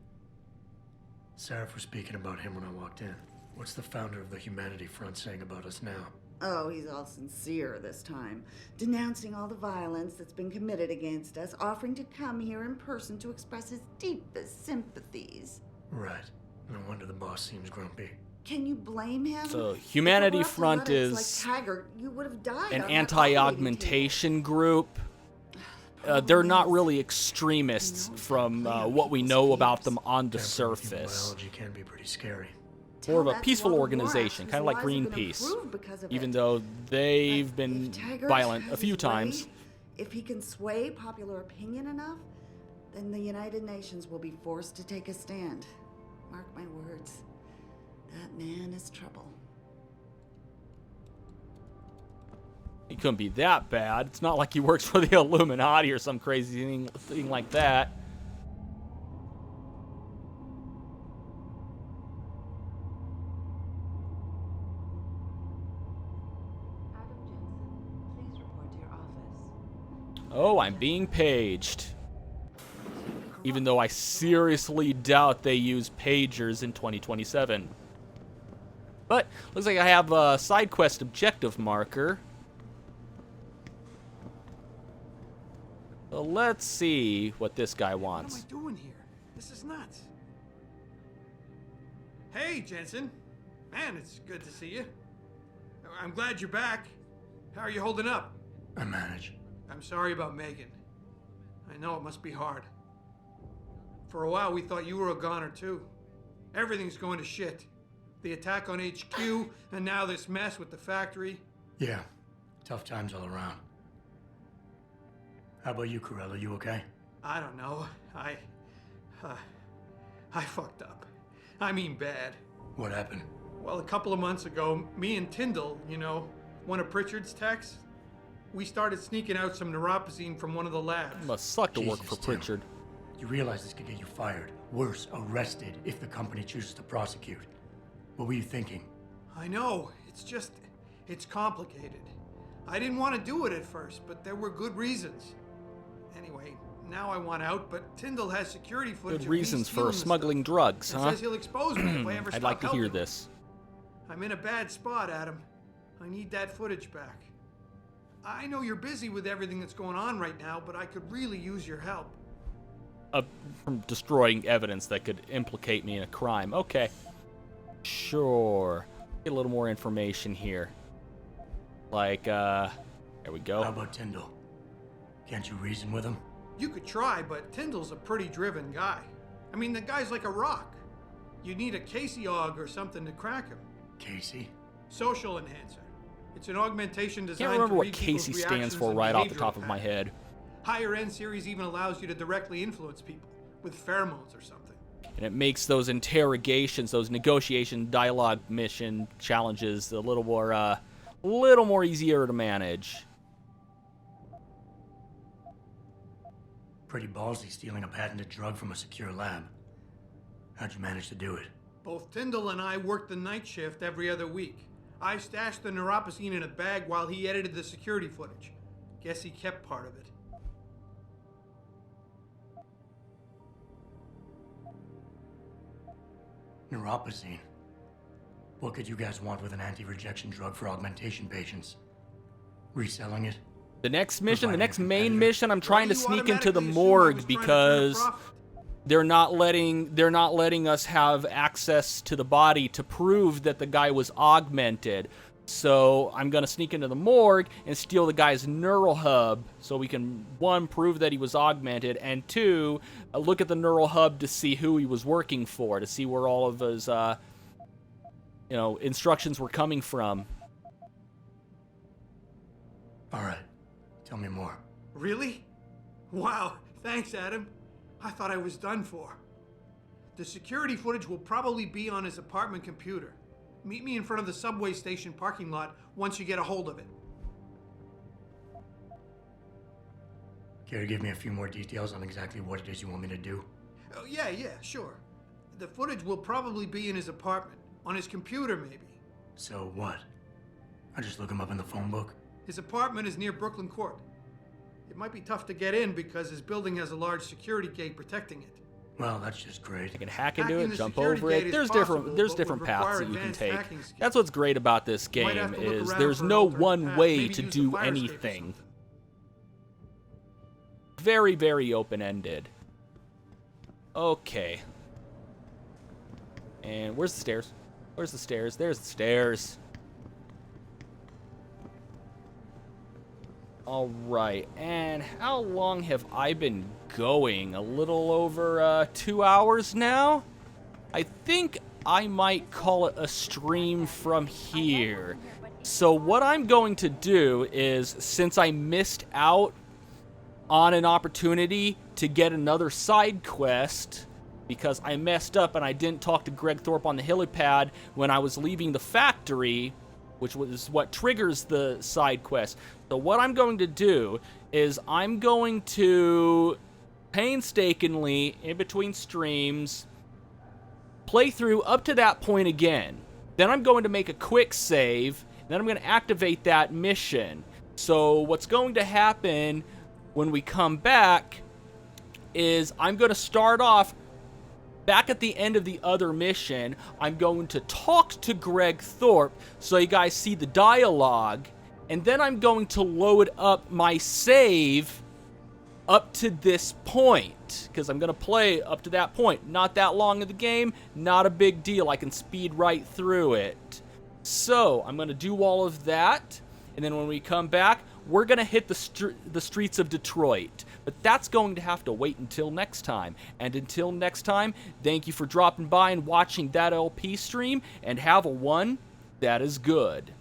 Sarah was speaking about him when I walked in. What's the founder of the Humanity Front saying about us now? Oh, he's all sincere this time, denouncing all the violence that's been committed against us, offering to come here in person to express his deepest sympathies. Right. No wonder the boss seems grumpy. Can you blame him? So Humanity Front is like Taggart, you would have died an on that anti-augmentation group. They're not really extremists from what we know about them on the surface. Biology can be pretty scary. More of a peaceful organization, kind of like Greenpeace, even though they've been violent a few times. If he can sway popular opinion enough, then the United Nations will be forced to take a stand. Mark my words. That man is trouble. He couldn't be that bad. It's not like he works for the Illuminati or some crazy thing like that. Oh, I'm being paged. Even though I seriously doubt they use pagers in 2027. But, looks like I have a side quest objective marker. So let's see what this guy wants. What am I doing here? This is nuts. Hey, Jensen. Man, it's good to see you. I'm glad you're back. How are you holding up? I manage. I'm sorry about Megan. I know it must be hard. For a while, we thought you were a goner, too. Everything's going to shit. The attack on HQ, and now this mess with the factory. Yeah, tough times all around. How about you, Corella? You okay? I don't know. I fucked up. I mean bad. What happened? Well, a couple of months ago, me and Tyndall, you know, one of Pritchard's techs, we started sneaking out some neuropozyne from one of the labs. Must suck to work for Pritchard. You realize this could get you fired. Worse, arrested if the company chooses to prosecute. What were you thinking? I know. It's complicated. I didn't want to do it at first, but there were good reasons. Anyway, now I want out, but Tyndall has security footage. Good reasons for smuggling drugs, huh? Says he'll expose me if I ever I'd like to hear helping. this. I'm in a bad spot, Adam. I need that footage back. I know you're busy with everything that's going on right now, but I could really use your help. From destroying evidence that could implicate me in a crime. Okay. Sure. Get a little more information here. Like, there we go. How about Tyndall? Can't you reason with him? You could try, but Tyndall's a pretty driven guy. I mean, the guy's like a rock. You need a Casey aug or something to crack him. Casey? Social enhancer. It's an augmentation designed Can't remember to what read people's Casey stands reactions for and right off the behavioral top of my patterns. head. Higher end series even allows you to directly influence people with pheromones or something. And it makes those interrogations, those negotiation dialogue mission challenges a little more easier to manage. Pretty ballsy stealing a patented drug from a secure lab. How'd you manage to do it? Both Tyndall and I worked the night shift every other week. I stashed the neuropozyne in a bag while he edited the security footage. Guess he kept part of it. Neuropozyne. What could you guys want with an anti-rejection drug for augmentation patients? Reselling it? The next mission, the next main mission, I'm trying to sneak into the morgue because they're not letting us have access to the body to prove that the guy was augmented. So I'm going to sneak into the morgue and steal the guy's neural hub so we can, 1, prove that he was augmented, and 2, look at the neural hub to see who he was working for, to see where all of his, instructions were coming from. All right. Tell me more. Really? Wow, thanks, Adam. I thought I was done for. The security footage will probably be on his apartment computer. Meet me in front of the subway station parking lot once you get a hold of it. Care to give me a few more details on exactly what it is you want me to do? Oh, yeah, sure. The footage will probably be in his apartment. On his computer, maybe. So what? I just look him up in the phone book? His apartment is near Brooklyn Court. It might be tough to get in because his building has a large security gate protecting it. Well, that's just great. You can hack into it, jump over it. There's different paths that you can take. That's what's great about this game, is there's no one way to do anything. Very, very open-ended. Okay. And where's the stairs? Where's the stairs? There's the stairs. All right, and how long have I been going? A little over 2 hours now? I think I might call it a stream from here. So what I'm going to do is, since I missed out on an opportunity to get another side quest, because I messed up and I didn't talk to Greg Thorpe on the helipad when I was leaving the factory, which was what triggers the side quest. So what I'm going to do is I'm going to painstakingly, in between streams, play through up to that point again. Then I'm going to make a quick save, and then I'm going to activate that mission. So what's going to happen when we come back is I'm going to start off back at the end of the other mission. I'm going to talk to Greg Thorpe so you guys see the dialogue, and then I'm going to load up my save up to this point, because I'm going to play up to that point. Not that long of the game, not a big deal. I can speed right through it. So I'm going to do all of that, and then when we come back, we're going to hit the streets of Detroit. But that's going to have to wait until next time. And until next time, thank you for dropping by and watching that LP stream, and have a one that is good.